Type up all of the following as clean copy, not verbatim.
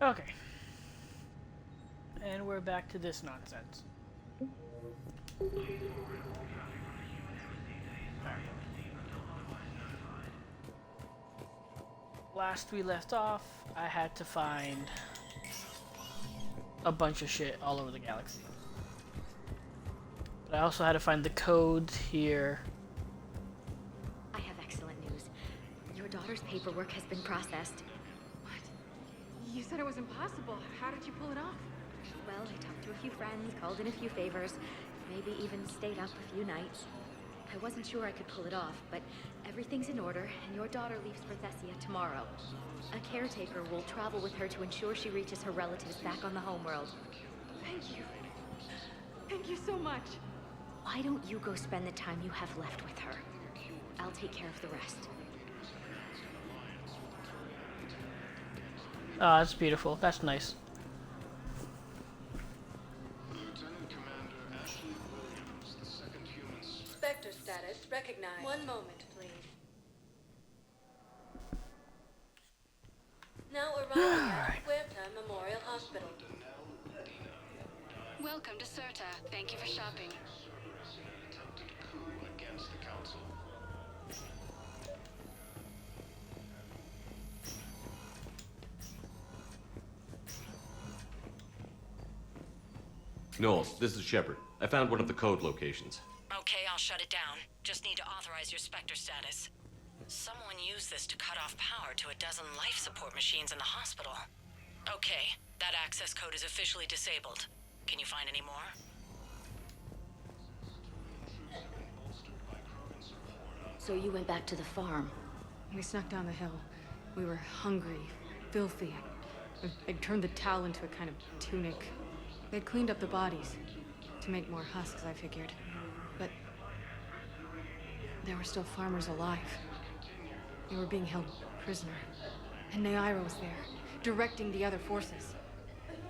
Okay. And we're back to this nonsense. Last we left off, I had to find a bunch of shit all over the galaxy. But I also had to find the codes here. I have excellent news. Your daughter's paperwork has been processed. What? You said it was impossible. How did you pull it off? Well, I talked to a few friends, called in a few favors, maybe even stayed up a few nights. I wasn't sure I could pull it off, but everything's in order, and your daughter leaves for Thessia tomorrow. A caretaker will travel with her to ensure she reaches her relatives back on the homeworld. Thank you. Thank you so much. Why don't you go spend the time you have left with her? I'll take care of the rest. Oh, that's beautiful. That's nice. Spectre status recognized. One moment, please. Now arriving at Huerta Memorial Hospital. Welcome to Certa. Thank you for shopping. Knowles, this is Shepard. I found one of the code locations. Okay, I'll shut it down. Just need to authorize your Spectre status. Someone used this to cut off power to a dozen life support machines in the hospital. Okay, that access code is officially disabled. Can you find any more? So you went back to the farm. We snuck down the hill. We were hungry, filthy. They'd turned the towel into a kind of tunic. They'd cleaned up the bodies to make more husks, I figured. But there were still farmers alive. They were being held prisoner. And Naira was there, directing the other forces.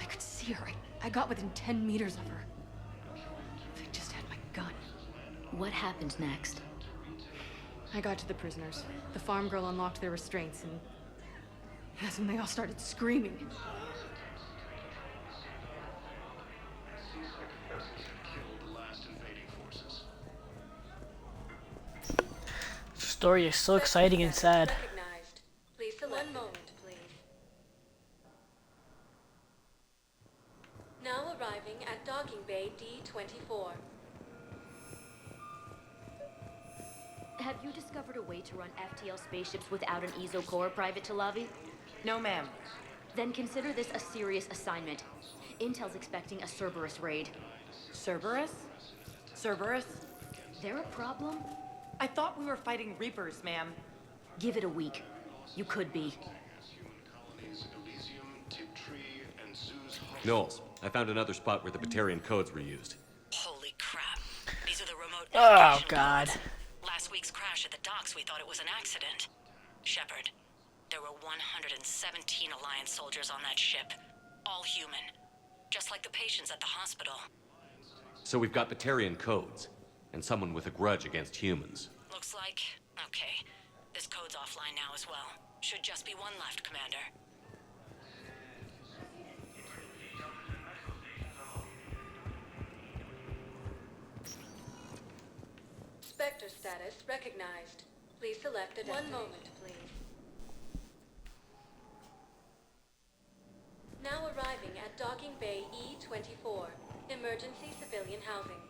I could see her. I got within 10 meters of her. If I just had my gun. What happened next? I got to the prisoners. The farm girl unlocked their restraints, and that's when they all started screaming. The story is so exciting and sad. Recognized. Please select. One moment, please. Now arriving at docking bay D24. Have you discovered a way to run FTL spaceships without an ESO core, Private Talavi? No, ma'am. Then consider this a serious assignment. Intel's expecting a Cerberus raid. Cerberus? Cerberus? They're a problem? I thought we were fighting Reapers, ma'am. Give it a week. You could be. Knowles, I found another spot where the Batarian codes were used. Holy crap. These are the remote Oh, navigation God. codes. Last week's crash at the docks, we thought it was an accident. Shepard, there were 117 Alliance soldiers on that ship. All human. Just like the patients at the hospital. So we've got Batarian codes, and someone with a grudge against humans. Looks like... okay. This code's offline now as well. Should just be one left, Commander. Spectre status recognized. Please select a One moment, please. Now arriving at docking bay E24. Emergency civilian housing.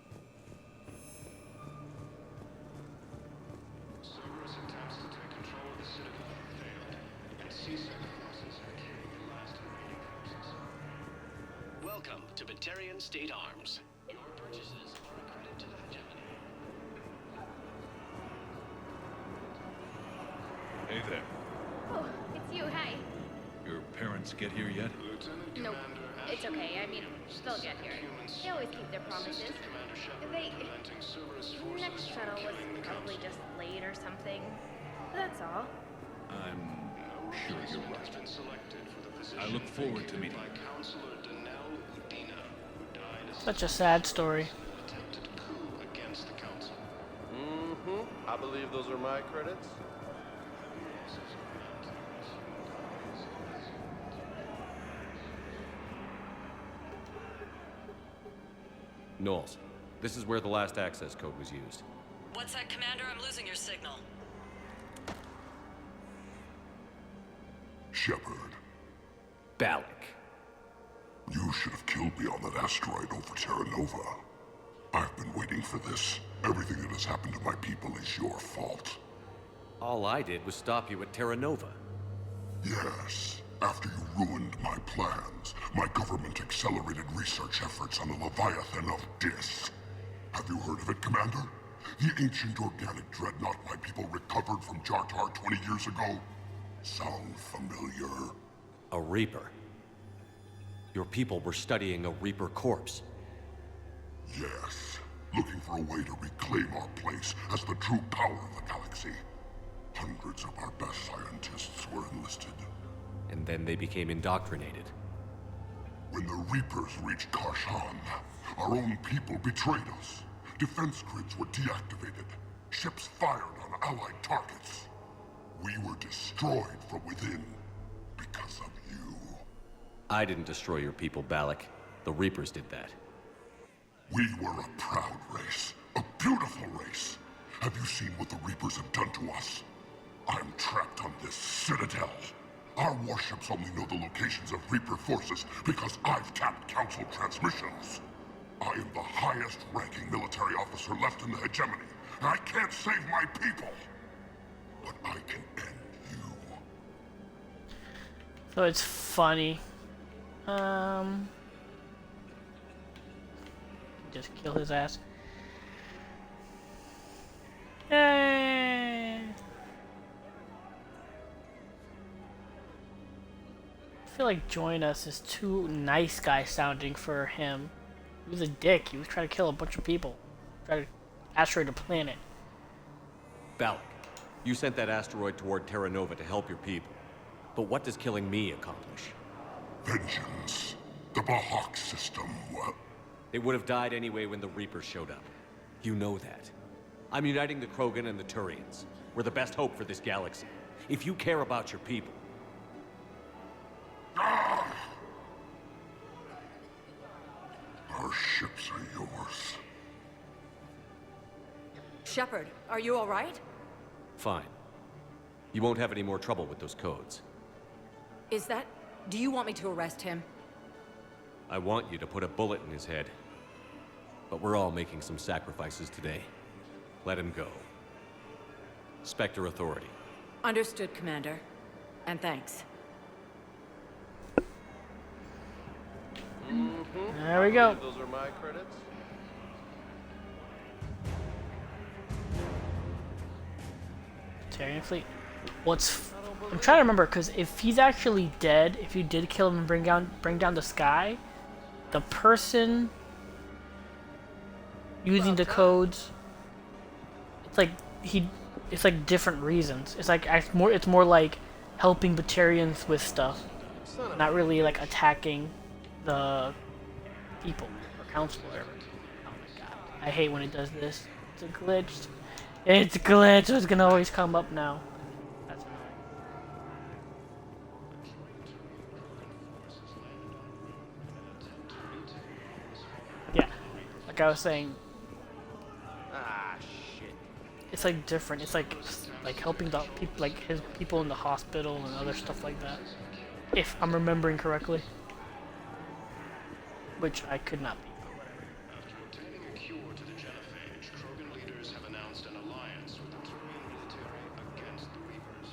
Cerberus attempts to take control of the Citadel failed, and CSEC forces are killing the last remaining forces. Welcome to Batarian State Arms. Your purchases are a credit to the hegemony. Hey there. Oh, it's you. Hi. Your parents get here yet? Lieutenant Nope. Commander It's okay. I mean, they'll get here. They always keep their promises. Commander Shepard They... preventing Cerberus forces Next from shuttle was killing the probably Council. just late or something. That's all. I'm No sure you're replacement has right. been selected for the position I look forward to vacated meeting by Counselor Danelle Udina, who died as Such a sad story. an attempted coup against the Council. I believe those are my credits. Knowles, this is where the last access code was used. What's that, Commander? I'm losing your signal. Shepard. Balak. You should have killed me on that asteroid over Terra Nova. I've been waiting for this. Everything that has happened to my people is your fault. All I did was stop you at Terra Nova. Yes. After you ruined my plans, my government accelerated research efforts on the Leviathan of Dis. Have you heard of it, Commander? The ancient organic dreadnought my people recovered from Jartar 20 years ago? Sound familiar? A Reaper. Your people were studying a Reaper corpse. Yes. Looking for a way to reclaim our place as the true power of the galaxy. Hundreds of our best scientists were enlisted. And then they became indoctrinated. When the Reapers reached Karshan, our own people betrayed us. Defense grids were deactivated. Ships fired on Allied targets. We were destroyed from within because of you. I didn't destroy your people, Balak. The Reapers did that. We were a proud race. A beautiful race. Have you seen what the Reapers have done to us? I'm trapped on this citadel. Our warships only know the locations of Reaper forces because I've tapped Council transmissions. I am the highest-ranking military officer left in the hegemony, and I can't save my people. But I can end you. So it's funny. Just kill his ass. Yay! I feel like Join Us is too nice guy sounding for him. He was a dick. He was trying to kill a bunch of people. Trying to asteroid a planet. Balak, you sent that asteroid toward Terra Nova to help your people. But what does killing me accomplish? Vengeance. The Bahak system, well... They would have died anyway when the Reapers showed up. You know that. I'm uniting the Krogan and the Turians. We're the best hope for this galaxy. If you care about your people... Ah! Our ships are yours. Shepard, are you all right? Fine. You won't have any more trouble with those codes. Is that... Do you want me to arrest him? I want you to put a bullet in his head. But we're all making some sacrifices today. Let him go. Spectre Authority. Understood, Commander. And thanks. There we go. Those are my credits. Tarian fleet. I'm trying to remember, because if he's actually dead, if you did kill him and bring down the sky, the person using the codes, it's like different reasons. It's more like helping Batarians with stuff, not really like attacking the people or council or whatever. Oh my god, I hate when it does this. It's a glitch. It's a glitch. It's gonna always come up now. That's annoying. Yeah, like I was saying. Ah, shit. It's like different. It's like helping the people, like his people in the hospital and other stuff like that. If I'm remembering correctly, which I could not be. After obtaining a cure to the genophage, Krogan leaders have announced an alliance with the Turian military against the Reapers.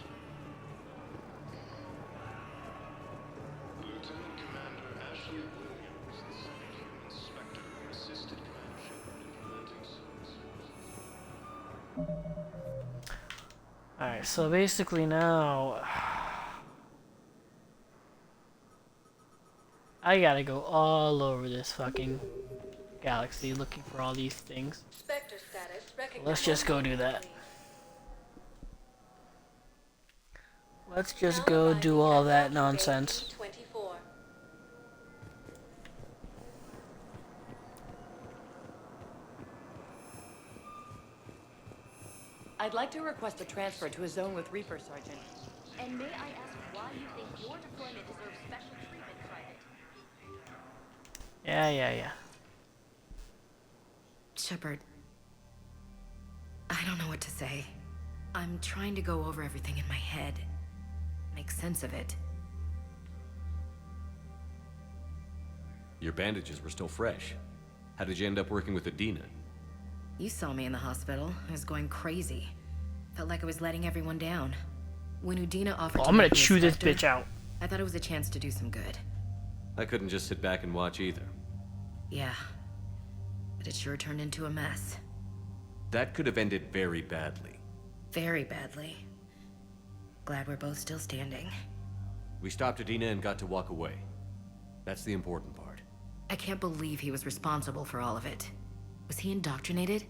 Lieutenant Commander Ashley Williams, the second human Spectre, assisted Commander Shepard in implementing Alright, so basically now I gotta go all over this fucking galaxy looking for all these things. Spectre status recognized. Let's just go do that. Let's just go do all that nonsense. 24. I'd like to request a transfer to a zone with Reaper, Sergeant. And may I ask why you think your deployment deserves special treatment, Private? Yeah. Shepard, I don't know what to say. I'm trying to go over everything in my head. Make sense of it. Your bandages were still fresh. How did you end up working with Adina? You saw me in the hospital. I was going crazy. Felt like I was letting everyone down. When Udina offered to I'm gonna make me a chew this Spectre, bitch out. I thought it was a chance to do some good. I couldn't just sit back and watch either. Yeah. But it sure turned into a mess. That could have ended very badly. Very badly. Glad we're both still standing. We stopped Adina and got to walk away. That's the important part. I can't believe he was responsible for all of it. Was he indoctrinated?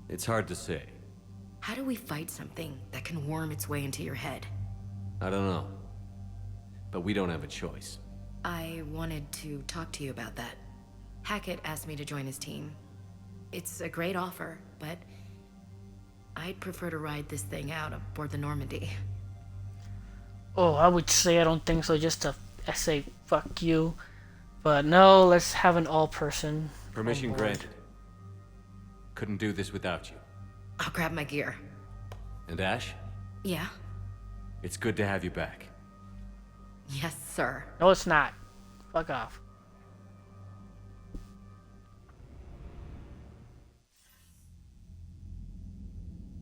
It's hard to say. How do we fight something that can worm its way into your head? I don't know. But we don't have a choice. I wanted to talk to you about that. Hackett asked me to join his team. It's a great offer, but I'd prefer to ride this thing out aboard the Normandy. Oh, I would say I don't think so, just to say fuck you. But no, let's have an all-person. Permission granted. Couldn't do this without you. I'll grab my gear. And Ash? Yeah? It's good to have you back. Yes, sir. No, it's not. Fuck off.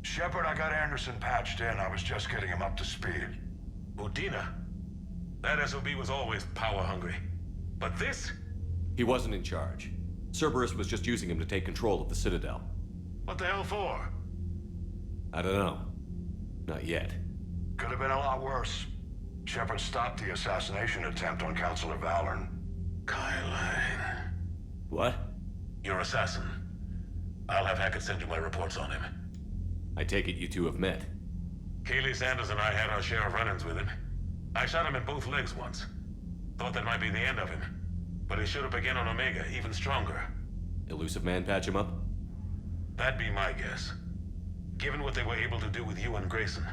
Shepard, I got Anderson patched in. I was just getting him up to speed. Udina? That SOB was always power-hungry. But this? He wasn't in charge. Cerberus was just using him to take control of the Citadel. What the hell for? I don't know. Not yet. Could have been a lot worse. Shepard stopped the assassination attempt on Counselor Valorn. Kyle. What? Your assassin. I'll have Hackett send you my reports on him. I take it you two have met. Keeley Sanders and I had our share of run-ins with him. I shot him in both legs once. Thought that might be the end of him. But he showed up again on Omega, even stronger. Elusive Man patch him up? That'd be my guess. Given what they were able to do with you and Grayson.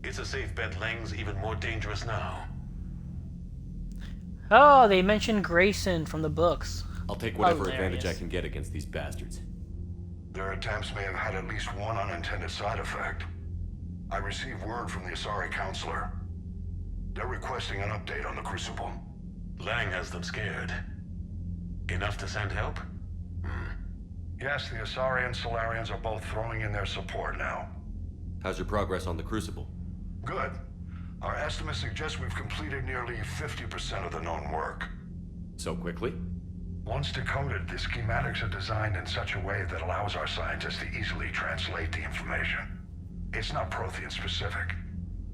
It's a safe bet Lang's even more dangerous now. Oh, they mentioned Grayson from the books. I'll take whatever Hilarious. advantage I can get against these bastards. Their attempts may have had at least one unintended side effect. I received word from the Asari Counselor. They're requesting an update on the Crucible. Lang has them scared. Enough to send help? Yes, the Asari and Solarians are both throwing in their support now. How's your progress on the Crucible? Good. Our estimates suggest we've completed nearly 50% of the known work. So quickly? Once decoded, the schematics are designed in such a way that allows our scientists to easily translate the information. It's not Prothean specific.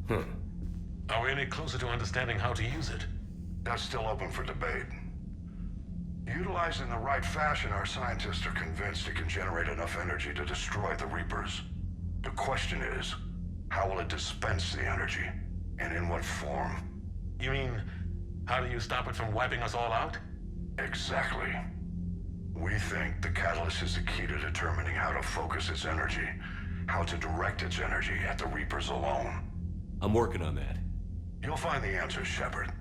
Are we any closer to understanding how to use it? That's still open for debate. Utilized in the right fashion, our scientists are convinced it can generate enough energy to destroy the Reapers. The question is, how will it dispense the energy? And in what form? You mean, how do you stop it from wiping us all out? Exactly. We think the catalyst is the key to determining how to focus its energy, how to direct its energy at the Reapers alone. I'm working on that. You'll find the answers, Shepard.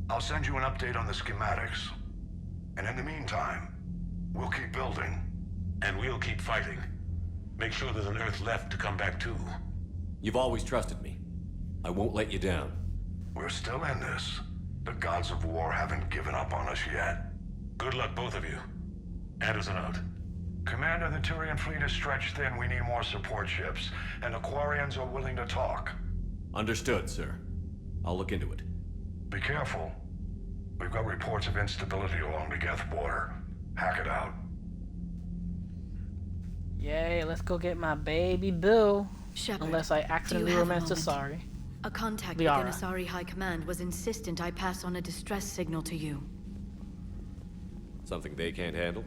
I'll send you an update on the schematics. And in the meantime, we'll keep building. And we'll keep fighting. Make sure there's an Earth left to come back to. You've always trusted me. I won't let you down. We're still in this. The gods of war haven't given up on us yet. Good luck, both of you. Anderson out. Commander, the Turian fleet is stretched thin. We need more support ships. And the Quarians are willing to talk. Understood, sir. I'll look into it. Be careful. We've got reports of instability along the Geth border. Hack it out. Yay, let's go get my baby boo. Shepard, unless I accidentally romance Asari. A contact Liara. within Asari High Command was insistent I pass on a distress signal to you. Something they can't handle?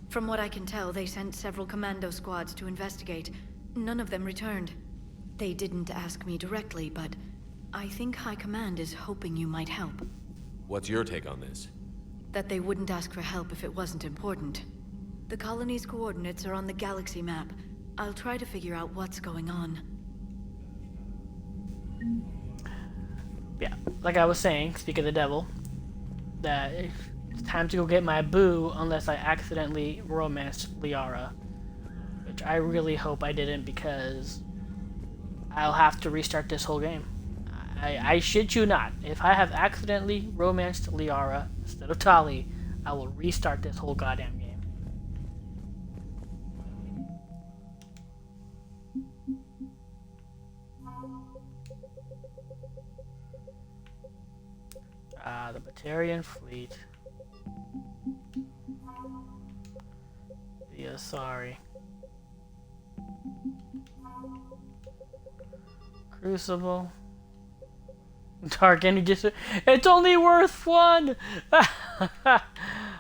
From what I can tell, they sent several commando squads to investigate. None of them returned. They didn't ask me directly, but I think High Command is hoping you might help. What's your take on this? That they wouldn't ask for help if it wasn't important. The colony's coordinates are on the galaxy map. I'll try to figure out what's going on. Yeah, like I was saying, speak of the devil, that It's time to go get my boo, unless I accidentally romanced Liara. Which I really hope I didn't, because I'll have to restart this whole game. I shit you not. If I have accidentally romanced Liara instead of Tali, I will restart this whole goddamn game. The Batarian fleet. Yeah, sorry. Crucible. Dark energy. It's only worth one! Oh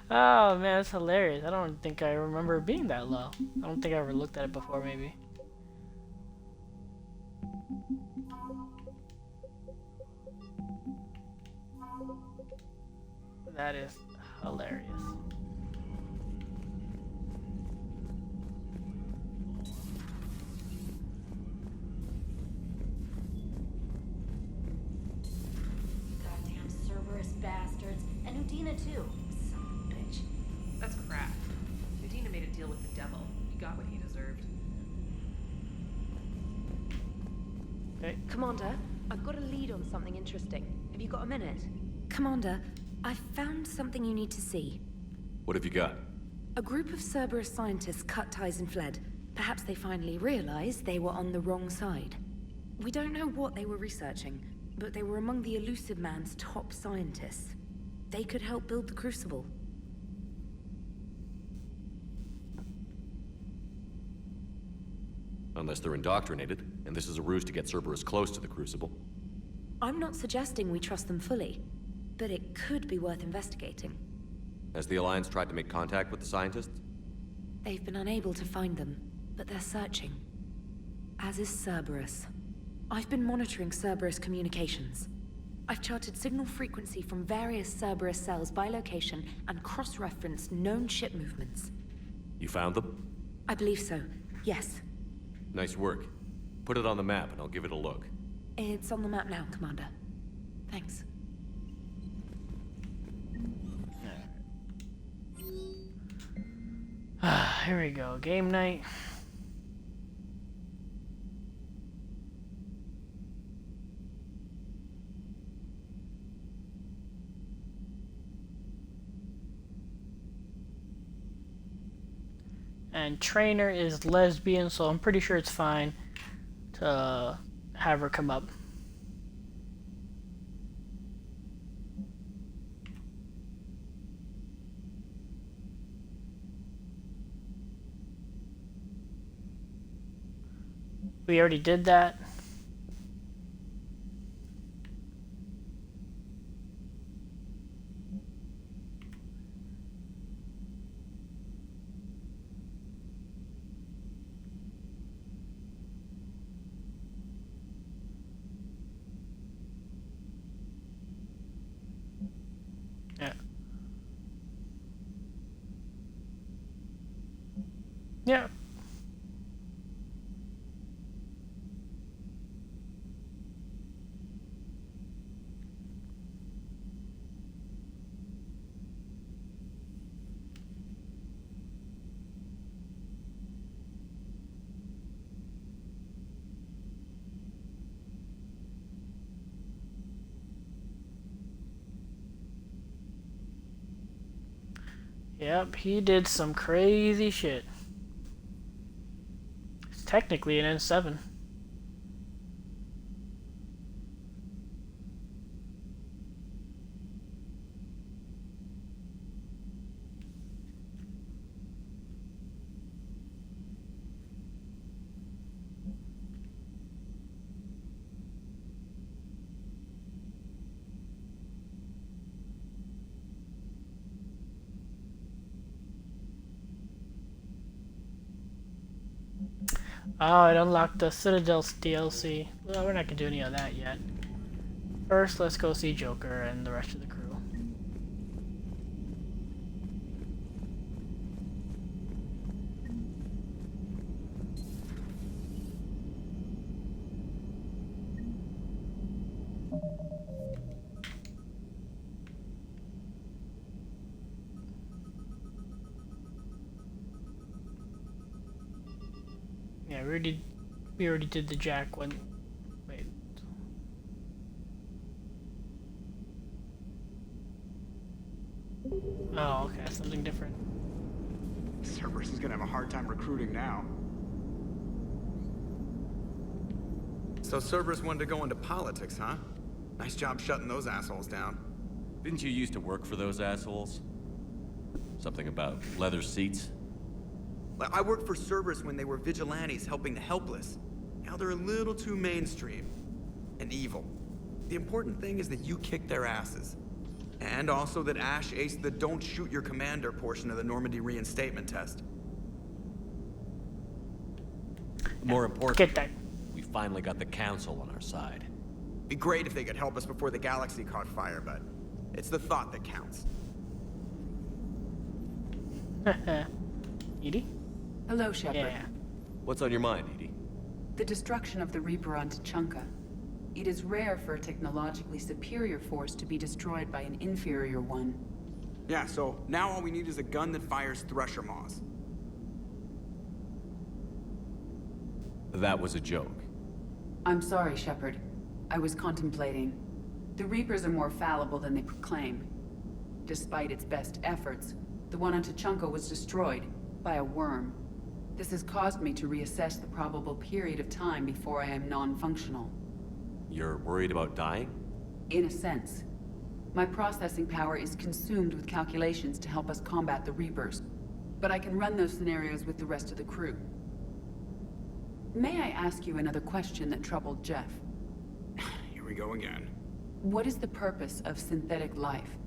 man, that's hilarious. I don't think I remember it being that low. I don't think I ever looked at it before, maybe. That is hilarious. Goddamn Cerberus bastards. And Udina too. Son of a bitch. That's crap. Udina made a deal with the devil. He got what he deserved. Okay. Commander, I've got a lead on something interesting. Have you got a minute? Commander, I found something you need to see. What have you got? A group of Cerberus scientists cut ties and fled. Perhaps they finally realized they were on the wrong side. We don't know what they were researching, but they were among the Elusive Man's top scientists. They could help build the Crucible. Unless they're indoctrinated, and this is a ruse to get Cerberus close to the Crucible. I'm not suggesting we trust them fully, but it could be worth investigating. Has the Alliance tried to make contact with the scientists? They've been unable to find them, but they're searching. As is Cerberus. I've been monitoring Cerberus communications. I've charted signal frequency from various Cerberus cells by location and cross-referenced known ship movements. You found them? I believe so, yes. Nice work. Put it on the map and I'll give it a look. It's on the map now, Commander. Thanks. Here we go. Game night. And trainer is lesbian, so I'm pretty sure it's fine to have her come up. We already did that. Yeah. Yeah. Yep, he did some crazy shit. It's technically an N7. Oh, it unlocked the Citadel's DLC. Well, we're not gonna do any of that yet. First, let's go see Joker and the rest of the crew. Yeah, we already did the Jack one. Wait. Oh, okay, something different. Cerberus is gonna have a hard time recruiting now. So Cerberus wanted to go into politics, huh? Nice job shutting those assholes down. Didn't you used to work for those assholes? Something about leather seats? I worked for Cerberus when they were vigilantes helping the helpless. Now they're a little too mainstream. And evil. The important thing is that you kick their asses. And also that Ash aced the don't shoot your commander portion of the Normandy reinstatement test. More important, we finally got the Council on our side. Be great if they could help us before the galaxy caught fire, but it's the thought that counts. Edie? Hello, Shepard. Yeah. What's on your mind, Edie? The destruction of the Reaper on Tuchanka. It is rare for a technologically superior force to be destroyed by an inferior one. Yeah, so now all we need is a gun that fires Thresher Maws. That was a joke. I'm sorry, Shepard. I was contemplating. The Reapers are more fallible than they proclaim. Despite its best efforts, the one on Tuchanka was destroyed by a worm. This has caused me to reassess the probable period of time before I am non-functional. You're worried about dying? In a sense. My processing power is consumed with calculations to help us combat the Reapers. But I can run those scenarios with the rest of the crew. May I ask you another question that troubled Jeff? Here we go again. What is the purpose of synthetic life?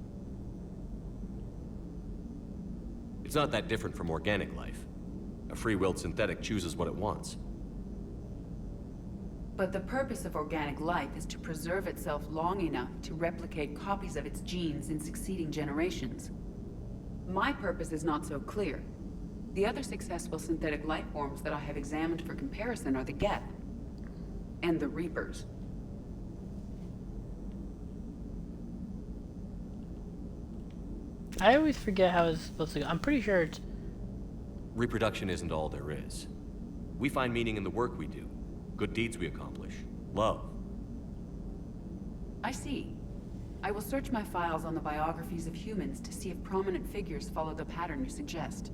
It's not that different from organic life. A free-willed synthetic chooses what it wants. But the purpose of organic life is to preserve itself long enough to replicate copies of its genes in succeeding generations. My purpose is not so clear. The other successful synthetic life forms that I have examined for comparison are the Geth and the Reapers. I always forget how it's supposed to go. I'm pretty sure it's... Reproduction isn't all there is. We find meaning in the work we do, good deeds we accomplish, love. I see. I will search my files on the biographies of humans to see if prominent figures follow the pattern you suggest.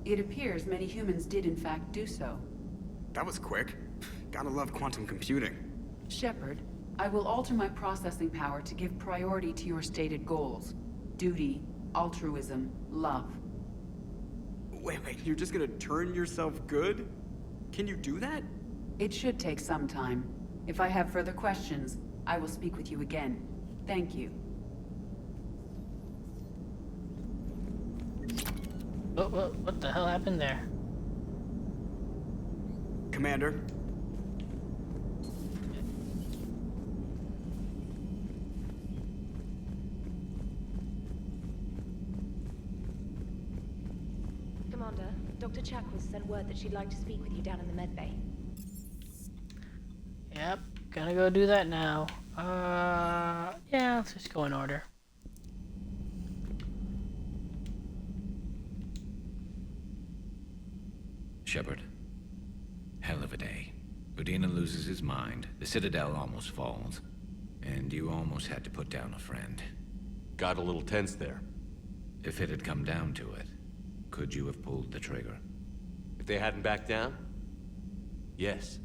It appears many humans did in fact do so. That was quick. Gotta love quantum computing. Shepard, I will alter my processing power to give priority to your stated goals. Duty, altruism, love. Wait, you're just gonna turn yourself good? Can you do that? It should take some time. If I have further questions, I will speak with you again. Thank you. What the hell happened there? Commander? Commander, Dr. Chakwas sent word that she'd like to speak with you down in the med bay. Yep, gonna go do that now. Yeah, let's just go in order. Shepard. Hell of a day. Udina loses his mind, the Citadel almost falls, and you almost had to put down a friend. Got a little tense there. If it had come down to it, could you have pulled the trigger? If they hadn't backed down? Yes.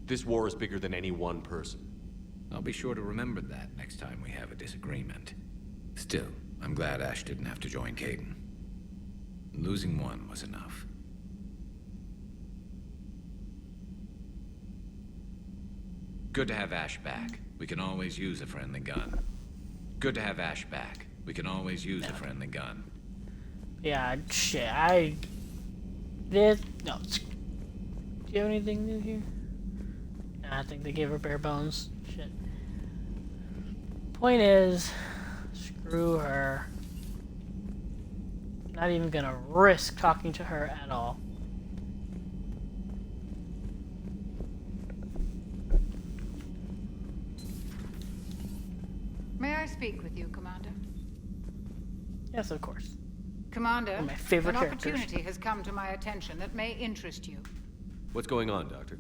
This war is bigger than any one person. I'll be sure to remember that next time we have a disagreement. Still, I'm glad Ash didn't have to join Caden. Losing one was enough. Good to have Ash back. We can always use a friendly gun. Good to have Ash back. We can always use a friendly gun. Yeah, shit, no. Do you have anything new here? Nah, I think they gave her bare bones. Shit. Point is, screw her. Not even gonna risk talking to her at all. May I speak with you, Commander? Yes, of course. Commander, my favorite an characters. opportunity has come to my attention that may interest you. What's going on, Doctor?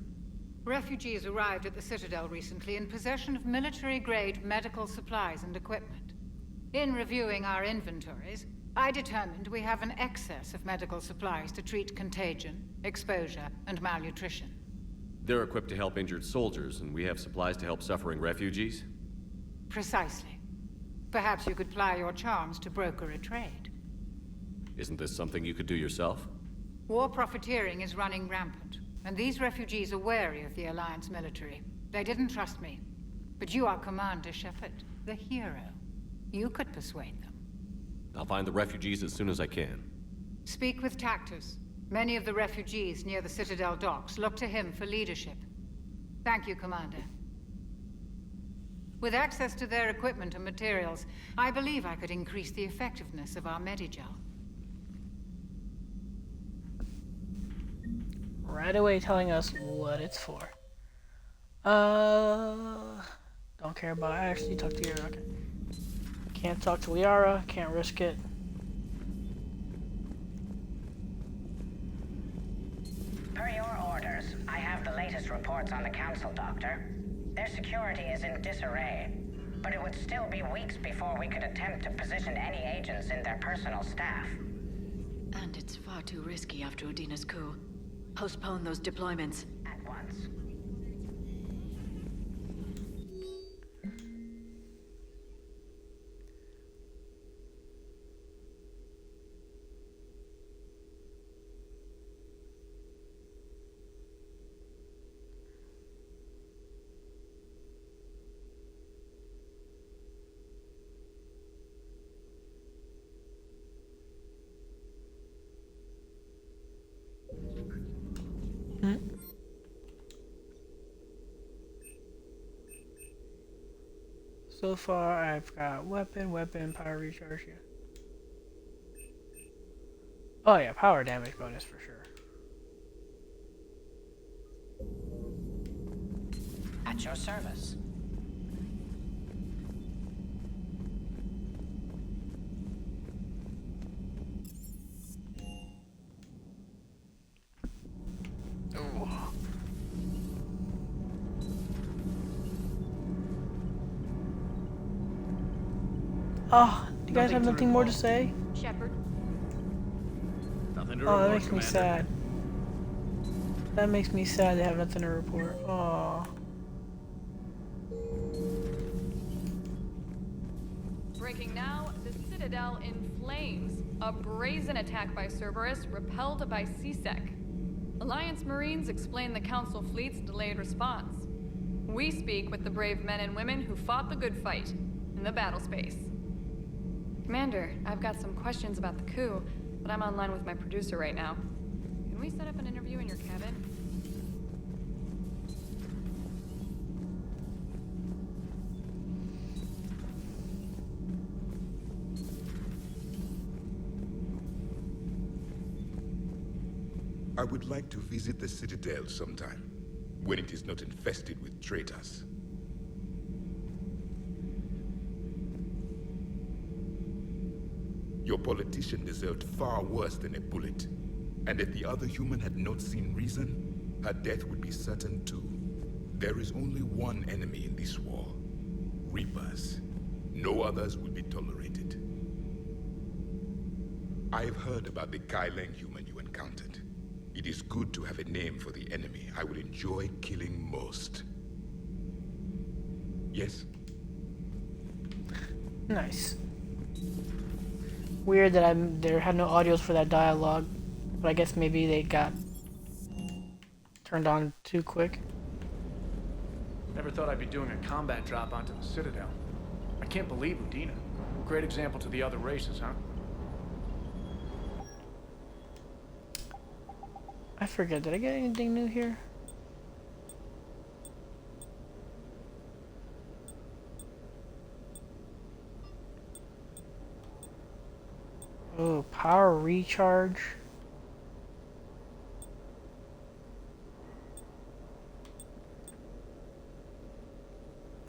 Refugees arrived at the Citadel recently in possession of military-grade medical supplies and equipment. In reviewing our inventories, I determined we have an excess of medical supplies to treat contagion, exposure, and malnutrition. They're equipped to help injured soldiers, and we have supplies to help suffering refugees? Precisely. Perhaps you could ply your charms to broker a trade. Isn't this something you could do yourself? War profiteering is running rampant, and these refugees are wary of the Alliance military. They didn't trust me. But you are Commander Shepard, the hero. You could persuade them. I'll find the refugees as soon as I can. Speak with Tactus. Many of the refugees near the Citadel docks look to him for leadership. Thank you, Commander. With access to their equipment and materials, I believe I could increase the effectiveness of our Medigel. Right away telling us what it's for. Don't care about Ashley, talk to Yara, okay. Can't talk to Liara, can't risk it. Per your orders, I have the latest reports on the Council, Doctor. Their security is in disarray, but it would still be weeks before we could attempt to position any agents in their personal staff. And it's far too risky after Udina's coup. Postpone those deployments. At once. So far, I've got weapon, power recharge, yeah. Oh yeah, power damage bonus for sure. At your service. Oh, do you guys have nothing more to say? Shepard. Nothing to Oh, that report, makes me Commander. sad. That makes me sad they have nothing to report. Oh. Breaking now, the Citadel in flames. A brazen attack by Cerberus repelled by CSEC. Alliance Marines explain the Council fleet's delayed response. We speak with the brave men and women who fought the good fight in the battle space. Commander, I've got some questions about the coup, but I'm online with my producer right now. Can we set up an interview in your cabin? I would like to visit the Citadel sometime, when it is not infested with traitors. Your politician deserved far worse than a bullet. And if the other human had not seen reason, her death would be certain too. There is only one enemy in this war. Reapers. No others will be tolerated. I have heard about the Kaileng human you encountered. It is good to have a name for the enemy I would enjoy killing most. Yes? Nice. Weird that there had no audios for that dialogue, but I guess maybe they got turned on too quick. Never thought I'd be doing a combat drop onto the Citadel. I can't believe Udina. Great example to the other races, huh? I forget, did I get anything new here? Oh, power recharge.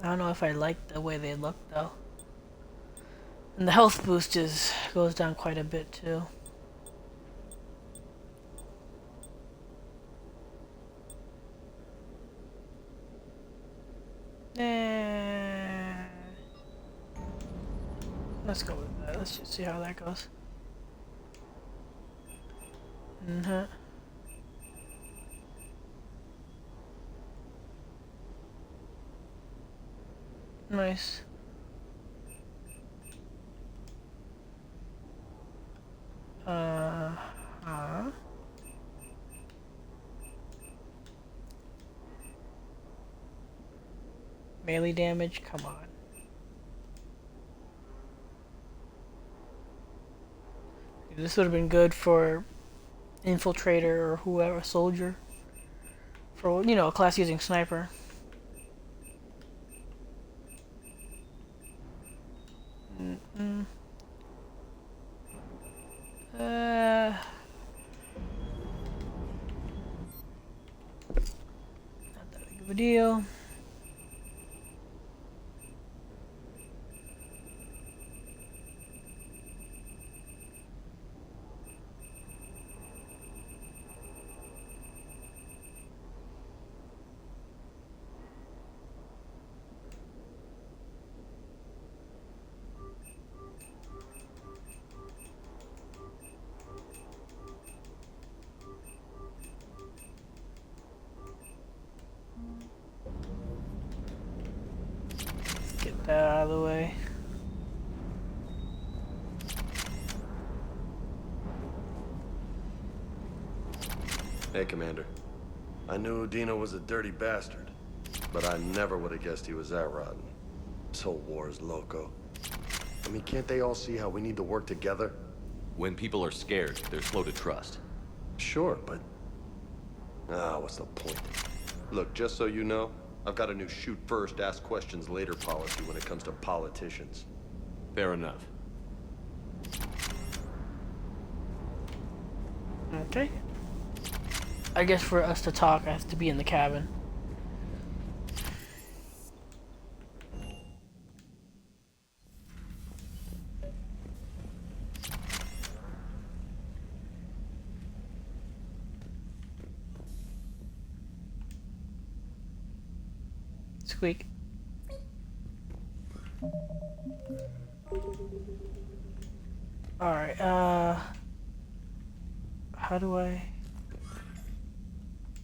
I don't know if I like the way they look though. And the health boost goes down quite a bit too. Let's go with that. Let's just see how that goes. Nice. Melee damage, come on. This would have been good for infiltrator or whoever, soldier. For, you know, a class using sniper. Not that big of a deal. Get that out of the way. Hey, Commander. I knew Udina was a dirty bastard, but I never would have guessed he was that rotten. This whole war is loco. I mean, can't they all see how we need to work together? When people are scared, they're slow to trust. Sure, but... what's the point? Look, just so you know, I've got a new shoot first, ask questions later policy when it comes to politicians. Fair enough. Okay. I guess for us to talk, I have to be in the cabin. Squeak. Alright, how do I...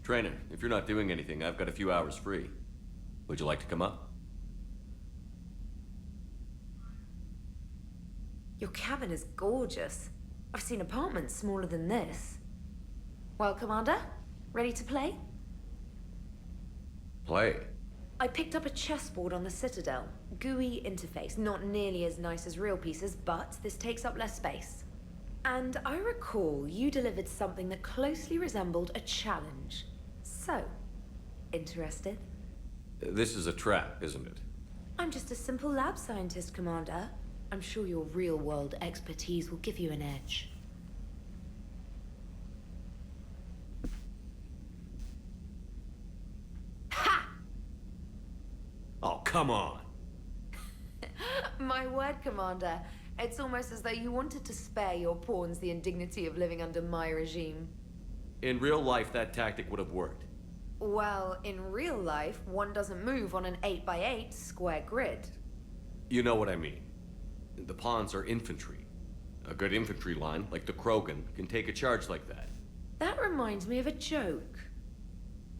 Trainer, if you're not doing anything, I've got a few hours free. Would you like to come up? Your cabin is gorgeous. I've seen apartments smaller than this. Well, Commander, ready to play? Play? I picked up a chessboard on the Citadel. GUI interface, not nearly as nice as real pieces, but this takes up less space. And I recall you delivered something that closely resembled a challenge. So, interested? This is a trap, isn't it? I'm just a simple lab scientist, Commander. I'm sure your real-world expertise will give you an edge. Oh, come on! My word, Commander. It's almost as though you wanted to spare your pawns the indignity of living under my regime. In real life, that tactic would have worked. Well, in real life, one doesn't move on an 8x8 square grid. You know what I mean. The pawns are infantry. A good infantry line, like the Krogan, can take a charge like that. That reminds me of a joke.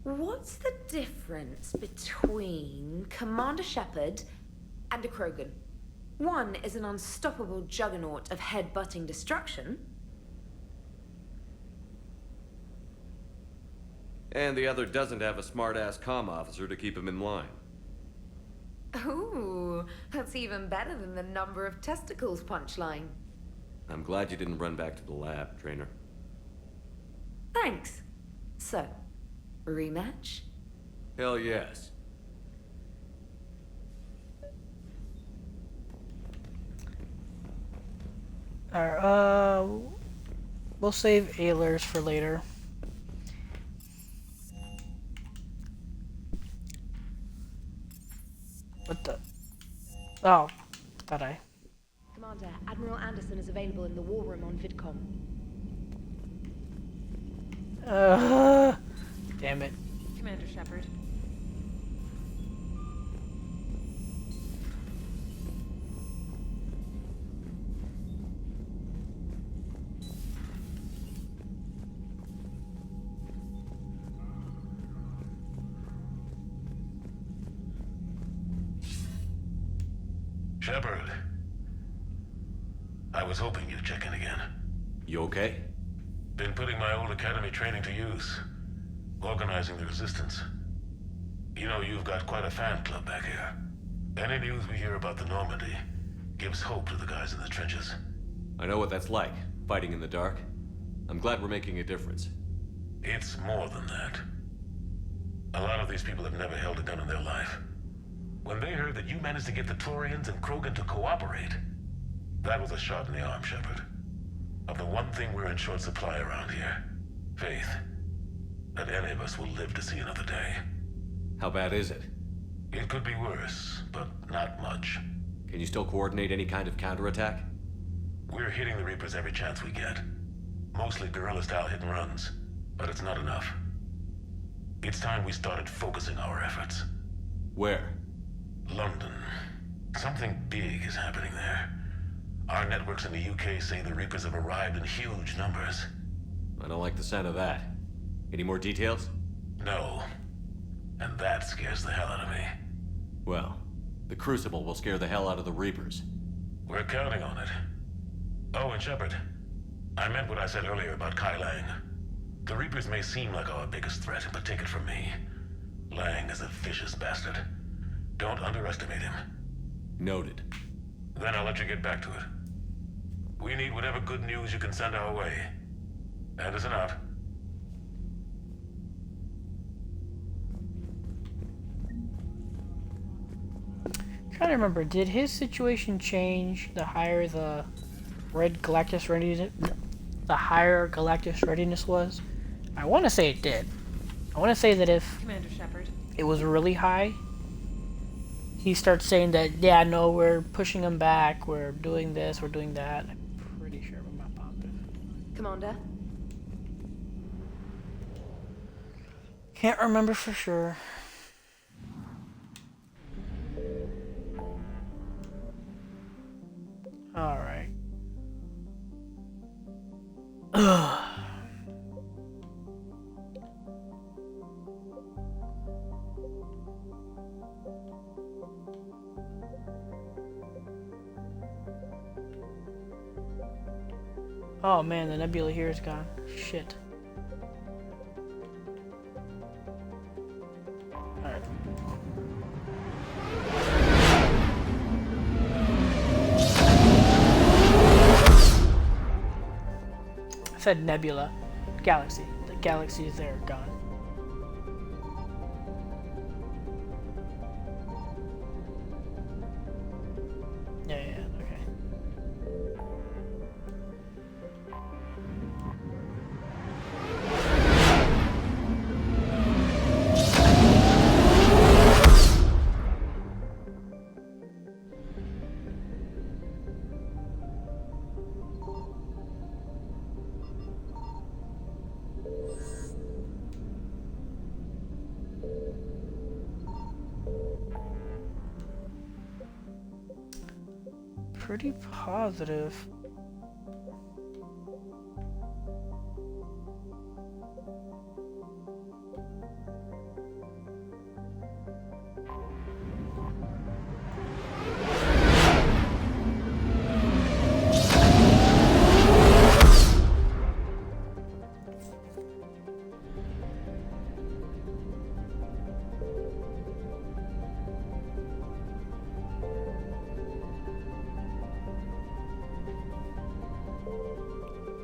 What's the difference between Commander Shepard and a Krogan? One is an unstoppable juggernaut of head-butting destruction. And the other doesn't have a smart-ass comm officer to keep him in line. Ooh, that's even better than the number of testicles punchline. I'm glad you didn't run back to the lab, Trainer. Thanks. So, rematch? Hell yes. Alright, we'll save Ailers for later. What the? Oh, thought I. Commander, Admiral Anderson is available in the war room on VidCom. Damn it. Commander Shepard. Shepard. I was hoping you'd check in again. You okay? Been putting my old academy training to use. Organizing the resistance. You know, you've got quite a fan club back here. Any news we hear about the Normandy gives hope to the guys in the trenches. I know what that's like, fighting in the dark. I'm glad we're making a difference. It's more than that. A lot of these people have never held a gun in their life. When they heard that you managed to get the Torians and Krogan to cooperate, that was a shot in the arm, Shepard. Of the one thing we're in short supply around here, faith. That any of us will live to see another day. How bad is it? It could be worse, but not much. Can you still coordinate any kind of counterattack? We're hitting the Reapers every chance we get. Mostly guerrilla-style hit-and-runs, but it's not enough. It's time we started focusing our efforts. Where? London. Something big is happening there. Our networks in the UK say the Reapers have arrived in huge numbers. I don't like the sound of that. Any more details? No. And that scares the hell out of me. Well, the Crucible will scare the hell out of the Reapers. We're counting on it. Oh, and Shepard, I meant what I said earlier about Kai Lang. The Reapers may seem like our biggest threat, but take it from me. Lang is a vicious bastard. Don't underestimate him. Noted. Then I'll let you get back to it. We need whatever good news you can send our way. Anderson out. Trying to remember, did his situation change the higher the Galactus readiness was? I want to say it did. I want to say that if Commander Shepard. it was really high, he starts saying that, yeah, no, we're pushing him back, we're doing this, we're doing that. I'm pretty sure, I'm not positive. Commander? Can't remember for sure. Alright. Oh man, the nebula here is gone. Shit. Alright. I said nebula. Galaxy. The galaxy is there, gone. Yeah, okay. Pretty positive.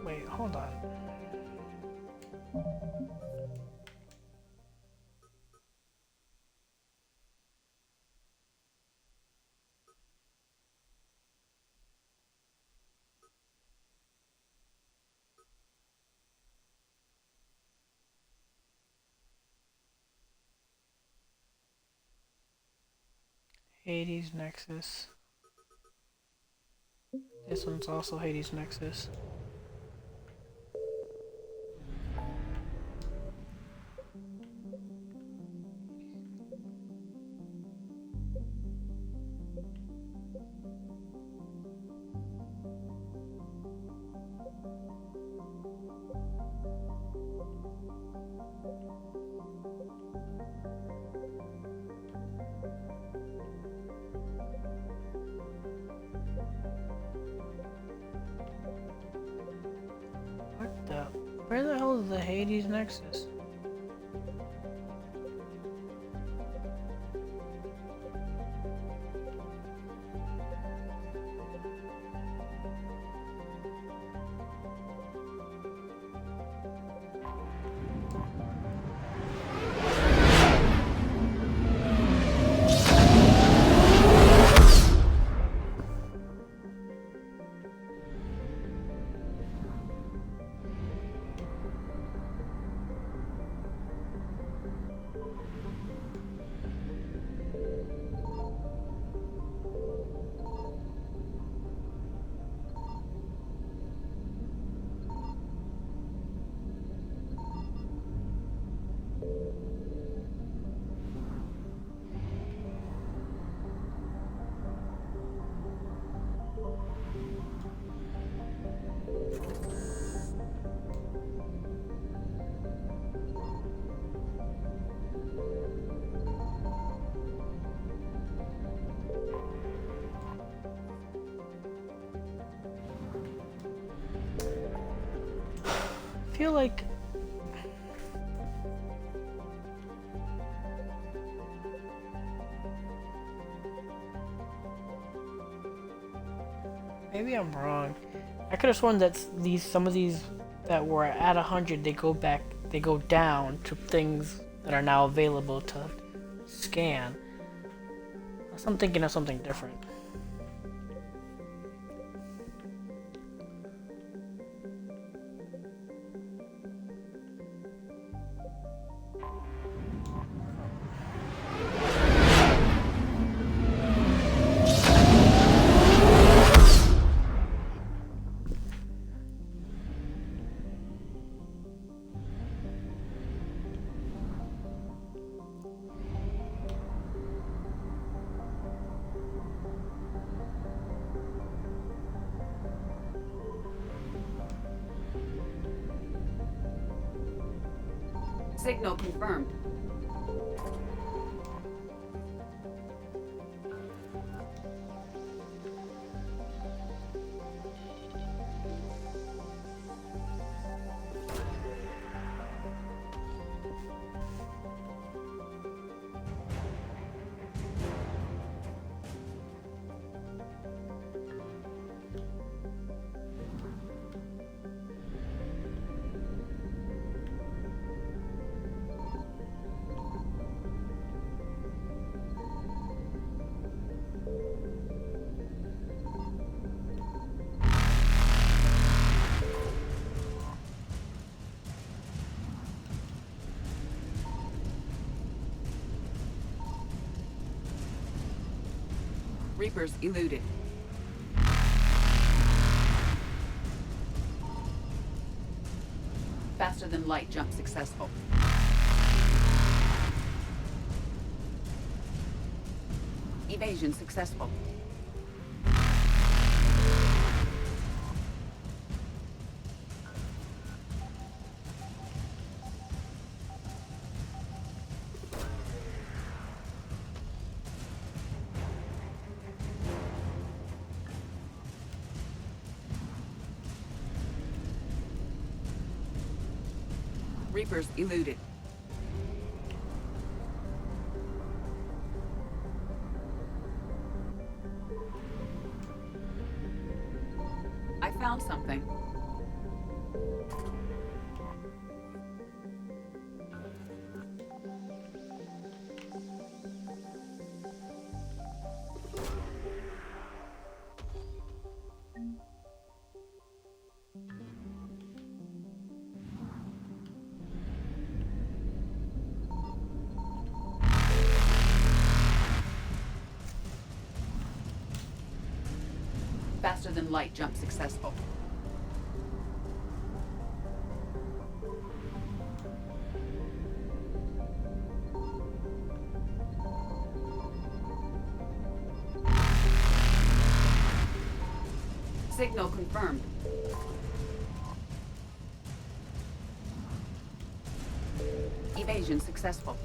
Wait, hold on. Hades Nexus. This one's also Hades Nexus. Where the hell is the Hades Nexus? I feel like maybe I'm wrong. I could have sworn that some of these that were at 100, they go down to things that are now available to scan. Unless I'm thinking of something different. Signal confirmed. Reapers eluded. Faster than light jump successful. Evasion successful. Reapers eluded. I found something. than light jump successful. Signal confirmed. Evasion successful.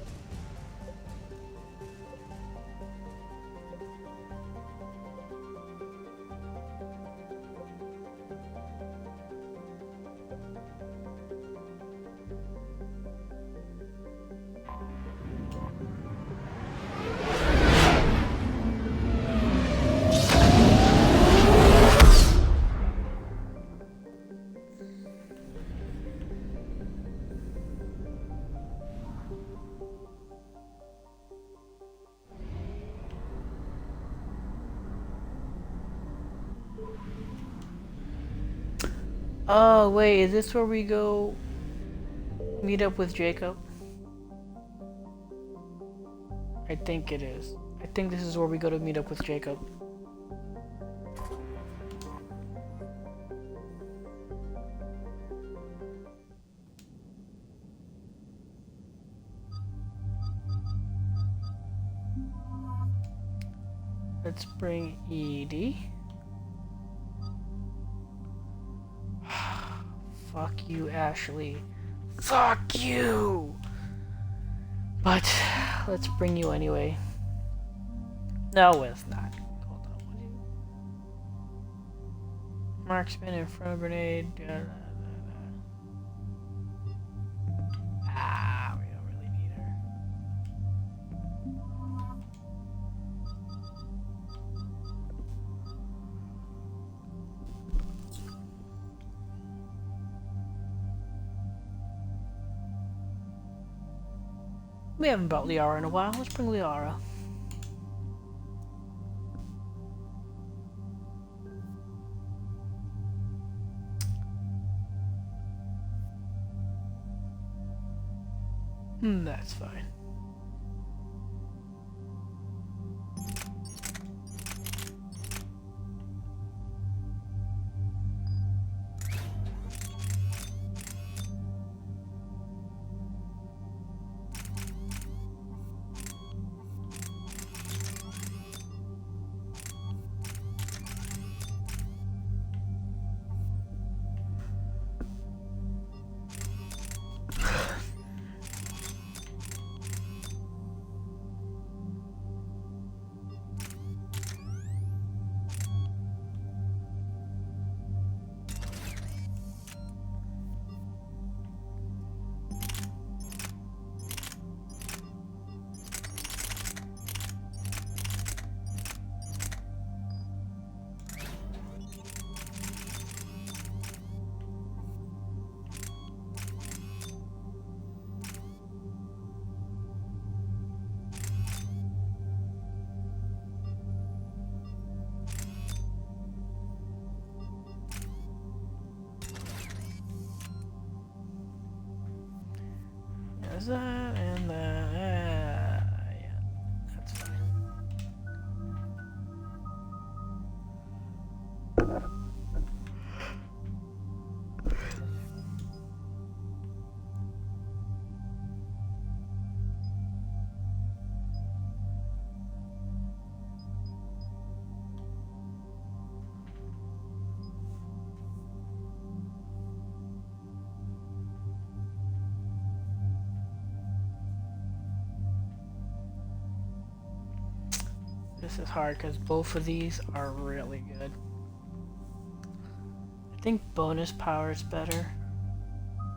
Oh, wait, is this where we go meet up with Jacob? I think it is. I think this is where we go to meet up with Jacob. Let's bring Edie. Fuck you, Ashley. Fuck you! But, let's bring you anyway. No, it's not. Hold on. Marksman in front of grenade. Ah, we don't really need her. We haven't brought Liara in a while. Let's bring Liara. That's fine. There's that and that. Yeah, that's fine. This is hard because both of these are really good. I think bonus power is better.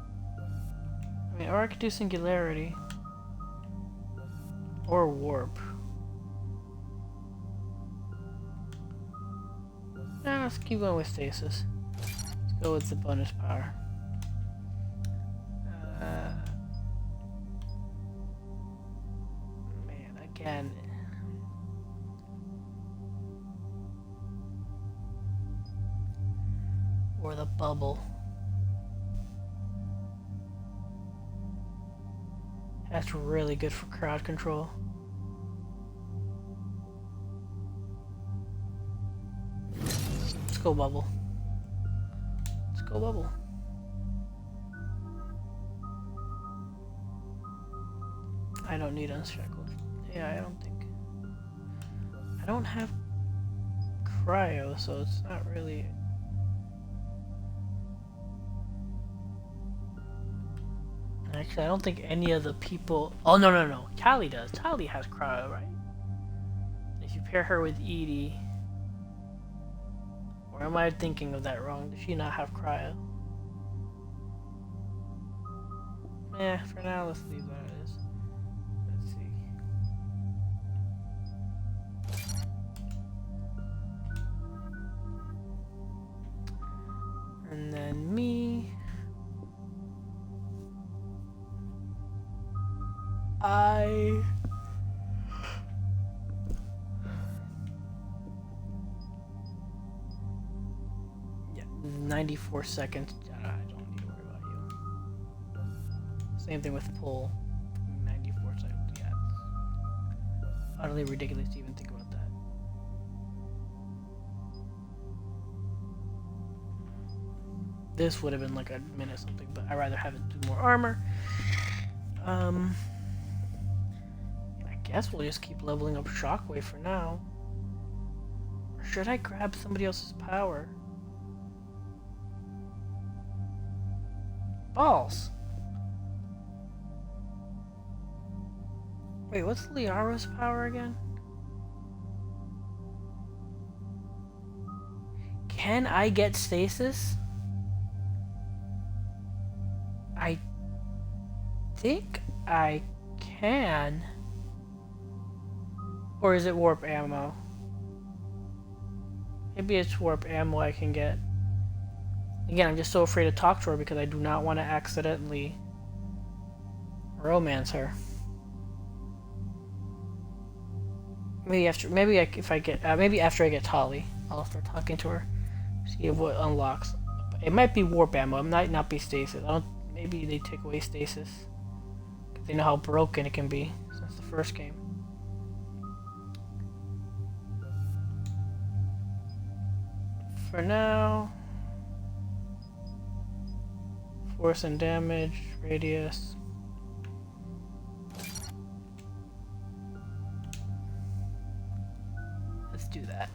I mean, or I could do singularity. Or warp. Nah, let's keep going with stasis. Let's go with the bonus power. Man, again. Or the bubble. That's really good for crowd control. Let's go Bubble. Let's go Bubble. I don't need unshackled. Yeah, I don't think. I don't have cryo, so it's not really. Actually, I don't think any of the people. Oh no. Tali does. Tali has cryo, right? If you pair her with Edie, or am I thinking of that wrong? Does she not have cryo? Eh, for now, let's leave that as. Let's see. And then me. Yeah, 94 seconds. I don't need to worry about you. Same thing with pull. 94 seconds. Yeah. It's utterly ridiculous to even think about that. This would have been like a minute something, but I'd rather have it do more armor. I guess we'll just keep leveling up Shockwave for now. Or should I grab somebody else's power? Balls! Wait, what's Liara's power again? Can I get stasis? I think I can. Or is it warp ammo? Maybe it's warp ammo I can get. Again, I'm just so afraid to talk to her because I do not want to accidentally romance her. Maybe after I get Tali, I'll start talking to her. See what unlocks. It might be warp ammo. It might not be stasis. Maybe they take away stasis. They know how broken it can be since the first game. For now, force and damage, radius. Let's do that.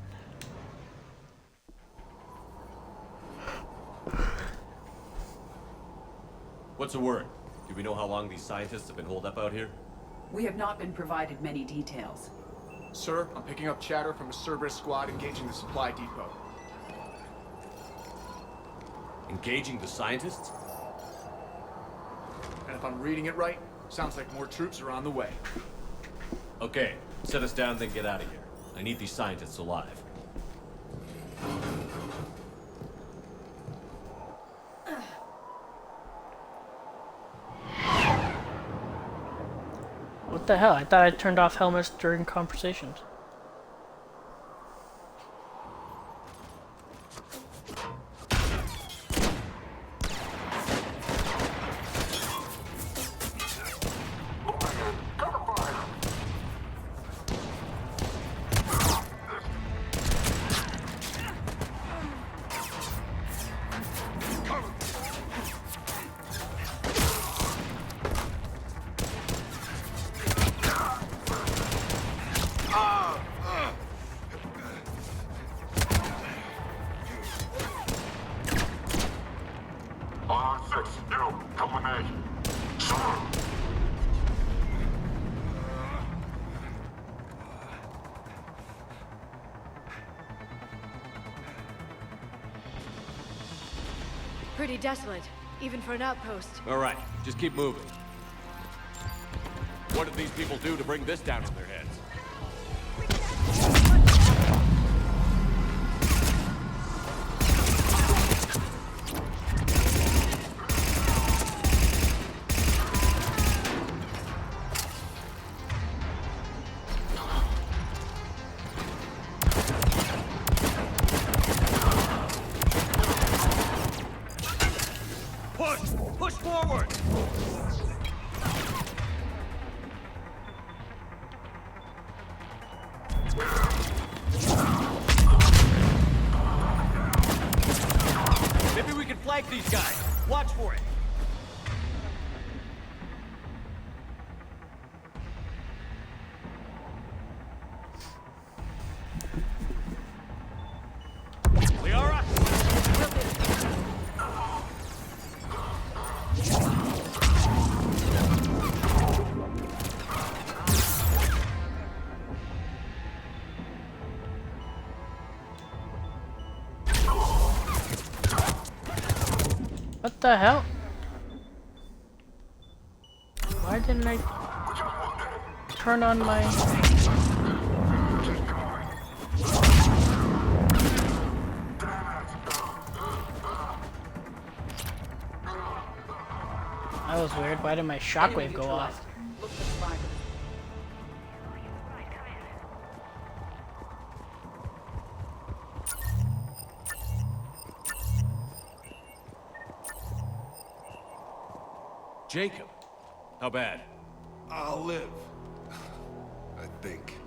What's the word? Do we know how long these scientists have been holed up out here? We have not been provided many details. Sir, I'm picking up chatter from a Cerberus squad engaging the supply depot. Engaging the scientists? And if I'm reading it right, sounds like more troops are on the way. Okay, set us down, then get out of here. I need these scientists alive. What the hell? I thought I turned off helmets during conversations. Pretty desolate, even for an outpost. All right, just keep moving. What did these people do to bring this down on their heads? Push forward! What the hell? Why didn't I turn on my... That was weird. Why did my shockwave go off? Look for survivors. Jacob, how bad? I'll live. I think.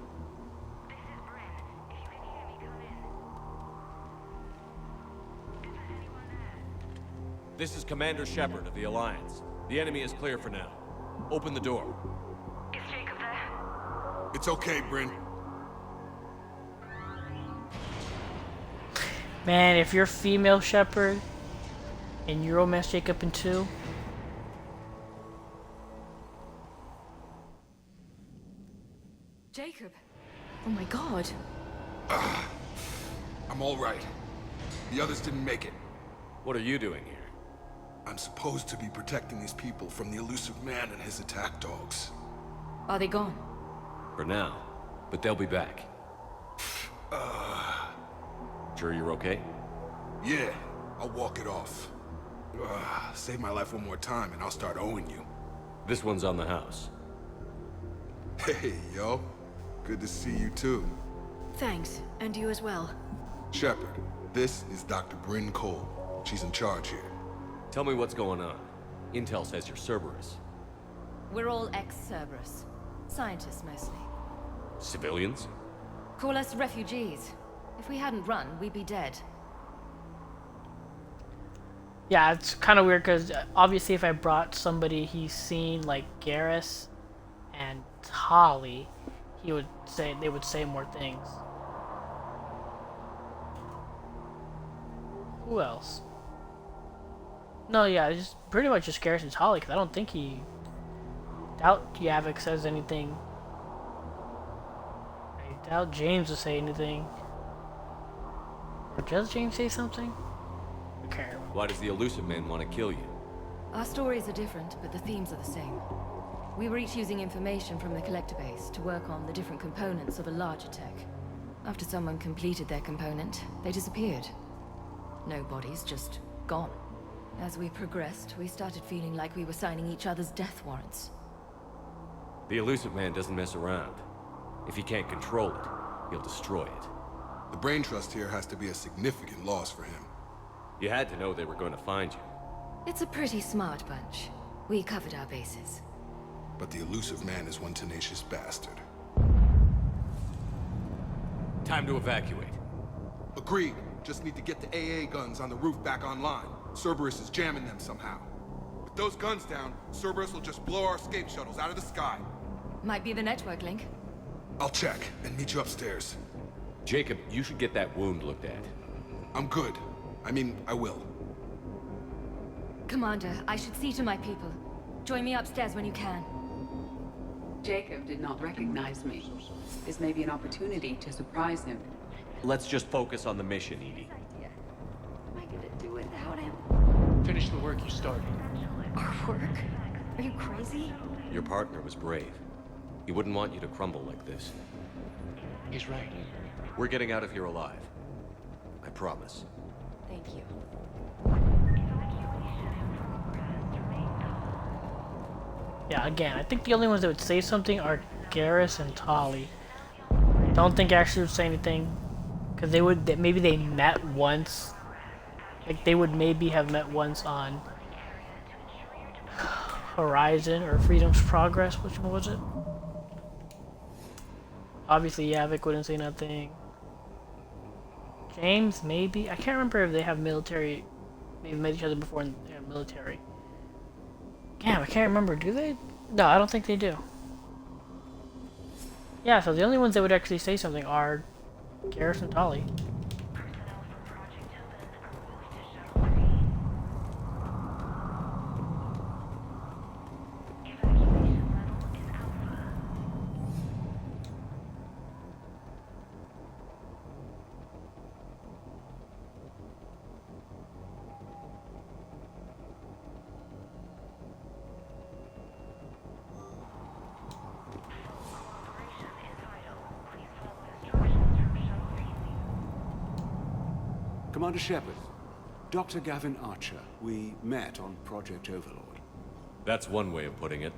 This is Commander Shepard of the Alliance. The enemy is clear for now. Open the door. Is Jacob there? It's okay, Bryn. Man, if you're female Shepard and you romance Jacob in 2, Jacob. Oh my god. I'm all right. The others didn't make it. What are you doing here? I'm supposed to be protecting these people from the elusive man and his attack dogs. Are they gone? For now, but they'll be back. Sure you're okay? Yeah, I'll walk it off. Save my life one more time and I'll start owing you. This one's on the house. Hey, yo. Good to see you too. Thanks, and you as well. Shepard, this is Dr. Bryn Cole. She's in charge here. Tell me what's going on. Intel says you're Cerberus. We're all ex-Cerberus. Scientists, mostly. Civilians? Call us refugees. If we hadn't run, we'd be dead. yeah, it's kind of weird because obviously if I brought somebody he's seen like Garrus and Holly, they would say more things. Who else? No, yeah, it's just pretty much just Garrus and Holly because I don't think doubt Yavik says anything. I doubt James will say anything. Or does James say something? I can't remember. Why does the elusive man want to kill you? Our stories are different, but the themes are the same. We were each using information from the collector base to work on the different components of a larger tech. After someone completed their component, they disappeared. No bodies, just gone. As we progressed, we started feeling like we were signing each other's death warrants. The elusive man doesn't mess around. If he can't control it, he'll destroy it. The brain trust here has to be a significant loss for him. You had to know they were going to find you. It's a pretty smart bunch. We covered our bases. But the elusive man is one tenacious bastard. Time to evacuate. Agreed. Just need to get the AA guns on the roof back online. Cerberus is jamming them somehow. With those guns down, Cerberus will just blow our escape shuttles out of the sky. Might be the network link. I'll check and meet you upstairs. Jacob, you should get that wound looked at. I'm good. I mean, I will. Commander, I should see to my people. Join me upstairs when you can. Jacob did not recognize me. This may be an opportunity to surprise him. Let's just focus on the mission, Edie. Am I gonna do it without him? Finish the work you started. Our work? Are you crazy? Your partner was brave. He wouldn't want you to crumble like this. He's right. We're getting out of here alive. I promise. Thank you. Yeah, again, I think the only ones that would say something are Garrus and Tali. Don't think Ashley would say anything, because maybe they met once. Like they would maybe have met once on Horizon or Freedom's Progress. Which one was it? Obviously, Yavik wouldn't say nothing. James, maybe. I can't remember if they have military. Maybe met each other before in military. Damn, I can't remember. Do they? No, I don't think they do. Yeah, so the only ones that would actually say something are Garrus and Tali. Commander Shepard, Dr. Gavin Archer, we met on Project Overlord. That's one way of putting it.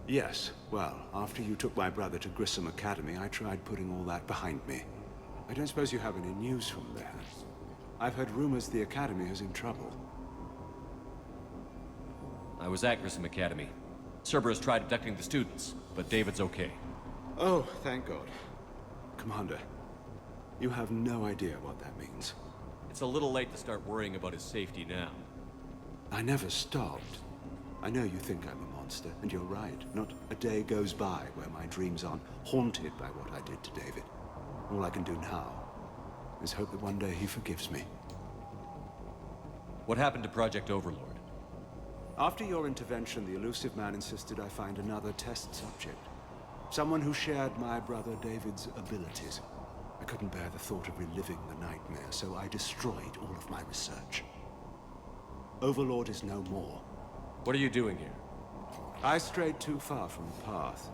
Yes, well, after you took my brother to Grissom Academy, I tried putting all that behind me. I don't suppose you have any news from there. I've heard rumors the Academy is in trouble. I was at Grissom Academy. Cerberus tried abducting the students, but David's okay. Oh, thank God. Commander, you have no idea what that means. It's a little late to start worrying about his safety now. I never stopped. I know you think I'm a monster, and you're right. Not a day goes by where my dreams aren't haunted by what I did to David. All I can do now is hope that one day he forgives me. What happened to Project Overlord? After your intervention, the elusive man insisted I find another test subject. Someone who shared my brother David's abilities. I couldn't bear the thought of reliving the nightmare, so I destroyed all of my research. Overlord is no more. What are you doing here? I strayed too far from the path.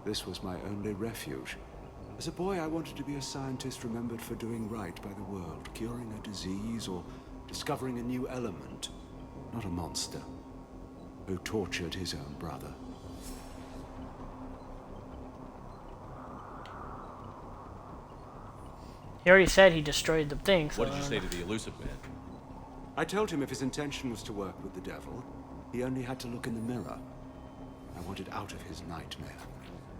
This was my only refuge. As a boy, I wanted to be a scientist remembered for doing right by the world, curing a disease or discovering a new element. Not a monster who tortured his own brother. He already said he destroyed the thing, so... What did you say to the elusive man? I told him if his intention was to work with the devil, he only had to look in the mirror. I wanted out of his nightmare.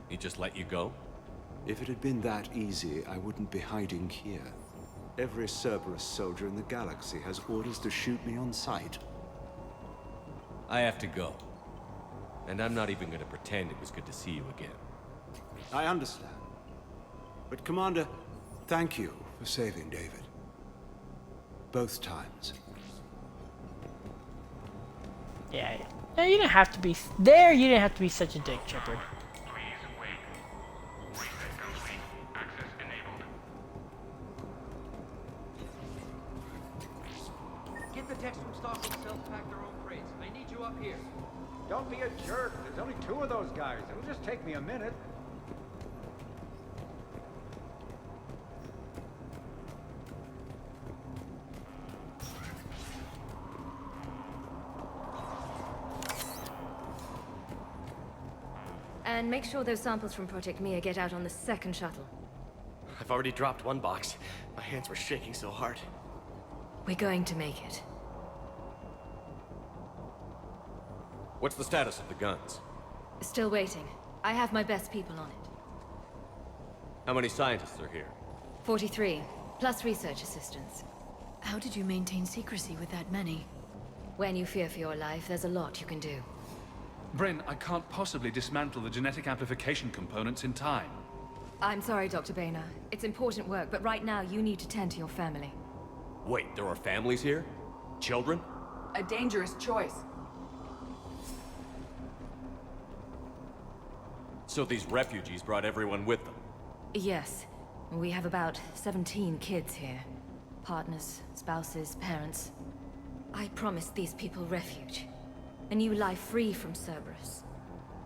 He just let you go? If it had been that easy, I wouldn't be hiding here. Every Cerberus soldier in the galaxy has orders to shoot me on sight. I have to go. And I'm not even going to pretend it was good to see you again. I understand. But Commander, thank you for saving David. Both times. Yeah, you didn't have to be there. You didn't have to be such a dick, Shepard. Get the techs from stocking cells pack their own crates. I need you up here. Don't be a jerk. There's only 2 of those guys. It'll just take me a minute. And make sure those samples from Project Mia get out on the second shuttle. I've already dropped one box. My hands were shaking so hard. We're going to make it. What's the status of the guns? Still waiting. I have my best people on it. How many scientists are here? 43, plus research assistants. How did you maintain secrecy with that many? When you fear for your life, there's a lot you can do. Bryn, I can't possibly dismantle the genetic amplification components in time. I'm sorry, Dr. Boehner. It's important work, but right now you need to tend to your family. Wait, there are families here? Children? A dangerous choice. So these refugees brought everyone with them? Yes. We have about 17 kids here. Partners, spouses, parents. I promised these people refuge. A new life free from Cerberus.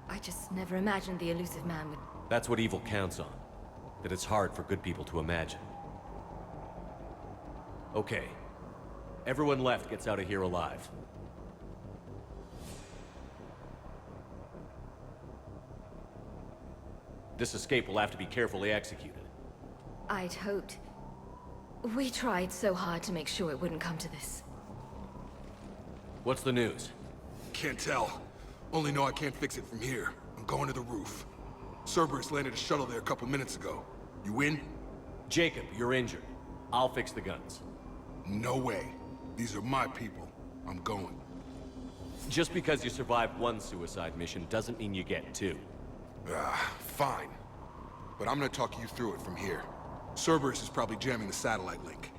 I just never imagined the elusive man would... That's what evil counts on. That it's hard for good people to imagine. Okay. Everyone left gets out of here alive. This escape will have to be carefully executed. I'd hoped. We tried so hard to make sure it wouldn't come to this. What's the news? Can't tell. Only know I can't fix it from here. I'm going to the roof. Cerberus landed a shuttle there a couple minutes ago. You in? Jacob, you're injured. I'll fix the guns. No way. These are my people. I'm going. Just because you survived one suicide mission doesn't mean you get 2. Fine. But I'm gonna talk you through it from here. Cerberus is probably jamming the satellite link.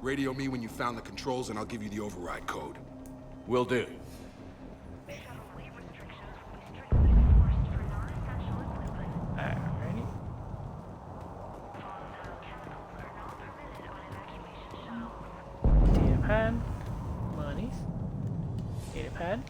Radio me when you found the controls and I'll give you the override code. Will do. Alrighty. Data pad. Monies. Data pad.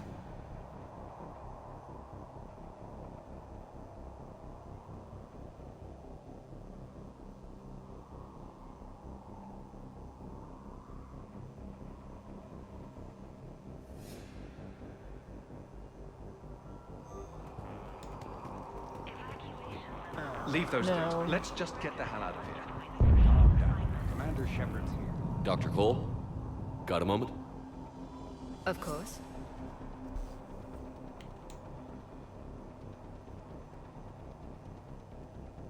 Leave those No. things. Let's just get the hell out of here. Commander Shepard's here. Dr. Cole? Got a moment? Of course.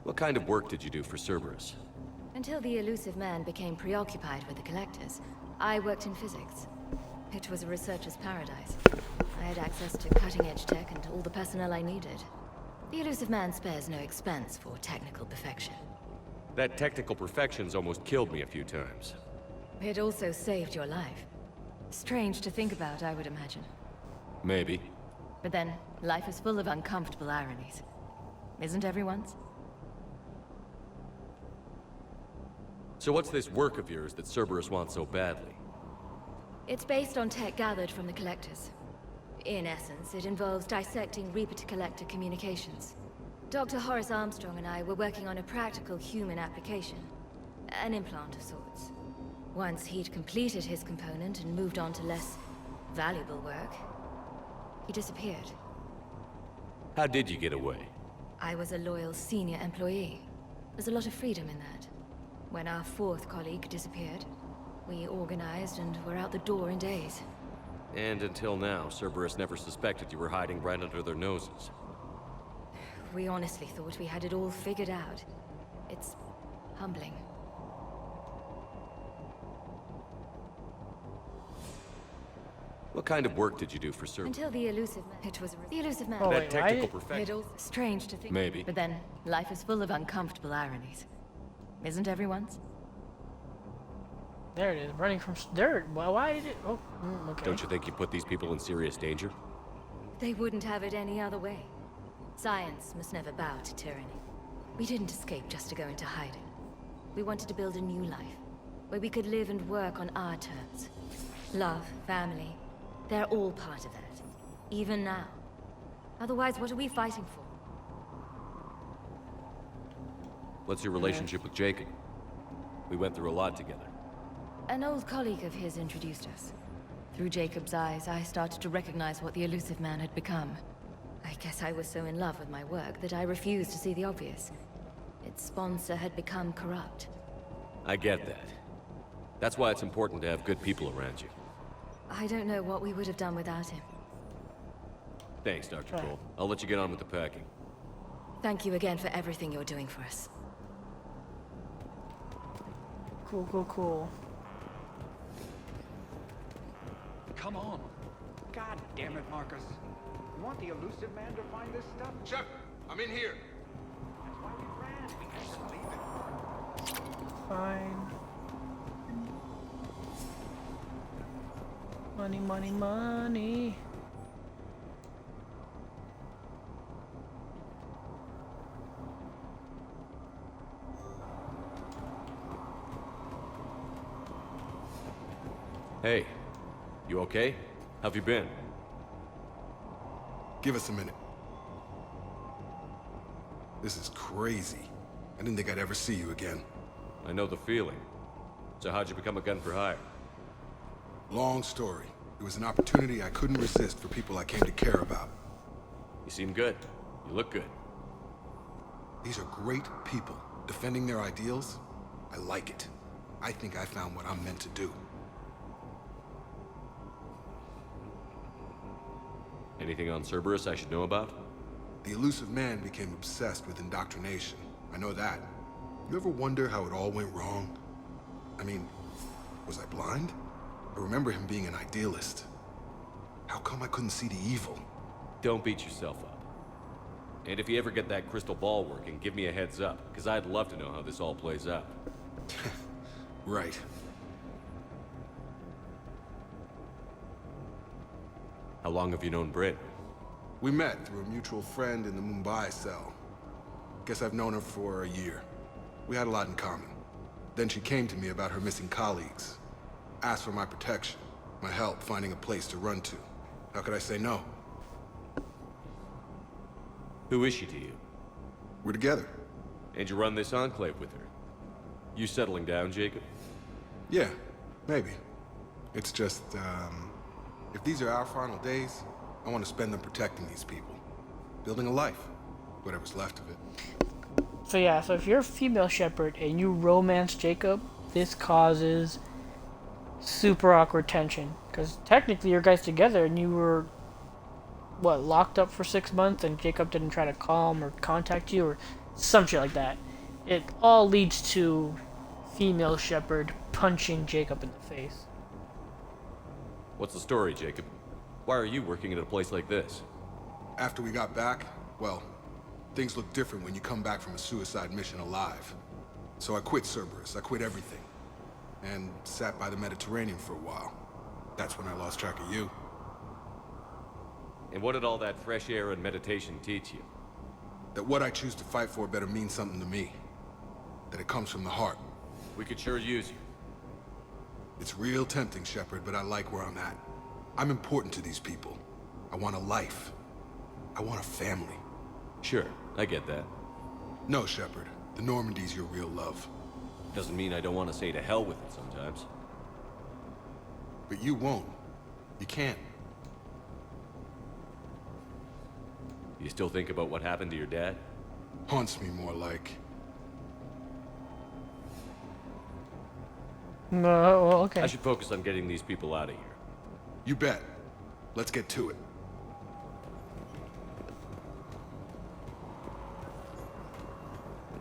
What kind of work did you do for Cerberus? Until the elusive man became preoccupied with the collectors, I worked in physics. It was a researcher's paradise. I had access to cutting-edge tech and all the personnel I needed. The elusive man spares no expense for technical perfection. That technical perfection's almost killed me a few times. It also saved your life. Strange to think about, I would imagine. Maybe. But then, life is full of uncomfortable ironies. Isn't everyone's? So what's this work of yours that Cerberus wants so badly? It's based on tech gathered from the Collectors. In essence, it involves dissecting Reaper-to-Collector communications. Dr. Horace Armstrong and I were working on a practical human application. An implant of sorts. Once he'd completed his component and moved on to less valuable work, he disappeared. How did you get away? I was a loyal senior employee. There's a lot of freedom in that. When our fourth colleague disappeared, we organized and were out the door in days. And until now, Cerberus never suspected you were hiding right under their noses. We honestly thought we had it all figured out. It's humbling. What kind of work did you do for Cerberus? Until the elusive man. It was the elusive man. Oh, that technical perfection. It all strange to think. Maybe. But then, life is full of uncomfortable ironies. Isn't everyone's? There it is, running from dirt. Well, why did it? Oh, okay. Don't you think you put these people in serious danger? They wouldn't have it any other way. Science must never bow to tyranny. We didn't escape just to go into hiding. We wanted to build a new life, where we could live and work on our terms. Love, family, they're all part of that. Even now. Otherwise, what are we fighting for? What's your relationship with Jacob? We went through a lot together. An old colleague of his introduced us. Through Jacob's eyes, I started to recognize what the elusive man had become. I guess I was so in love with my work that I refused to see the obvious. Its sponsor had become corrupt. I get that. That's why it's important to have good people around you. I don't know what we would have done without him. Thanks, Dr. Cole. I'll let you get on with the packing. Thank you again for everything you're doing for us. Cool. Come on. God damn it, Marcus. You want the elusive man to find this stuff? Shepard, I'm in here. That's why we ran. We just leave it. Fine. Money. Hey, you okay? How've you been? Give us a minute. This is crazy. I didn't think I'd ever see you again. I know the feeling. So how'd you become a gun for hire? Long story. It was an opportunity I couldn't resist for people I came to care about. You seem good. You look good. These are great people, defending their ideals. I like it. I think I found what I'm meant to do. Anything on Cerberus I should know about? The elusive man became obsessed with indoctrination. I know that. You ever wonder how it all went wrong? I mean, was I blind? I remember him being an idealist. How come I couldn't see the evil? Don't beat yourself up. And if you ever get that crystal ball working, give me a heads up, because I'd love to know how this all plays out. Right. How long have you known Britt? We met through a mutual friend in the Mumbai cell. Guess I've known her for a year. We had a lot in common. Then she came to me about her missing colleagues. Asked for my protection, my help finding a place to run to. How could I say no? Who is she to you? We're together. And you run this enclave with her? You settling down, Jacob? Yeah, maybe. It's just, if these are our final days, I want to spend them protecting these people. Building a life. Whatever's left of it. So yeah, so if you're a female shepherd and you romance Jacob, this causes super awkward tension. Because technically you're guys together and you were, what, locked up for 6 months and Jacob didn't try to call him or contact you or some shit like that. It all leads to female shepherd punching Jacob in the face. What's the story, Jacob? Why are you working at a place like this? After we got back, well, things look different when you come back from a suicide mission alive. So I quit Cerberus, I quit everything. And sat by the Mediterranean for a while. That's when I lost track of you. And what did all that fresh air and meditation teach you? That what I choose to fight for better mean something to me. That it comes from the heart. We could sure use you. It's real tempting, Shepard, but I like where I'm at. I'm important to these people. I want a life. I want a family. Sure, I get that. No, Shepard. The Normandy's your real love. Doesn't mean I don't want to say to hell with it sometimes. But you won't. You can't. You still think about what happened to your dad? Haunts me more like. No, well, okay. I should focus on getting these people out of here. You bet. Let's get to it.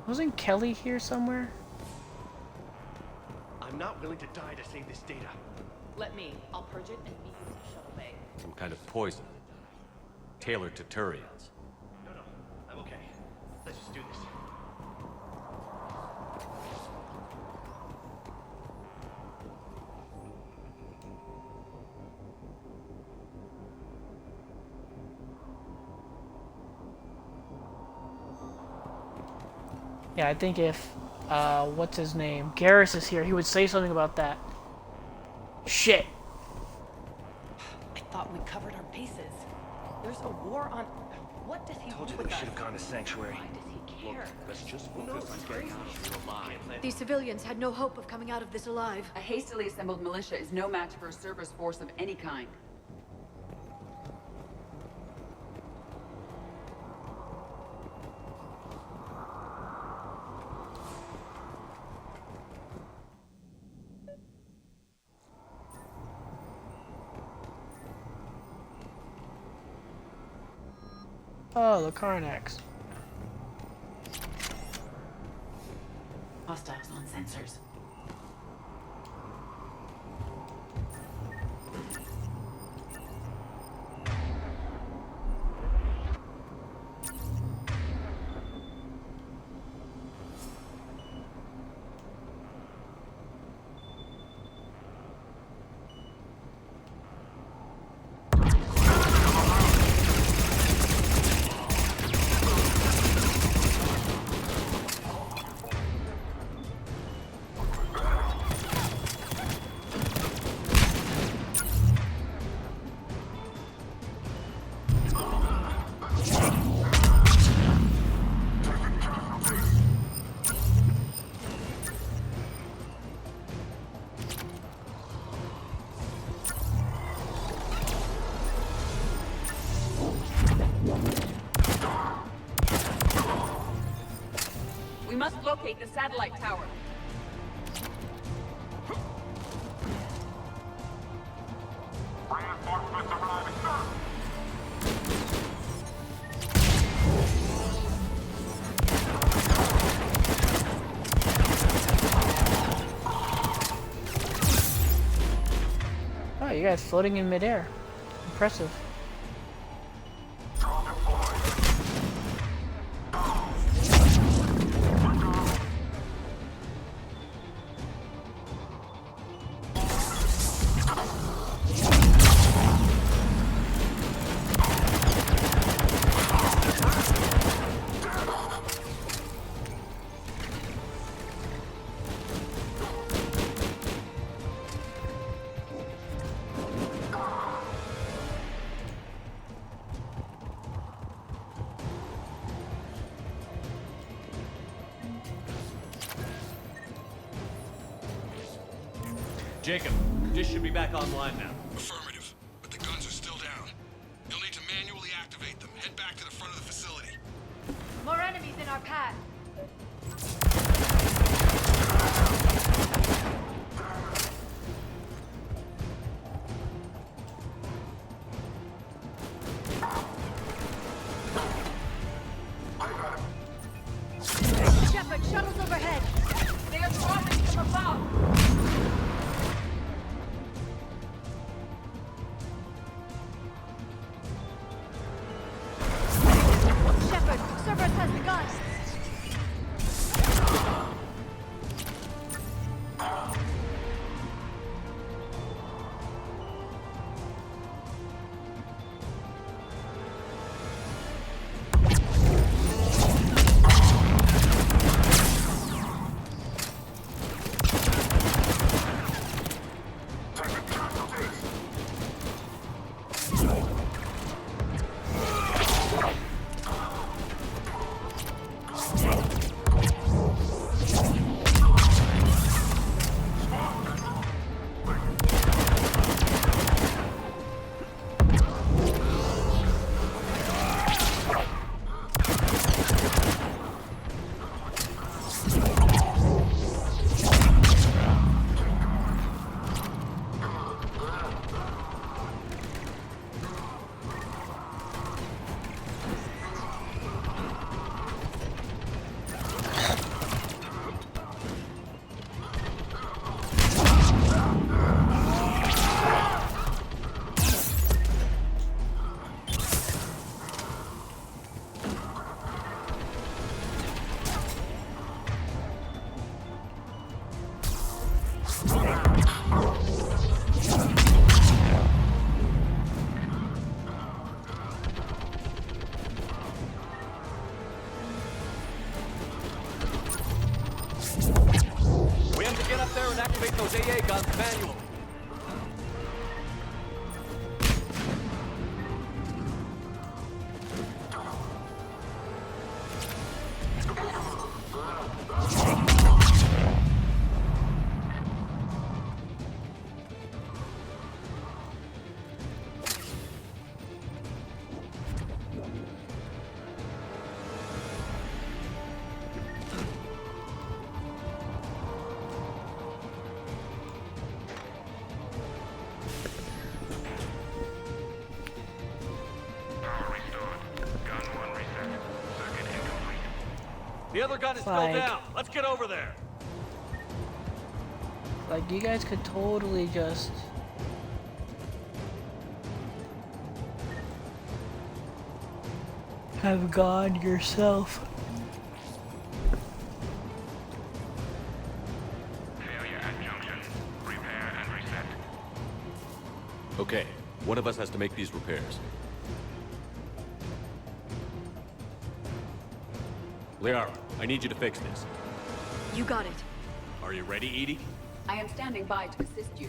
Wasn't Kelly here somewhere? I'm not willing to die to save this data. Let me. I'll purge it and meet you in the shuttle bay. Some kind of poison. Tailored to Turians. No, I'm okay. Let's just do this. Yeah, I think if, what's his name? Garrus is here, he would say something about that. Shit. I thought we covered our bases. There's a war on... What does he Told want you with we us? should have gone to Sanctuary. Why does he care? Let's just focus on getting out of here alive. These civilians had no hope of coming out of this alive. A hastily assembled militia is no match for a Cerberus force of any kind. Oh, the Karnax. Hostiles on sensors. We must locate the satellite tower. Reinforcements arriving, sir. Oh, you guys floating in midair. Impressive. Jacob, dish should be back online now. Affirmative, but the guns are still down. You'll need to manually activate them. Head back to the front of the facility. More enemies in our path. there and activate those AA guns manually. The other gun is still down. Let's get over there. Like, you guys could totally just... have gone yourself. Failure at junction. Repair and reset. Okay, one of us has to make these repairs. Liara, I need you to fix this. You got it. Are you ready, Edie? I am standing by to assist you.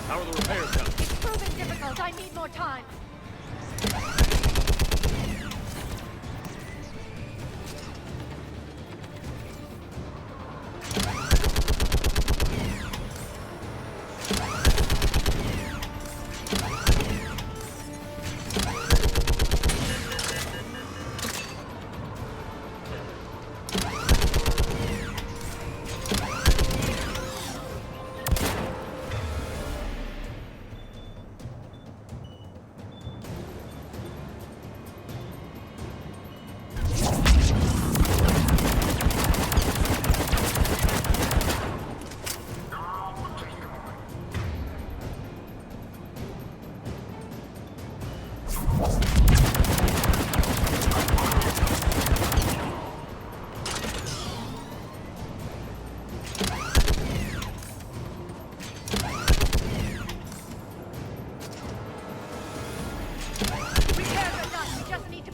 How are the repairs coming? It's proving difficult. I need more time.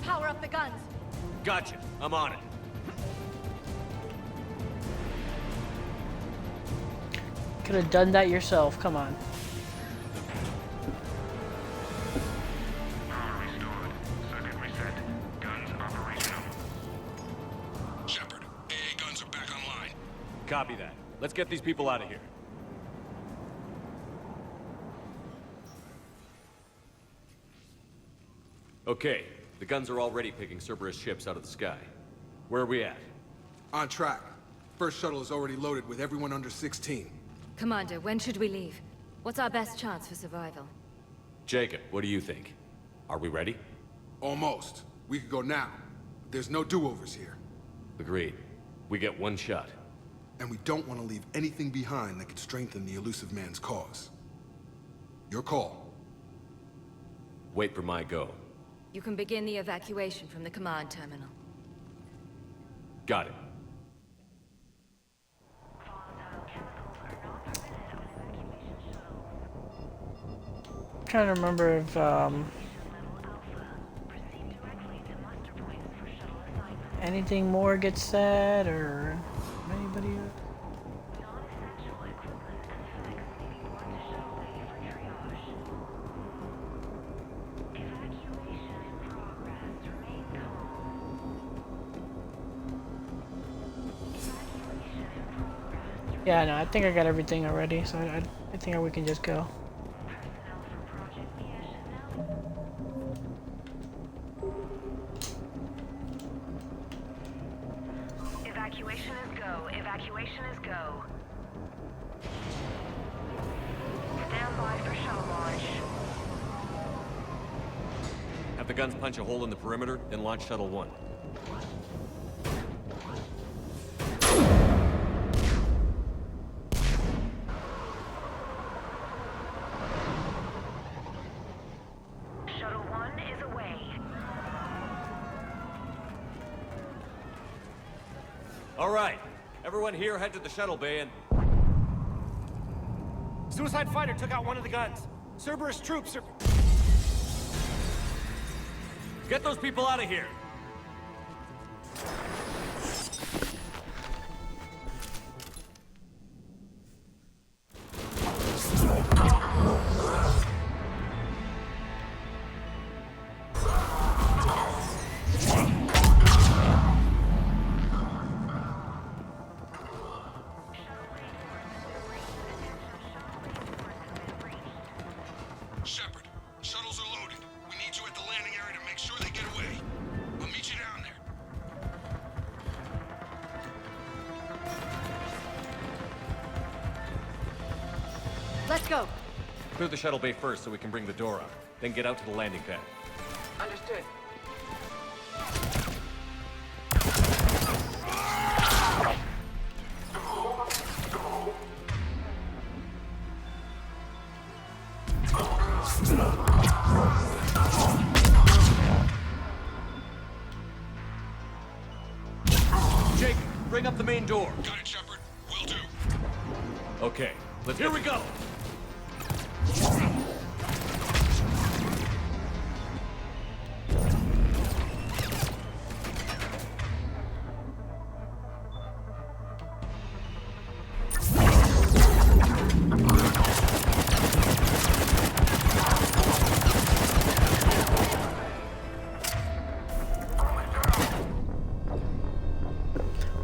Power up the guns. Gotcha. I'm on it. Could have done that yourself. Come on. Power restored. Circuit reset. Guns operational. Shepard, AA guns are back online. Copy that. Let's get these people out of here. Okay, the guns are already picking Cerberus ships out of the sky. Where are we at? On track. First shuttle is already loaded with everyone under 16. Commander, when should we leave? What's our best chance for survival? Jacob, what do you think? Are we ready? Almost. We could go now. There's no do-overs here. Agreed. We get one shot. And we don't want to leave anything behind that could strengthen the elusive man's cause. Your call. Wait for my go. You can begin the evacuation from the command terminal. Got it. I'm trying to remember if anything more gets said or anybody. Yeah, no, I think I got everything already, so I think we can just go. Evacuation is go. Evacuation is go. Stand by for shuttle launch. Have the guns punch a hole in the perimeter, then launch Shuttle 1. All right. Everyone here head to the shuttle bay and... Suicide fighter took out one of the guns. Cerberus troops are... Get those people out of here! Shepard, shuttles are loaded. We need you at the landing area to make sure they get away. I'll meet you down there. Let's go. Clear the shuttle bay first so we can bring the door up. Then get out to the landing pad. Understood. Jake, bring up the main door. Got it, Shepard. Will do. Okay, here we go.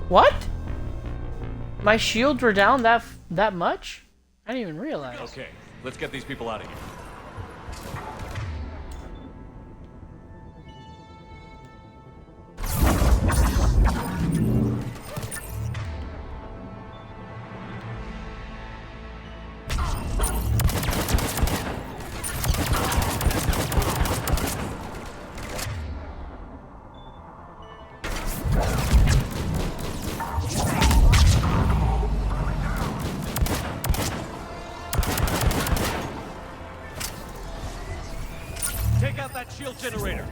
What? My shields were down that much? I didn't even realize. Okay, let's get these people out of here. Take out that shield generator.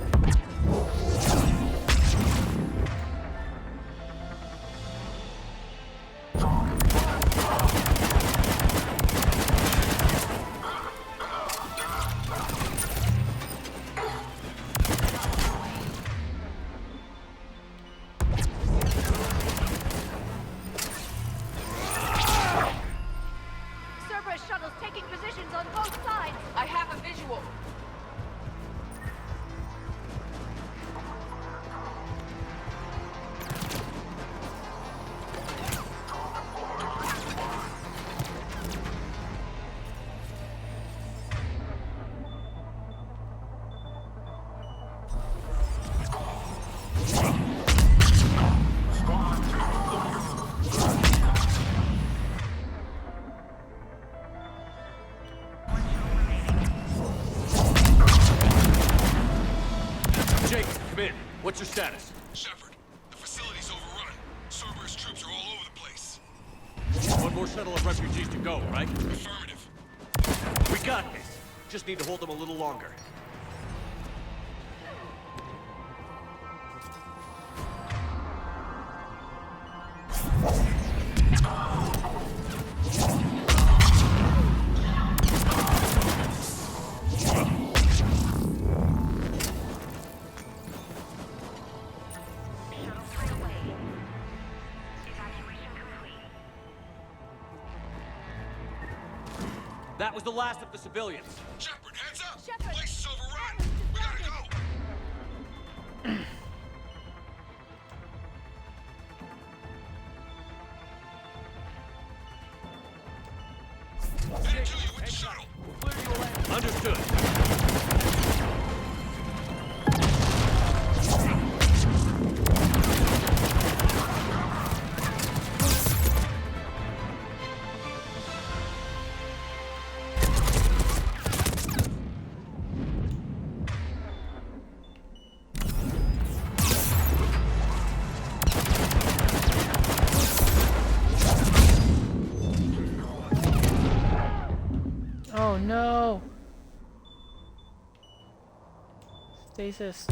Cerberus shuttles taking positions on both sides. I have a visual. Jake, come in. What's your status? Shepard, the facility's overrun. Cerberus troops are all over the place. One more shuttle of refugees to go, right? Affirmative. We got this. Just need to hold them a little longer. That was the last of the civilians. Shepard, heads up! Shepard. Place is overrun! We gotta go! Headed to you with the shuttle! Understood. Oh no! Stasis.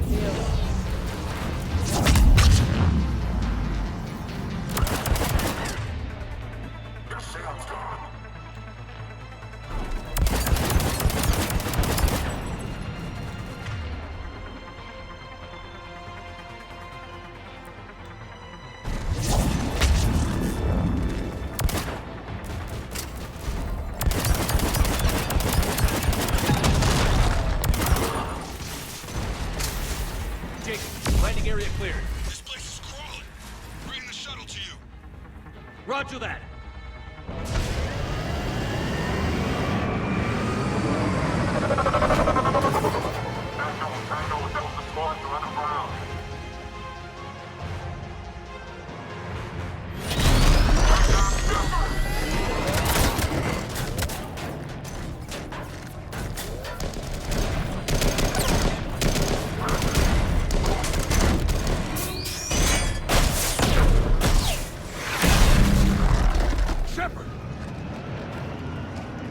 Heal. Roger that.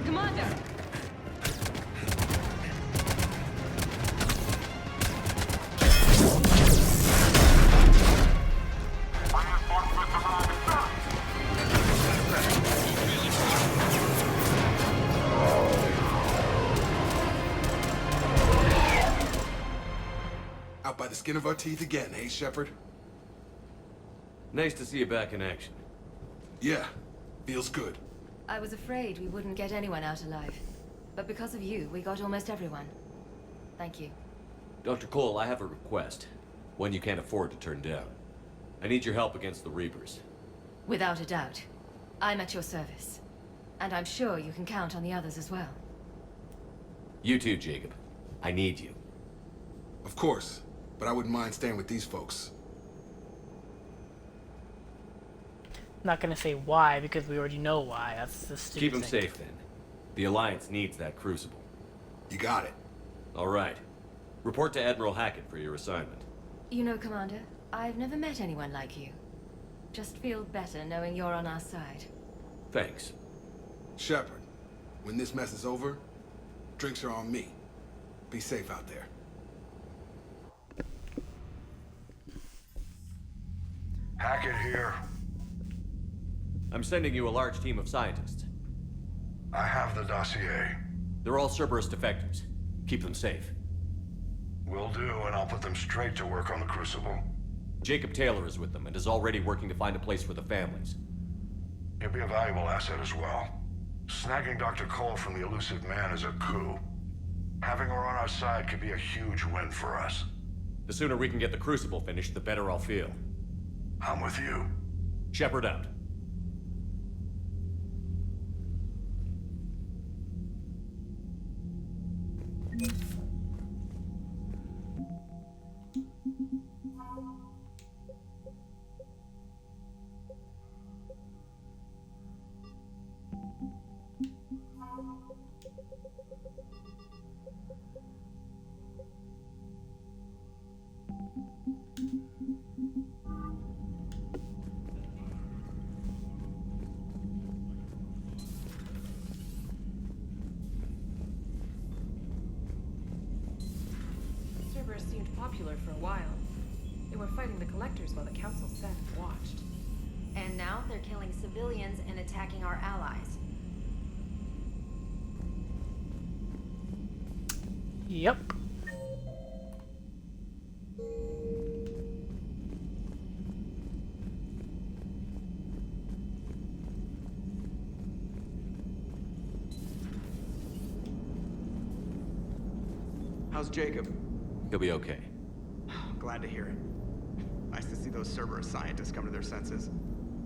Commander! Out by the skin of our teeth again, hey, Shepard? Nice to see you back in action. Yeah, feels good. I was afraid we wouldn't get anyone out alive. But because of you, we got almost everyone. Thank you. Dr. Cole, I have a request. One you can't afford to turn down. I need your help against the Reapers. Without a doubt. I'm at your service. And I'm sure you can count on the others as well. You too, Jacob. I need you. Of course, but I wouldn't mind staying with these folks. Not gonna say why, because we already know why. That's the stupid Keep them thing. safe, then. The Alliance needs that crucible. You got it. All right. Report to Admiral Hackett for your assignment. You know, Commander, I've never met anyone like you. Just feel better knowing you're on our side. Thanks. Shepard, when this mess is over, drinks are on me. Be safe out there. Hackett here. I'm sending you a large team of scientists. I have the dossier. They're all Cerberus defectors. Keep them safe. Will do, and I'll put them straight to work on the Crucible. Jacob Taylor is with them and is already working to find a place for the families. He'll be a valuable asset as well. Snagging Dr. Cole from the elusive man is a coup. Having her on our side could be a huge win for us. The sooner we can get the Crucible finished, the better I'll feel. I'm with you. Shepard out. Cerberus seemed popular for a while. They were fighting the Collectors while the Council sat and watched. And now they're killing civilians and attacking our allies. Yep. How's Jacob? He'll be okay. Glad to hear it. Nice to see those Cerberus scientists come to their senses.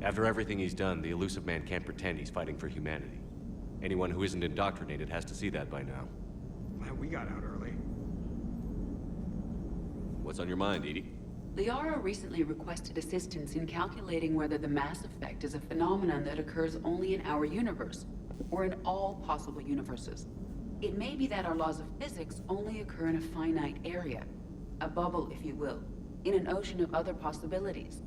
After everything he's done, the elusive man can't pretend he's fighting for humanity. Anyone who isn't indoctrinated has to see that by now. Glad we got out early. What's on your mind, Edie? Liara recently requested assistance in calculating whether the mass effect is a phenomenon that occurs only in our universe, or in all possible universes. It may be that our laws of physics only occur in a finite area, a bubble, if you will, in an ocean of other possibilities.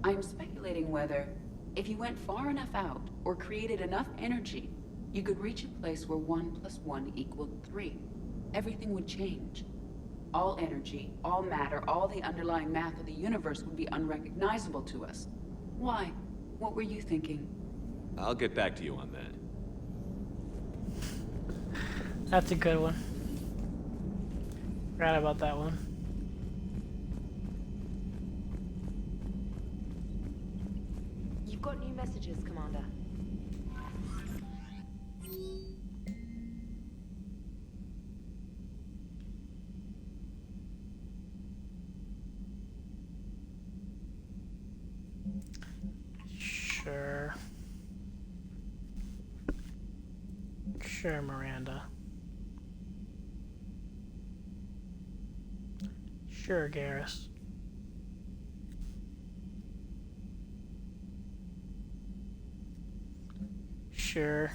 I am speculating whether, if you went far enough out, or created enough energy, you could reach a place where 1 + 1 = 3. Everything would change. All energy, all matter, all the underlying math of the universe would be unrecognizable to us. Why? What were you thinking? I'll get back to you on that. That's a good one. Forgot about that one. You've got new messages, Commander. Sure. Sure, Miranda. Sure, Garrus. Sure.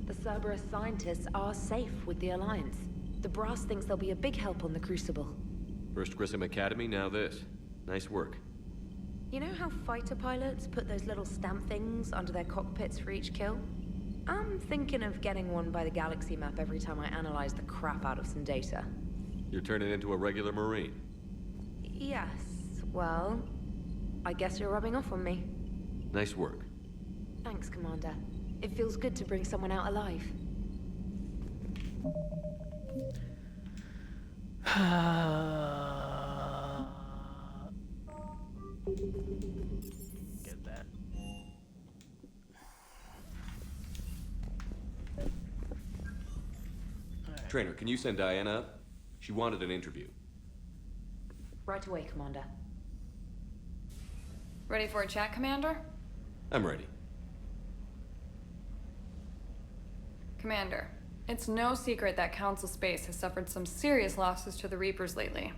The Cerberus scientists are safe with the Alliance. The Brass thinks they'll be a big help on the Crucible. First Grissom Academy, now this. Nice work. You know how fighter pilots put those little stamp things under their cockpits for each kill? I'm thinking of getting one by the galaxy map every time I analyze the crap out of some data. You're turning into a regular Marine. Yes, well, I guess you're rubbing off on me. Nice work. Thanks, Commander. It feels good to bring someone out alive. Get that. Trainer, can you send Diana up? She wanted an interview. Right away, Commander. Ready for a chat, Commander? I'm ready. Commander, it's no secret that Council Space has suffered some serious losses to the Reapers lately.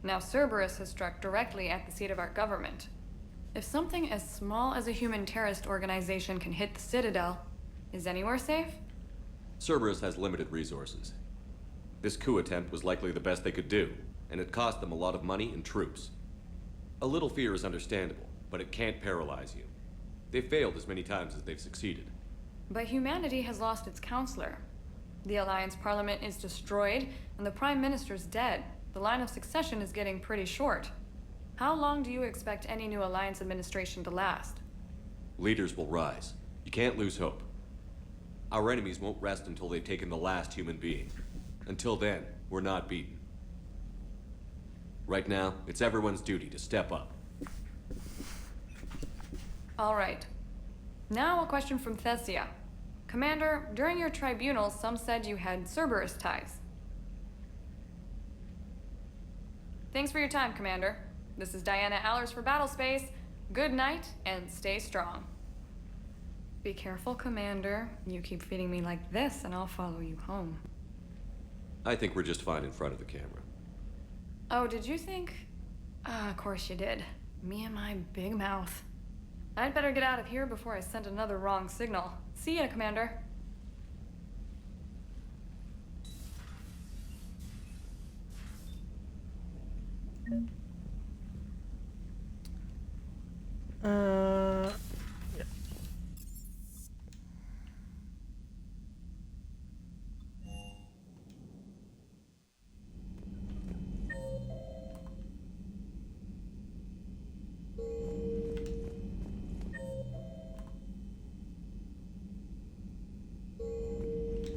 Now Cerberus has struck directly at the seat of our government. If something as small as a human terrorist organization can hit the Citadel, is anywhere safe? Cerberus has limited resources. This coup attempt was likely the best they could do, and it cost them a lot of money and troops. A little fear is understandable, but it can't paralyze you. They've failed as many times as they've succeeded. But humanity has lost its counselor. The Alliance Parliament is destroyed, and the Prime Minister's dead. The line of succession is getting pretty short. How long do you expect any new Alliance administration to last? Leaders will rise. You can't lose hope. Our enemies won't rest until they've taken the last human being. Until then, we're not beaten. Right now, it's everyone's duty to step up. All right. Now a question from Thessia. Commander, during your tribunal, some said you had Cerberus ties. Thanks for your time, Commander. This is Diana Allers for Battlespace. Good night, and stay strong. Be careful, Commander. You keep feeding me like this, and I'll follow you home. I think we're just fine in front of the camera. Oh, did you think? Of course you did. Me and my big mouth. I'd better get out of here before I send another wrong signal. See ya, Commander. Yeah.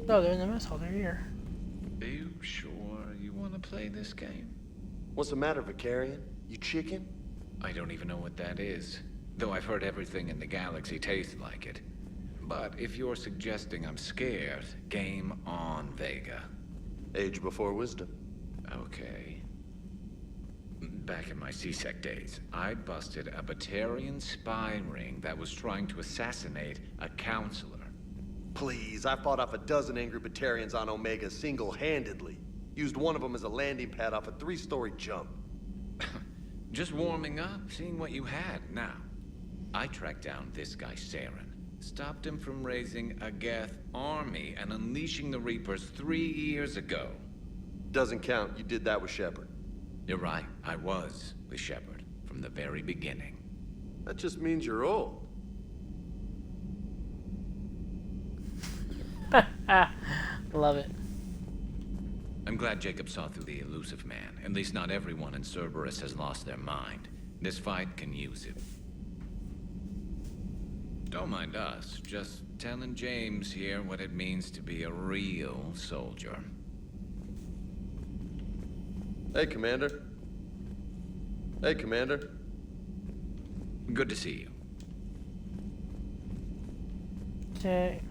Oh, they're in the mess hall. They're here. Are you sure you want to play this game? What's the matter, Vicarian? You chicken? I don't even know what that is. Though I've heard everything in the galaxy tastes like it. But if you're suggesting I'm scared, game on, Vega. Age before wisdom. Okay. Back in my C-Sec days, I busted a Batarian spy ring that was trying to assassinate a counselor. Please, I fought off a dozen angry Batarians on Omega single-handedly. Used one of them as a landing pad off a 3-story jump. Just warming up, seeing what you had. Now, I tracked down this guy, Saren. Stopped him from raising a Geth army and unleashing the Reapers 3 years ago. Doesn't count. You did that with Shepard. You're right. I was with Shepard from the very beginning. That just means you're old. Love it. I'm glad Jacob saw through the elusive man. At least not everyone in Cerberus has lost their mind. This fight can use it. Don't mind us, just telling James here what it means to be a real soldier. Hey, Commander. Hey, Commander. Good to see you. Okay.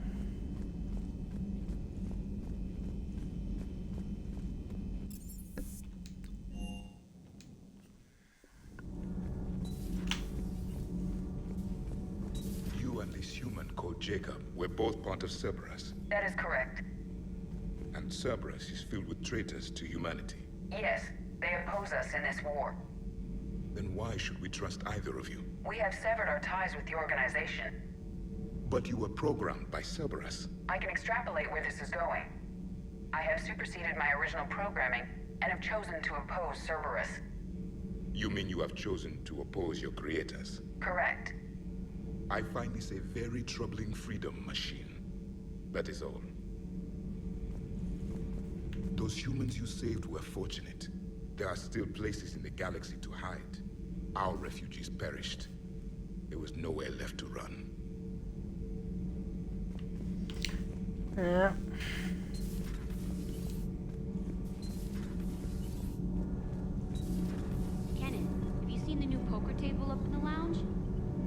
You and this human called Jacob were both part of Cerberus. That is correct. And Cerberus is filled with traitors to humanity. Yes, they oppose us in this war. Then why should we trust either of you? We have severed our ties with the organization. But you were programmed by Cerberus. I can extrapolate where this is going. I have superseded my original programming and have chosen to oppose Cerberus. You mean you have chosen to oppose your creators? Correct. I find this a very troubling freedom machine. That is all. Those humans you saved were fortunate. There are still places in the galaxy to hide. Our refugees perished. There was nowhere left to run. Yeah. Kenneth, have you seen the new poker table up in the lounge?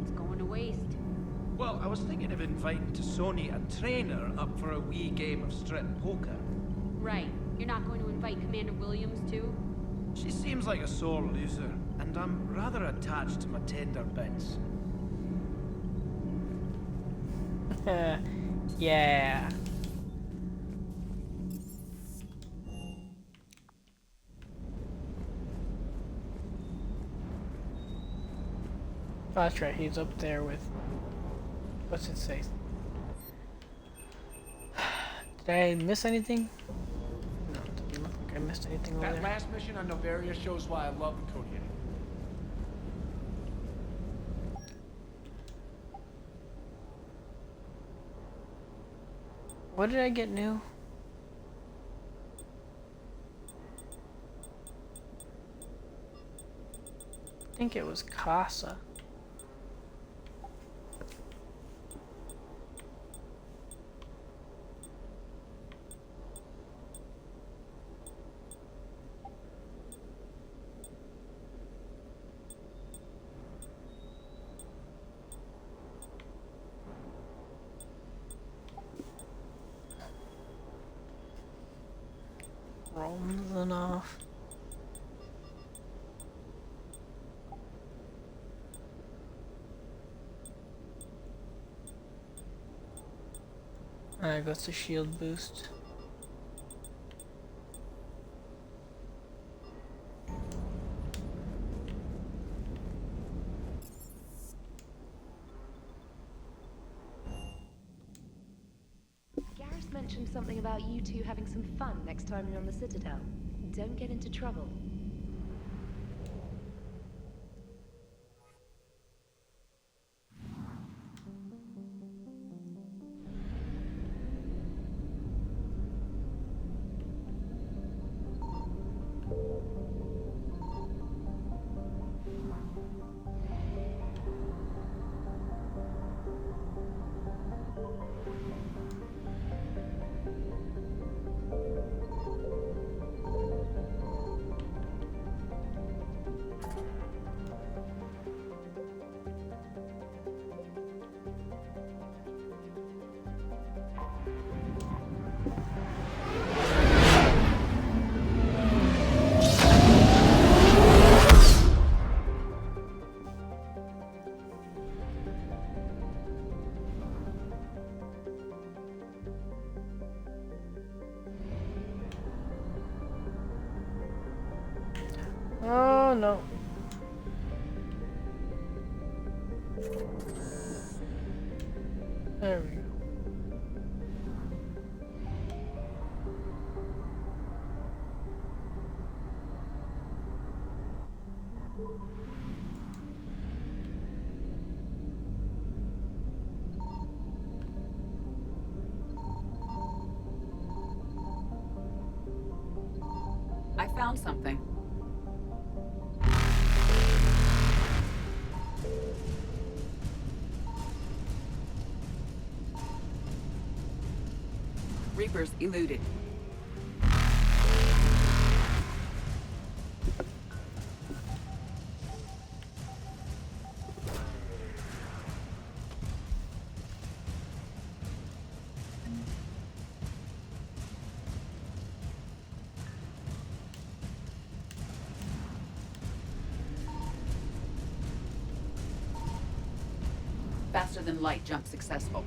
It's going to waste. Well, I was thinking of inviting Sony a trainer up for a wee game of strip poker. Right. You're not going to invite Commander Williams, too? She seems like a sore loser, and I'm rather attached to my tender bits. Yeah. Oh, that's right, he's up there with... What's it say? Did I miss anything? No, it doesn't look like I missed anything over That there. last mission on Novaria shows why I love the Code. What did I get new? I think it was Casa. Romzanov. Alright, goes to shield boost. Garrus mentioned something about you two having some fun next time you're on the Citadel. Don't get into trouble. Oh no. There we go. I found something. Reapers eluded. Faster than light jump successful.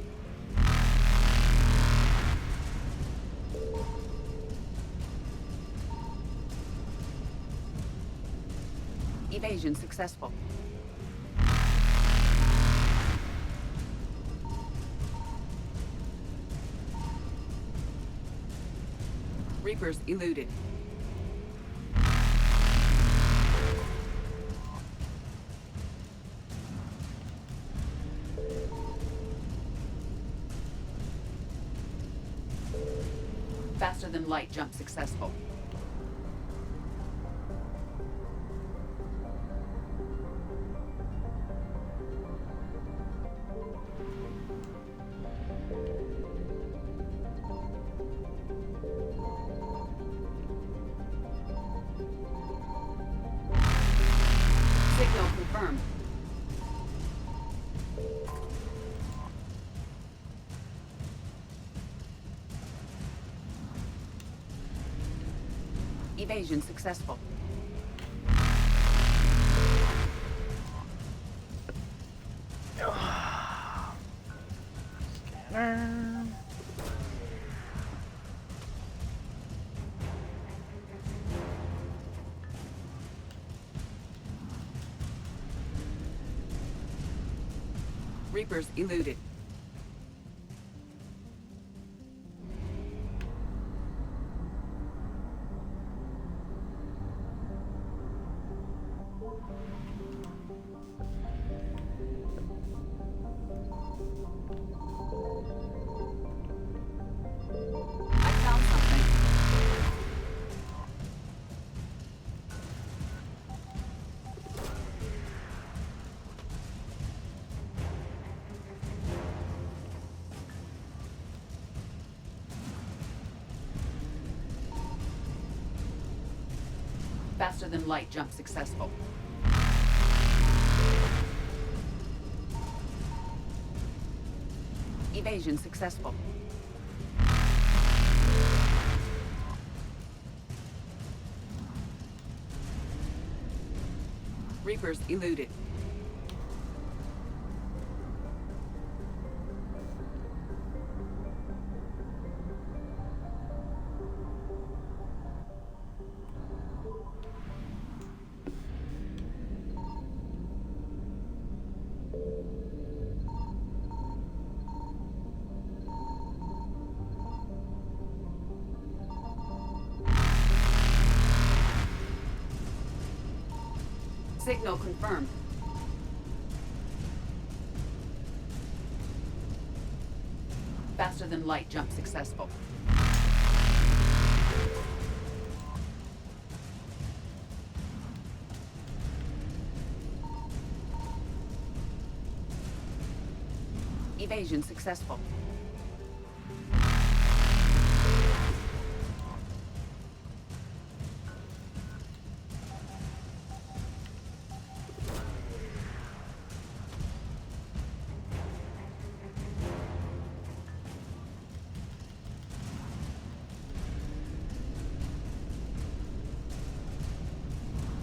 Evasion successful. Reapers eluded. Faster than light jump successful. Signal confirmed. Evasion successful. Scanner. Reapers eluded. I found something. Faster than light jump successful. Evasion successful. Reapers eluded. Signal confirmed. Faster than light jump successful. Evasion successful.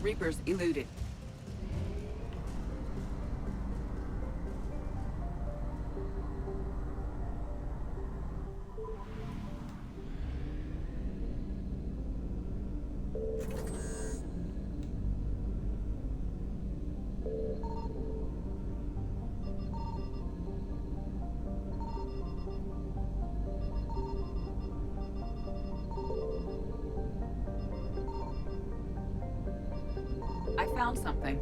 Reapers eluded. I found something.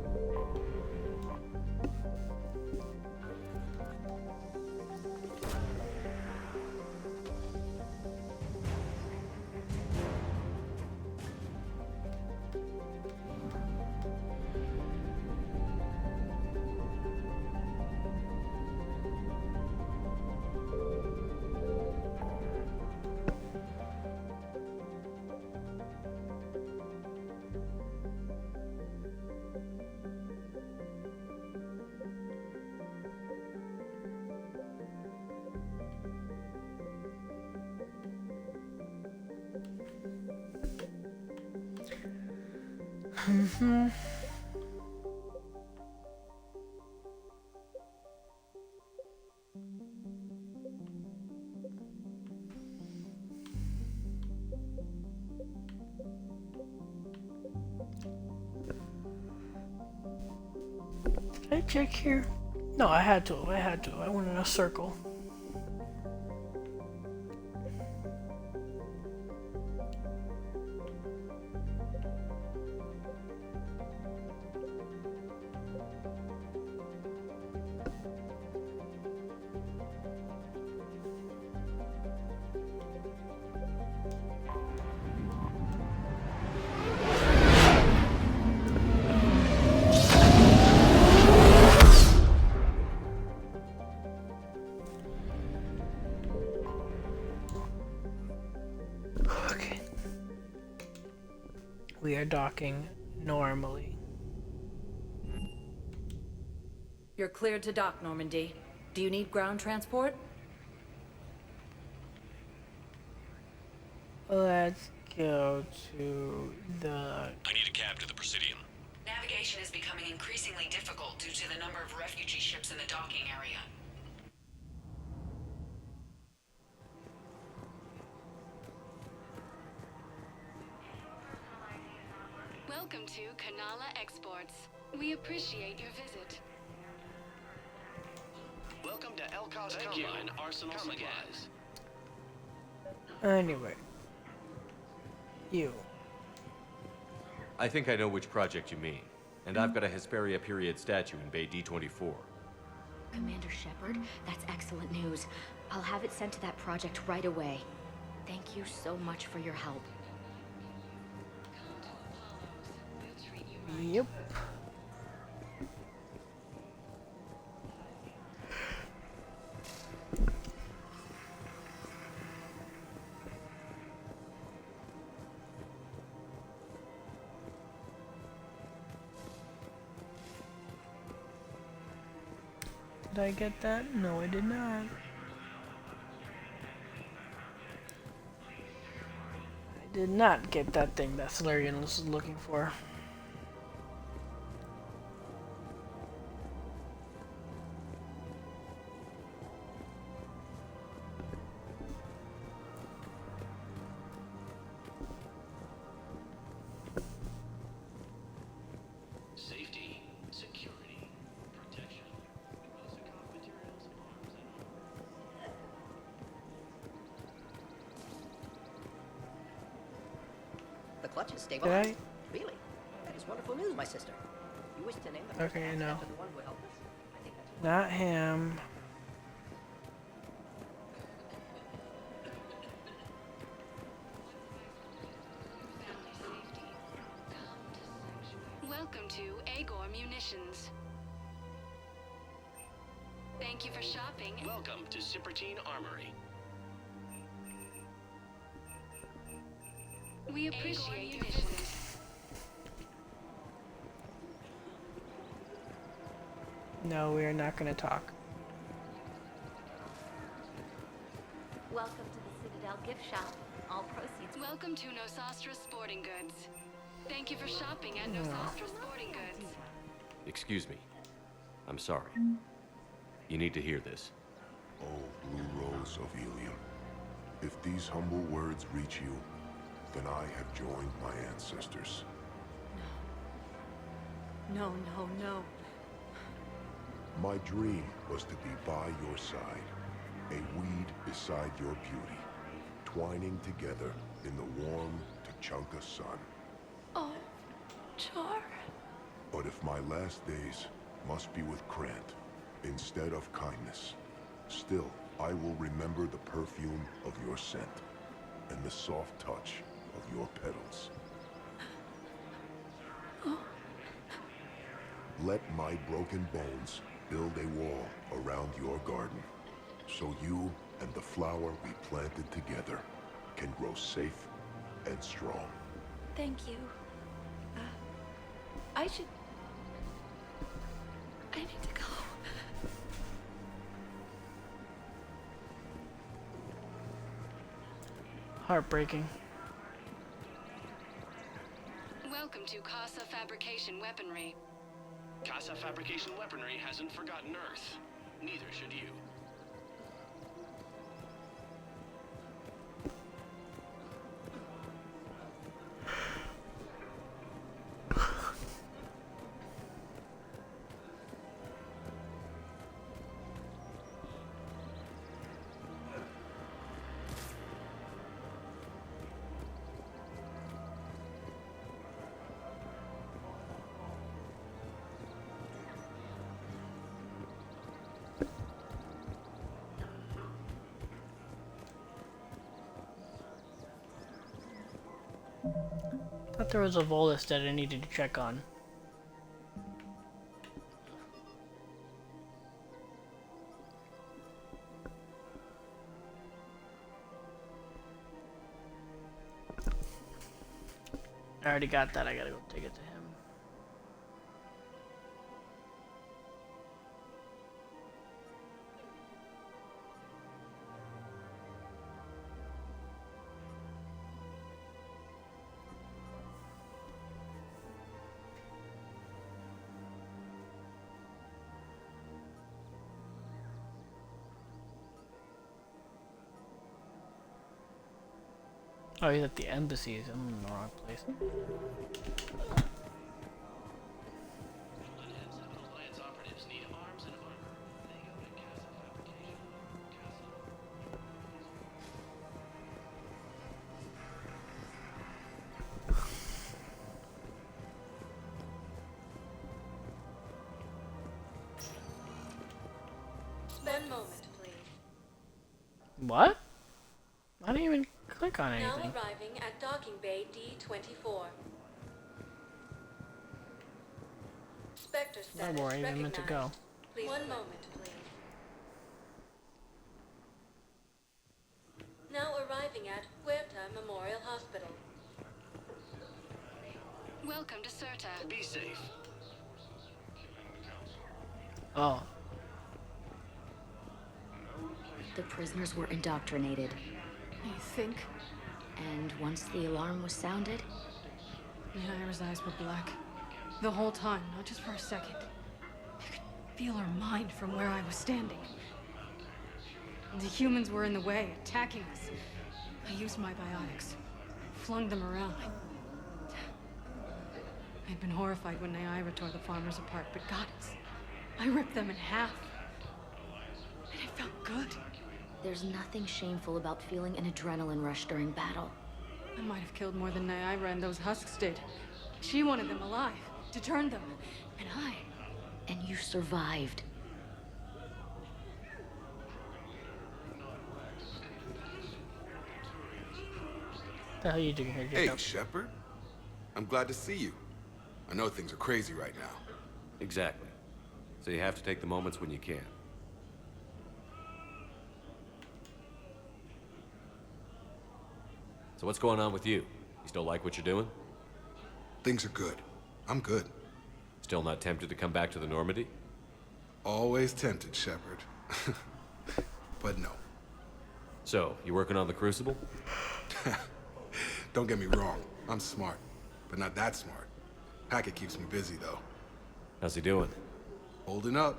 I check here? No, I had to. I went in a circle. We are docking normally. You're cleared to dock, Normandy. Do you need ground transport? Let's go to the... I need a cab to the Presidium. Navigation is becoming increasingly difficult due to the number of refugee ships in the docking area. Welcome to Kanala Exports. We appreciate your visit. Welcome to Elcos Combine Arsenal Supplies. Anyway. You. I think I know which project you mean. And I've got a Hesperia period statue in Bay D24. Commander Shepard, that's excellent news. I'll have it sent to that project right away. Thank you so much for your help. Yep. Did I get that? No, I did not. I did not get that thing that Solarian was looking for. Safety, security, protection. Materials, arms, and The clutches stay Did behind. I? Really? That is wonderful news, my sister. You wish to name the first Okay, no. after the one who helped us? I think that's Not him. Welcome to Agor Munitions. Thank you for shopping. Welcome to Sippertine Armory. We appreciate your visit. No, we are not going to talk. Welcome to the Citadel gift shop. All proceeds. Welcome to Nosastra Sporting Goods. Thank you for shopping at Nosastra Sporting Goods. Excuse me. I'm sorry. You need to hear this. Oh, Blue Rose of Ilium. If these humble words reach you, then I have joined my ancestors. No, no, no. My dream was to be by your side, a weed beside your beauty, twining together in the warm Tuchanka sun. Oh, Char. But if my last days must be with Krant instead of kindness, still I will remember the perfume of your scent and the soft touch of your petals. Let my broken bones build a wall around your garden, so you and the flower we planted together can grow safe and strong. Thank you. I need to go. Heartbreaking. Welcome to Casa Fabrication Weaponry. Casa Fabrication Weaponry hasn't forgotten Earth. Neither should you. Thought there was a Volus that I needed to check on. I already got that, I gotta go take it to him. Oh, he's at the embassies. I'm in the wrong place. Spend moment, please. What? I didn't even click on Now anything. arriving at docking bay D24. Spectre Not status where I even meant to go. recognized. Please one moment, please. Now arriving at Huerta Memorial Hospital. Welcome to Certa. Be safe. Oh. The prisoners were indoctrinated. You think? And once the alarm was sounded, Naira's eyes were black. The whole time, not just for a second. I could feel her mind from where I was standing. The humans were in the way, attacking us. I used my biotics, flung them around. I'd been horrified when Naira tore the farmers apart, but goddess, I ripped them in half. And it felt good. there's nothing shameful about feeling an adrenaline rush during battle. I might have killed more than Naira and those husks did. She wanted them alive, to turn them, and I... And you survived. What the hell are you doing here, Hey, Jacob? Shepard. I'm glad to see you. I know things are crazy right now. Exactly. So you have to take the moments when you can. So what's going on with you? You still like what you're doing? Things are good. I'm good. Still not tempted to come back to the Normandy? Always tempted, Shepard. But no. So, you working on the Crucible? Don't get me wrong. I'm smart, but not that smart. Hackett keeps me busy, though. How's he doing? Holding up.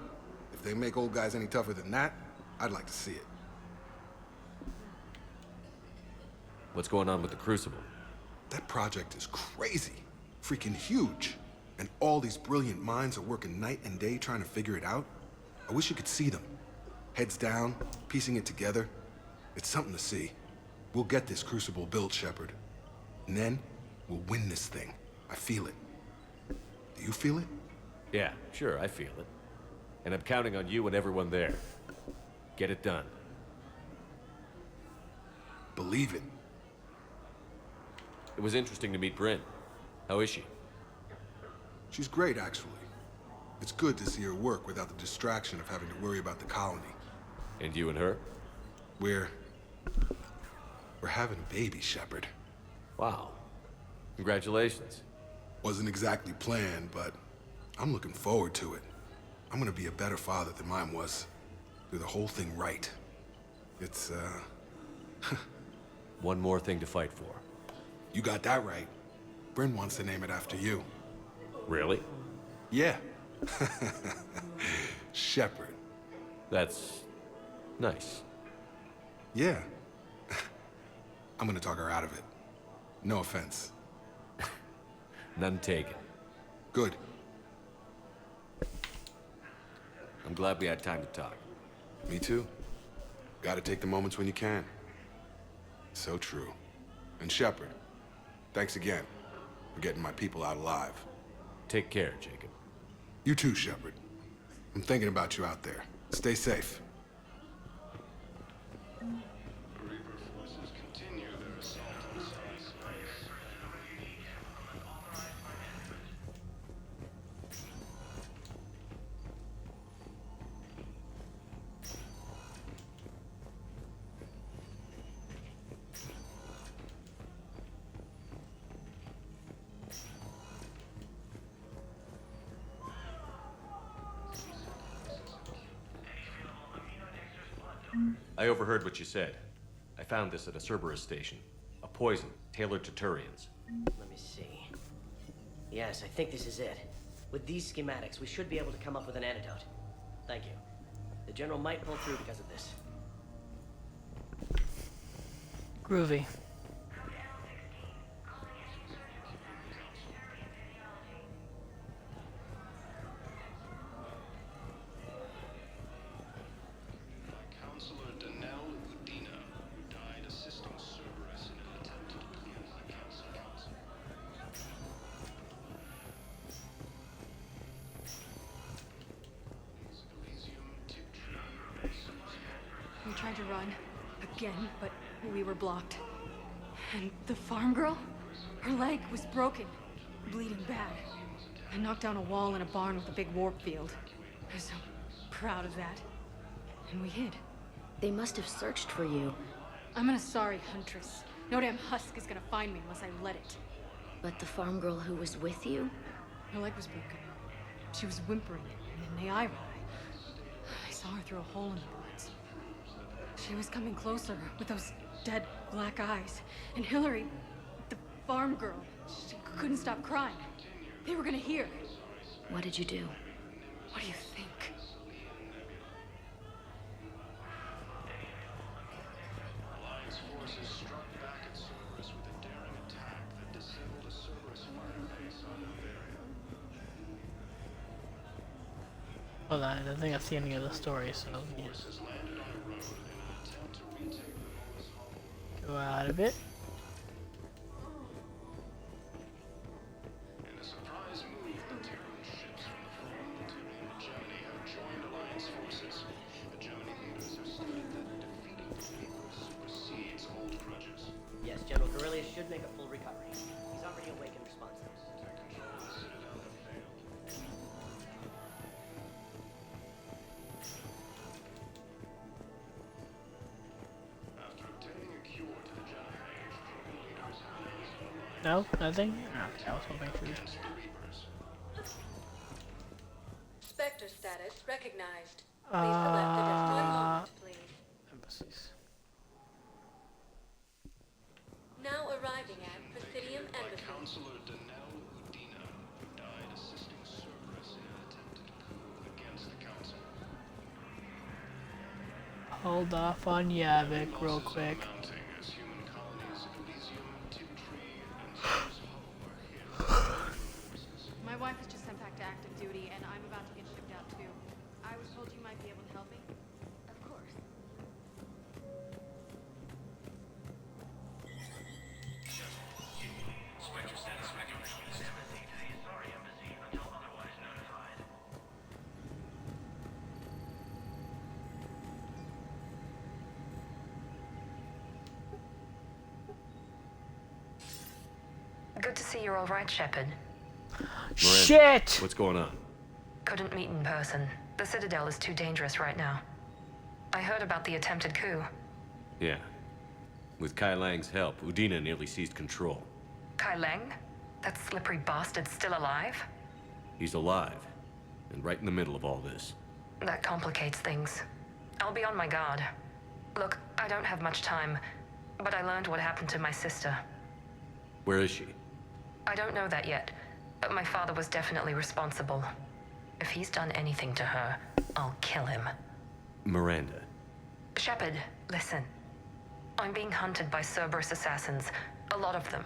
If they make old guys any tougher than that, I'd like to see it. What's going on with the Crucible? That project is crazy. Freaking huge. And all these brilliant minds are working night and day trying to figure it out. I wish you could see them. Heads down, piecing it together. It's something to see. We'll get this Crucible built, Shepard. And then, we'll win this thing. I feel it. Do you feel it? Yeah, sure, I feel it. And I'm counting on you and everyone there. Get it done. Believe it. It was interesting to meet Bryn. How is she? She's great, actually. It's good to see her work without the distraction of having to worry about the colony. And you and her? We're having a baby, Shepard. Wow. Congratulations. Wasn't exactly planned, but I'm looking forward to it. I'm gonna be a better father than mine was. Do the whole thing right. It's, One more thing to fight for. You got that right. Bryn wants to name it after you. Really? Yeah. Shepard. That's... nice. Yeah. I'm gonna talk her out of it. No offense. None taken. Good. I'm glad we had time to talk. Me too. Gotta take the moments when you can. So true. And Shepard, thanks again for getting my people out alive. Take care, Jacob. You too, Shepard. I'm thinking about you out there. Stay safe. I overheard what you said. I found this at a Cerberus station. A poison tailored to Turians. Let me see. Yes, I think this is it. With these schematics, we should be able to come up with an antidote. Thank you. The General might pull through because of this. Groovy. Counselor Danelle Udina, who died assisting Cerberus in an attempt to clean the council. We tried to run again, but we were blocked. And the farm girl? Her leg was broken, bleeding bad. I knocked down a wall in a barn with a big warp field. I was so proud of that. And we hid. They must have searched for you. I'm an Asari huntress. No damn husk is gonna find me unless I let it. But the farm girl who was with you? Her leg was broken. She was whimpering, and Naira, I saw her through a hole in the boards. She was coming closer with those dead black eyes. And Hillary, the farm girl, she couldn't stop crying. They were gonna hear. What did you do? What do you think? Alliance forces struck back at Cerberus with a daring attack that disabled a Cerberus fire base on Novaria. Hold on, I think that's the ending of the story, so yeah. Forces landed on a road in an attempt to retake Romola's home. Go out of it. In a surprise move, the Terran ships from the former Tyrian hegemony have joined Alliance forces. Hegemony leaders have stated that defeating the Reapers supersedes old grudges. Yes, General Corellius should make a full recovery. He's already awake and responsive. Take control of the Citadel have failed. After obtaining a cure to the genophage, Krogan leaders have announced an alliance No? Nothing? Okay, I was hoping for you. against the Reapers. Spectre status recognized. Please select a desk. One moment, please. Embassies. Now arriving at Presidium By Embassy. Counselor Danelle Udina, who died assisting Cerberus in an attempted coup against the Council. Hold off on Yavik real Losses quick. are mounting as human colonies of Elysium, Tiptree, and Mars Hollow are hit by forces. My wife was just sent back to active duty, and I'm about to get shipped out too. I was told you might be able to help me. Of course. Spectre status recognized. Good to see you're all right, Shepard. Shit! What's going on? Couldn't meet in person. The Citadel is too dangerous right now. I heard about the attempted coup. Yeah. With Kai Lang's help, Udina nearly seized control. Kai Leng? That slippery bastard's still alive? He's alive, and right in the middle of all this. That complicates things. I'll be on my guard. Look, I don't have much time, but I learned what happened to my sister. Where is she? I don't know that yet, but my father was definitely responsible. If he's done anything to her, I'll kill him. Miranda. Shepard, listen. I'm being hunted by Cerberus assassins. A lot of them.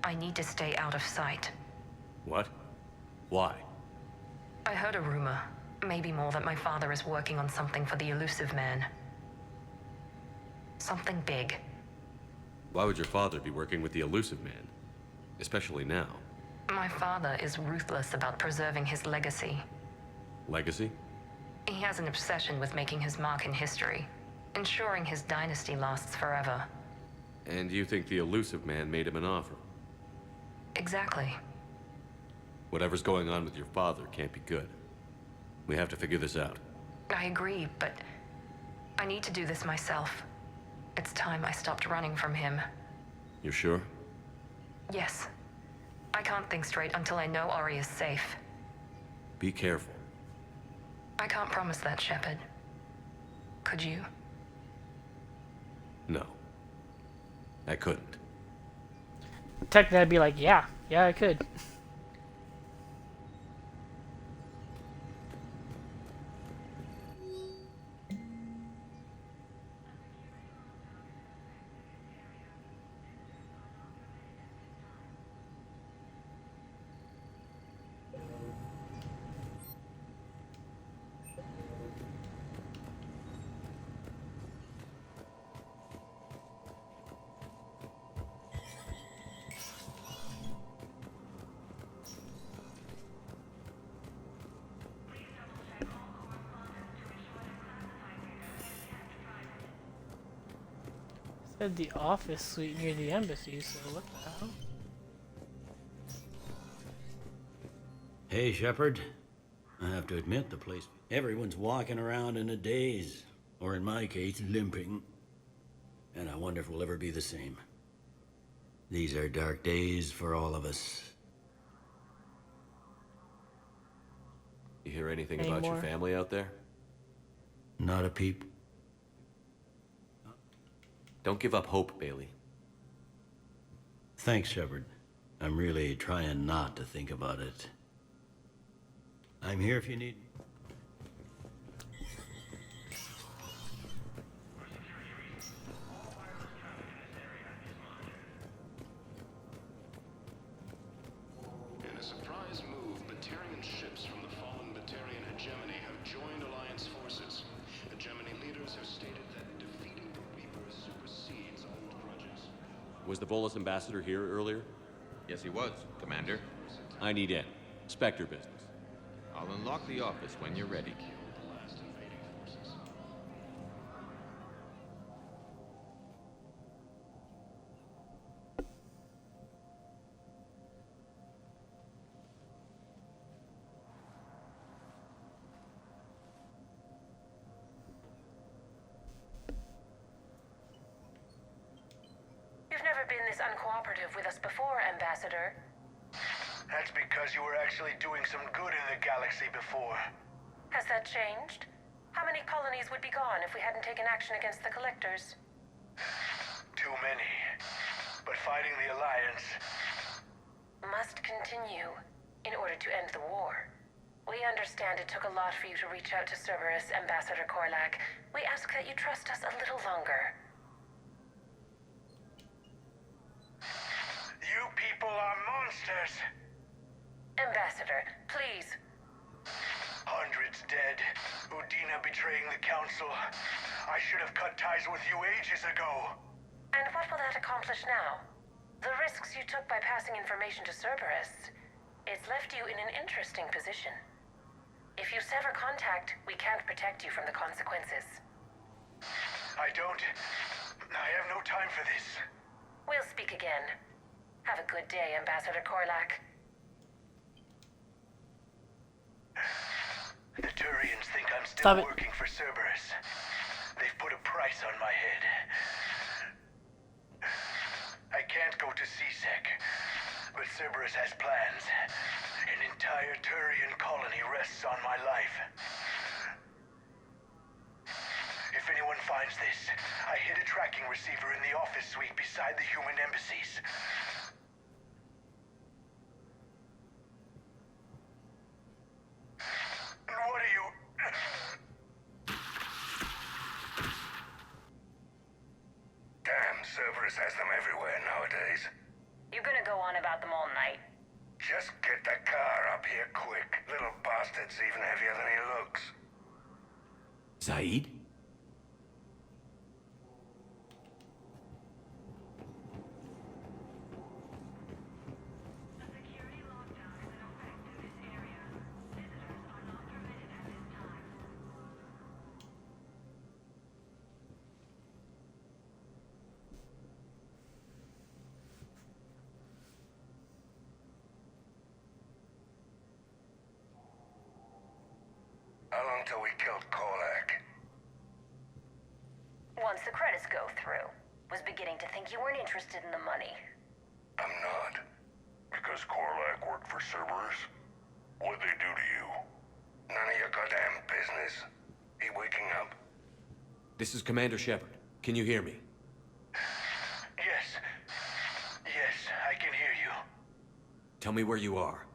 I need to stay out of sight. What? Why? I heard a rumor, maybe more, that my father is working on something for the Elusive Man. Something big. Why would your father be working with the Elusive Man? Especially now. My father is ruthless about preserving his legacy. Legacy? He has an obsession with making his mark in history, ensuring his dynasty lasts forever. And you think the Elusive Man made him an offer? Exactly. Whatever's going on with your father can't be good. We have to figure this out. I agree, but I need to do this myself. It's time I stopped running from him. You're sure? Yes. I can't think straight until I know Ori is safe. Be careful. I can't promise that, Shepard. Could you? No. I couldn't. Technically, I'd be like, yeah, I could. Said the office suite near the embassy, so what the hell? Hey, Shepard. I have to admit, the place... Everyone's walking around in a daze. Or in my case, limping. And I wonder if we'll ever be the same. These are dark days for all of us. You hear anything about your family out there? Not a peep. Don't give up hope, Bailey. Thanks, Shepard. I'm really trying not to think about it. I'm here if you need me. In a surprise move, Batarian ships from the fallen Batarian hegemony have joined Alliance forces. Hegemony leaders have stated that defeating the Reapers supersedes old grudges. Was the Volus ambassador here earlier? Yes, he was, Commander. I need in. Spectre business. I'll unlock the office when you're ready. You've never been this uncooperative with us before, Ambassador. That's because you were actually doing some good in the galaxy before. Has that changed? How many colonies would be gone if we hadn't taken action against the Collectors? Too many. But fighting the Alliance... must continue in order to end the war. We understand it took a lot for you to reach out to Cerberus, Ambassador Korlak. We ask that you trust us a little longer. You people are monsters! Ambassador, please. Hundreds dead. Udina betraying the Council. I should have cut ties with you ages ago. And what will that accomplish now? The risks you took by passing information to Cerberus, it's left you in an interesting position. If you sever contact, we can't protect you from the consequences. I have no time for this. We'll speak again. Have a good day, Ambassador Korlak. The Turians think I'm still working for Cerberus. They've put a price on my head. I can't go to CSEC, but Cerberus has plans. An entire Turian colony rests on my life. If anyone finds this, I hid a tracking receiver in the office suite beside the human embassies. What are you... Damn, Cerberus has them everywhere nowadays. You're gonna go on about them all night. Just get the car up here quick. Little bastard's even heavier than he looks. Zaid? How long till we killed Korlak? Once the credits go through. Was beginning to think you weren't interested in the money. I'm not. Because Korlak worked for Cerberus? What'd they do to you? None of your goddamn business. He waking up? This is Commander Shepard. Can you hear me? Tell me where you are.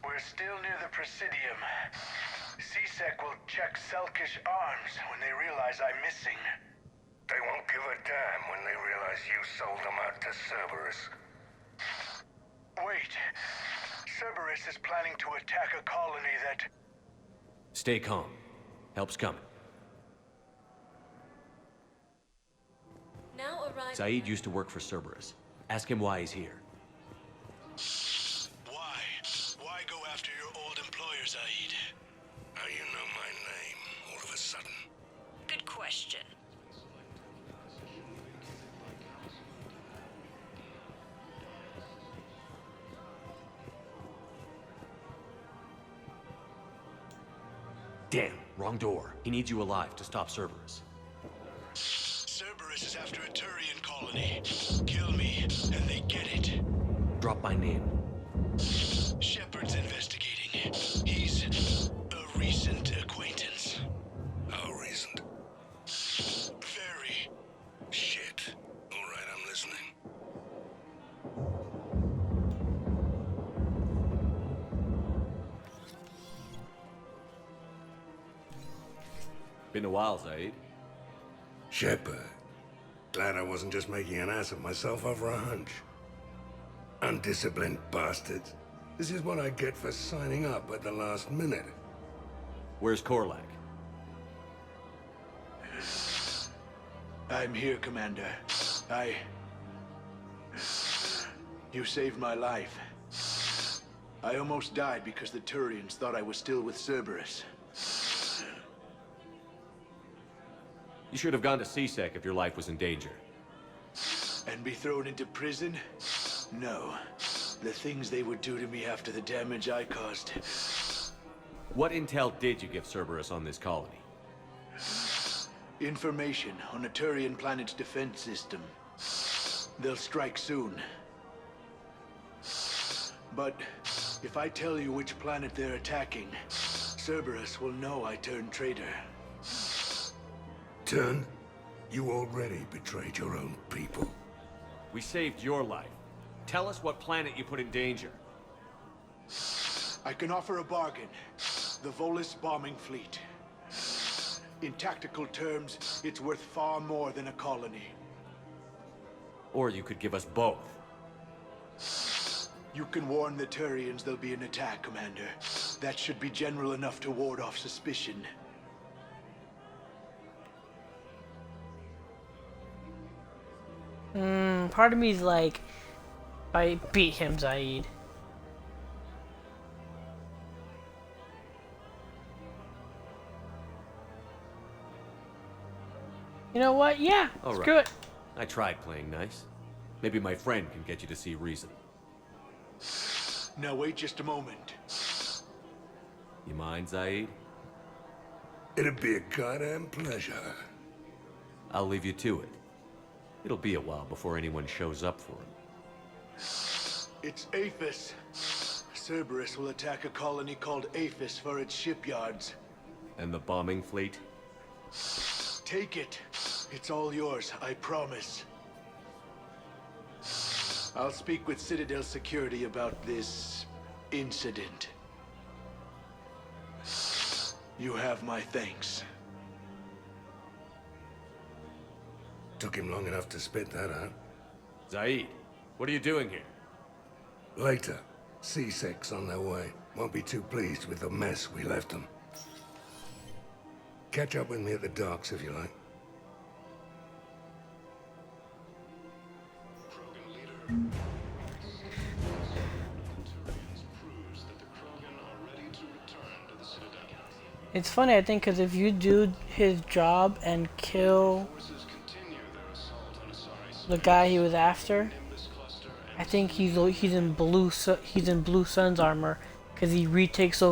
We're still near the Presidium. CSEC will check Selkish arms when they realize I'm missing. They won't give a damn when they realize you sold them out to Cerberus. Wait. Cerberus is planning to attack a colony that... Stay calm. Help's coming. Now arrive. Saeed used to work for Cerberus. Ask him why he's here. Why? Why go after your old employer, Zaid? How you know my name all of a sudden? Good question. Damn, wrong door. He needs you alive to stop Cerberus. Cerberus is after a Turian colony. Kill me, and they get it. Drop my name. Shepard's investigating. He's a recent acquaintance. How recent? Very. Shit. All right, I'm listening. Been a while, Zaid. Shepard. Glad I wasn't just making an ass of myself over a hunch. Undisciplined bastards. This is what I get for signing up at the last minute. Where's Korlak? I'm here, Commander. You saved my life. I almost died because the Turians thought I was still with Cerberus. You should have gone to CSEC if your life was in danger. And be thrown into prison? No. The things they would do to me after the damage I caused. What intel did you give Cerberus on this colony? Information on a Turian planet's defense system. They'll strike soon. But if I tell you which planet they're attacking, Cerberus will know I turned traitor. Turn? You already betrayed your own people. We saved your life. Tell us what planet you put in danger. I can offer a bargain. The Volus bombing fleet. In tactical terms, it's worth far more than a colony. Or you could give us both. You can warn the Turians there'll be an attack, Commander. That should be general enough to ward off suspicion. Part of me's like, I beat him, Zaid. You know what? Yeah, All screw right. it. I tried playing nice. Maybe my friend can get you to see reason. Now wait just a moment. You mind, Zaid? It'd be a goddamn pleasure. I'll leave you to it. It'll be a while before anyone shows up for him. It's Aphis. Cerberus will attack a colony called Aphis for its shipyards. And the bombing fleet? Take it. It's all yours, I promise. I'll speak with Citadel Security about this incident. You have my thanks. Took him long enough to spit that out. Zaid, what are you doing here? Later. C-Sec's on their way. Won't be too pleased with the mess we left them. Catch up with me at the docks if you like. It's funny, I think, because if you do his job and kill the guy he was after, I think he's in Blue Sun's armor because he retakes the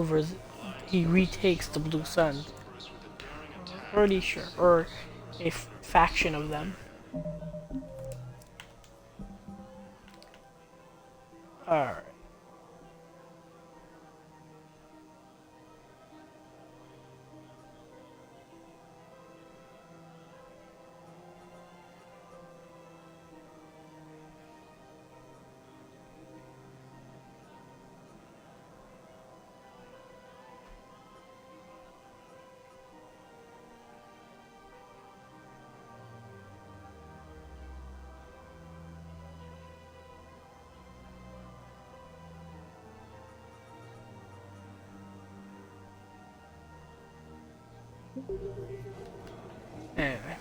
Blue Sun. Pretty sure, or a faction of them. All right. Anyway.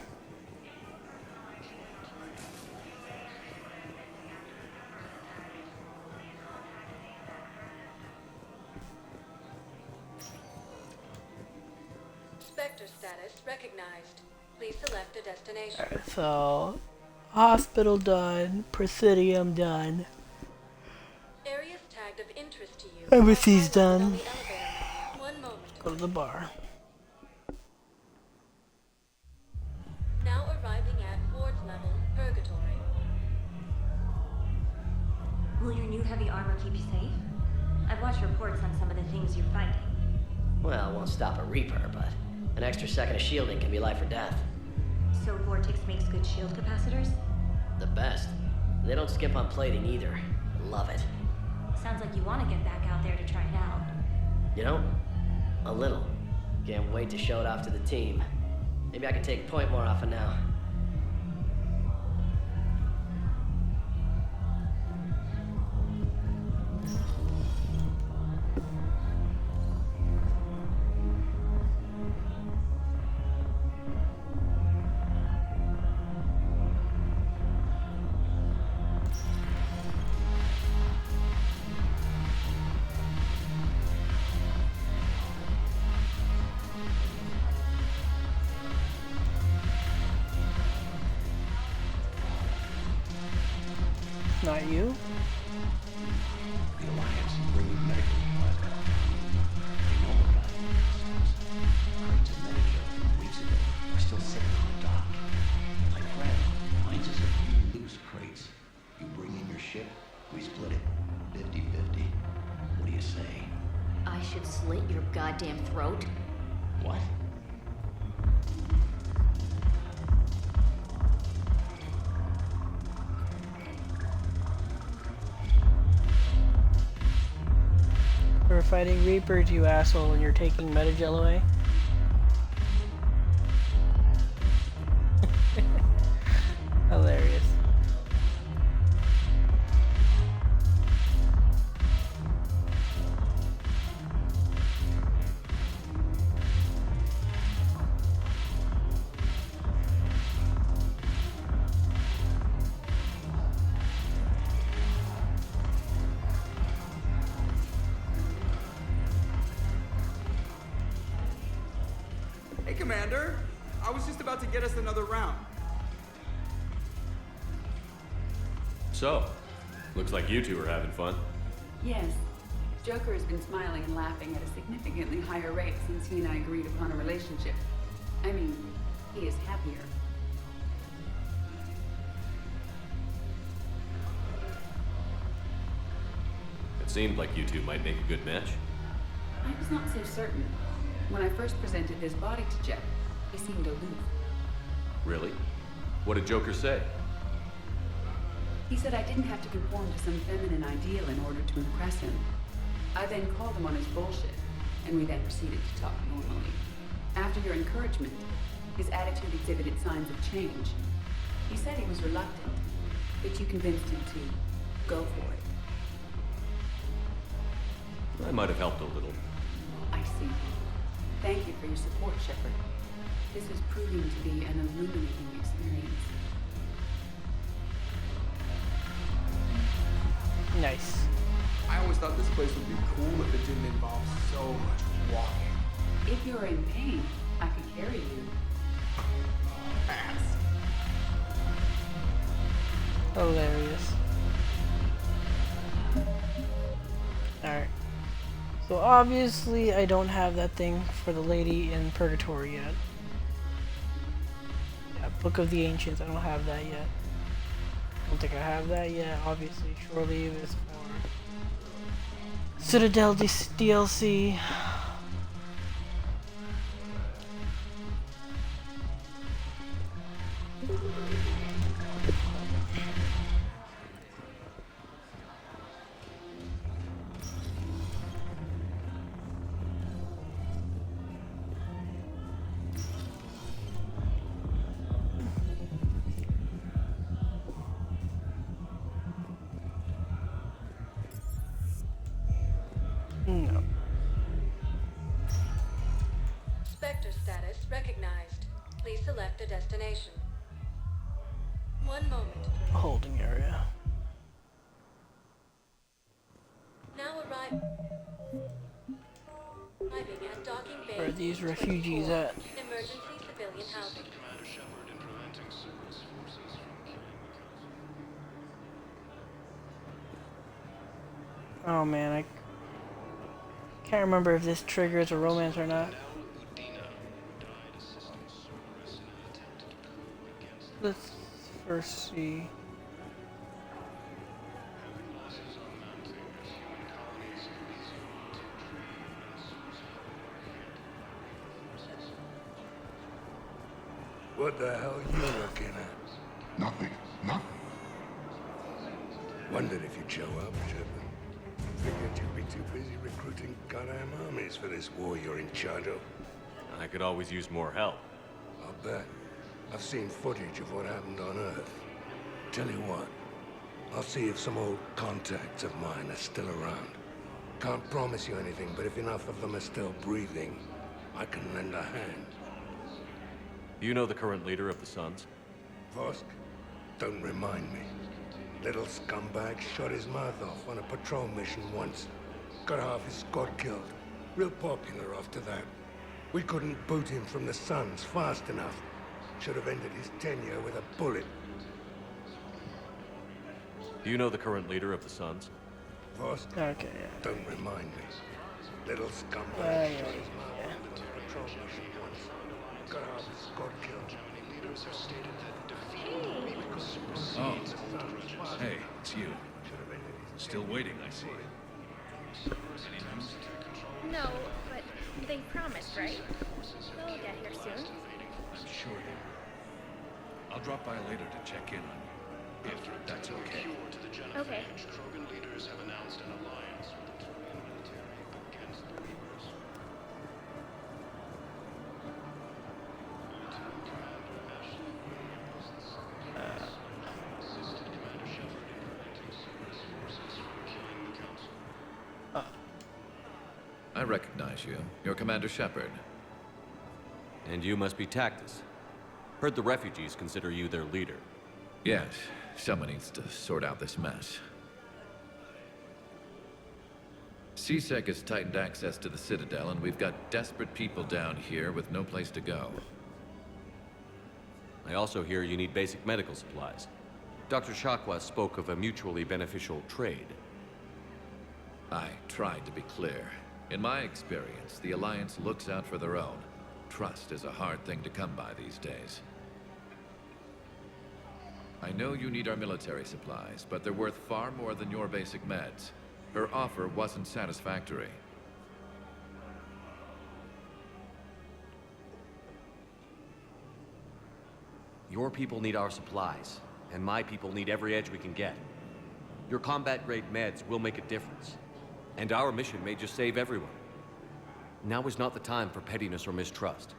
Spectre status recognized. Please select a destination. Alright, so hospital done, Presidium done. Areas tagged of interest to you. Embassy's On done. the elevator menu. One moment. Go to the bar. Now arriving at Ward's level, Purgatory. Will your new heavy armor keep you safe? I've watched reports on some of the things you're fighting. Well, it won't stop a Reaper, but an extra second of shielding can be life or death. So Vortex makes good shield capacitors? The best. They don't skimp on plating either. Love it. Sounds like you want to get back out there to try it out. You know? A little. Can't wait to show it off to the team. Maybe I can take a point more often now. Not you? The Alliance bringing medical supplies back. They know about it. Crates of Medicare from weeks ago are still sitting on the dock. My friend finds us a few loose crates. You bring in your ship, we split it 50-50. What do you say? I should slit your goddamn throat? What? We're fighting Reapers, you asshole, and you're taking Metagel away? Hilarious. Hey, Commander. I was just about to get us another round. So, looks like you two are having fun. Yes. Joker has been smiling and laughing at a significantly higher rate since he and I agreed upon a relationship. I mean, he is happier. It seemed like you two might make a good match. I was not so certain. When I first presented his body to Jeff, he seemed aloof. Really? What did Joker say? He said I didn't have to conform to some feminine ideal in order to impress him. I then called him on his bullshit, and we then proceeded to talk normally. After your encouragement, his attitude exhibited signs of change. He said he was reluctant, but you convinced him to go for it. I might have helped a little. I see. Thank you for your support, Shepard. This is proving to be an illuminating experience. Nice. I always thought this place would be cool if it didn't involve so much walking. If you're in pain, I could carry you. Pass. Hilarious. Alright. So obviously I don't have that thing for the lady in Purgatory yet. Yeah, Book of the Ancients, I don't have that yet. Don't think I have that yet. Obviously, Shore Leave is for Citadel DLC. Spectre sector status recognized. Please select a destination. 1 moment, please. Holding area. Now arriving at docking bay. Where are these refugees at? Emergency civilian housing. Oh man, I can't remember if this triggers a romance or not. Let's first see. What the hell you looking at? Nothing. Nothing. Wondered if you'd show up, Shepard. Figured you'd be too busy recruiting goddamn armies for this war you're in charge of. I could always use more help. I'll bet. I've seen footage of what happened on Earth. Tell you what, I'll see if some old contacts of mine are still around. Can't promise you anything, but if enough of them are still breathing, I can lend a hand. You know the current leader of the Suns? Vosk? Don't remind me. Little scumbag shot his mouth off on a patrol mission once. Got half his squad killed. Real popular after that. We couldn't boot him from the Suns fast enough. Should have ended his tenure with a bullet. Do you know the current leader of the Suns? Vosk? Okay, yeah. Don't remind me. Little scumbag shot his mouth off on a patrol mission once. Got half his squad killed. Oh, hey, it's you. Still waiting, I see. No, but they promised, right? They'll get here soon. I'm sure you. I'll drop by later to check in on you, if that's okay. Okay. Krogan leaders have announced an alliance with the Turian military against the Reapers. Lieutenant Commander Ashley assisted Commander Shepard in preventing Cerberus forces from killing the Council. I recognize you. You're Commander Shepard. And you must be Tactus. Heard the refugees consider you their leader. Yes, someone needs to sort out this mess. CSEC has tightened access to the Citadel, and we've got desperate people down here with no place to go. I also hear you need basic medical supplies. Dr. Shakwa spoke of a mutually beneficial trade. I tried to be clear. In my experience, the Alliance looks out for their own. Trust is a hard thing to come by these days. I know you need our military supplies, but they're worth far more than your basic meds. Her offer wasn't satisfactory. Your people need our supplies, and my people need every edge we can get. Your combat-grade meds will make a difference, and our mission may just save everyone. Now is not the time for pettiness or mistrust.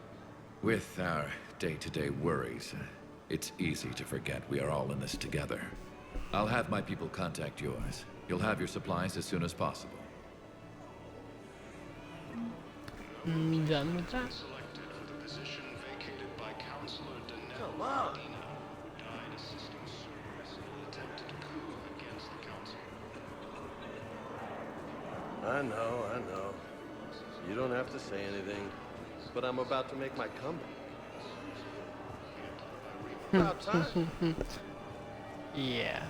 With our day-to-day worries, it's easy to forget we are all in this together. I'll have my people contact yours. You'll have your supplies as soon as possible. Done with that? Selected for the position vacated by Counselor Danelle Come on. Medina, who died assisting Cerberus in an attempted coup against the Council. I know. You don't have to say anything, but I'm about to make my comeback. About time. Yeah.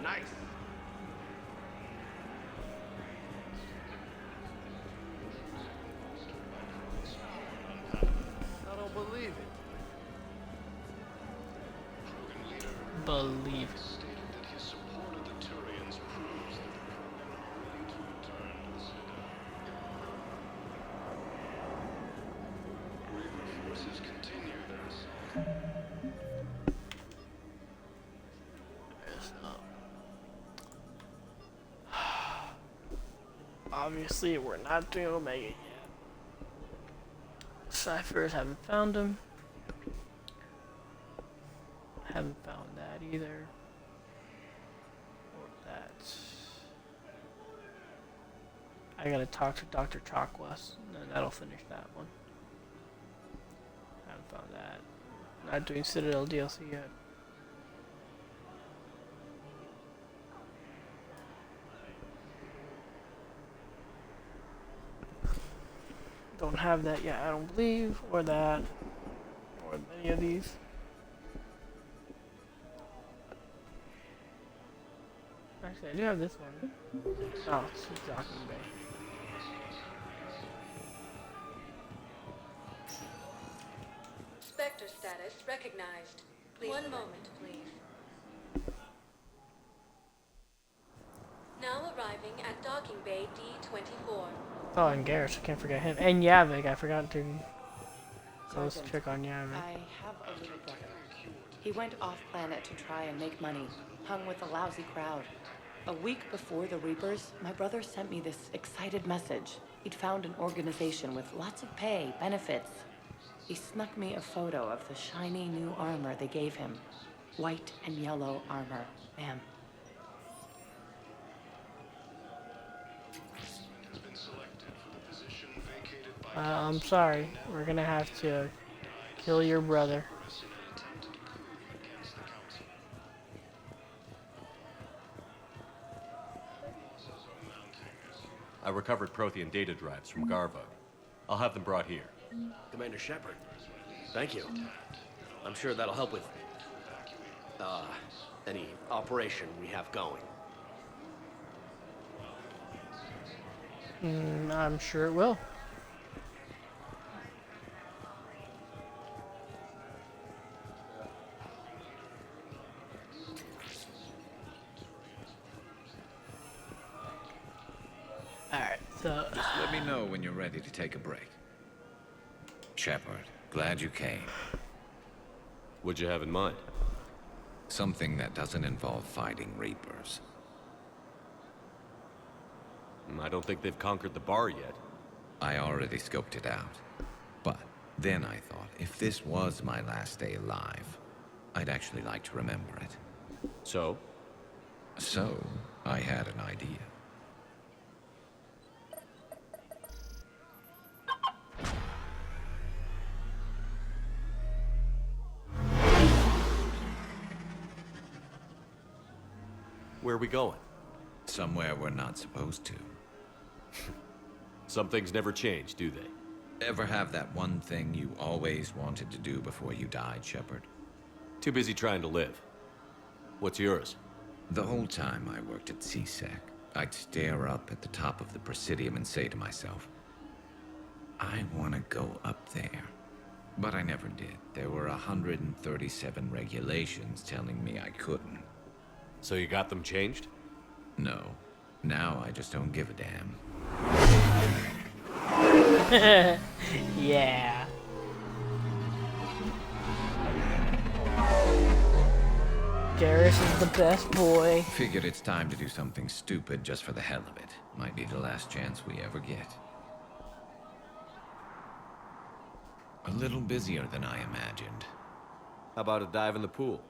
Nice. I don't believe it. Believe. Stated that his support of the Turians proves that the Krogan are ready to return to the Citadel. Reaper forces continue their assault. Obviously, we're not doing Omega yet. Ciphers haven't found him. Haven't found that either. I gotta talk to Dr. Chakwas, and that'll finish that one. Haven't found that. Not doing Citadel DLC yet. Don't have that yet, I don't believe, or that, or any of these. Actually, I do have this one. Oh, it's Docking Bay. Spectre status recognized. Please. One moment, please. Now arriving at Docking Bay D24. Oh, and Garrus, I can't forget him. And Yavik, I forgot to close Sergeant, check on Yavik. I have a little brother. He went off-planet to try and make money, hung with a lousy crowd. A week before the Reapers, my brother sent me this excited message. He'd found an organization with lots of pay, benefits. He snuck me a photo of the shiny new armor they gave him. White and yellow armor, ma'am. I'm sorry. We're gonna have to kill your brother. I recovered Prothean data drives from Garvug. I'll have them brought here. Commander Shepard, thank you. I'm sure that'll help with, any operation we have going. I'm sure it will. Alright, so... Just let me know when you're ready to take a break. Shepard, glad you came. What'd you have in mind? Something that doesn't involve fighting Reapers. I don't think they've conquered the bar yet. I already scoped it out. But then I thought, if this was my last day alive, I'd actually like to remember it. So? So, I had an idea. Where are we going? Somewhere we're not supposed to. Some things never change, do they? Ever have that one thing you always wanted to do before you died, Shepard? Too busy trying to live. What's yours? The whole time I worked at CSEC, I'd stare up at the top of the Presidium and say to myself, I want to go up there. But I never did. There were 137 regulations telling me I couldn't. So you got them changed? No. Now I just don't give a damn. Yeah. Garrus is the best boy. Figured it's time to do something stupid just for the hell of it. Might be the last chance we ever get. A little busier than I imagined. How about a dive in the pool?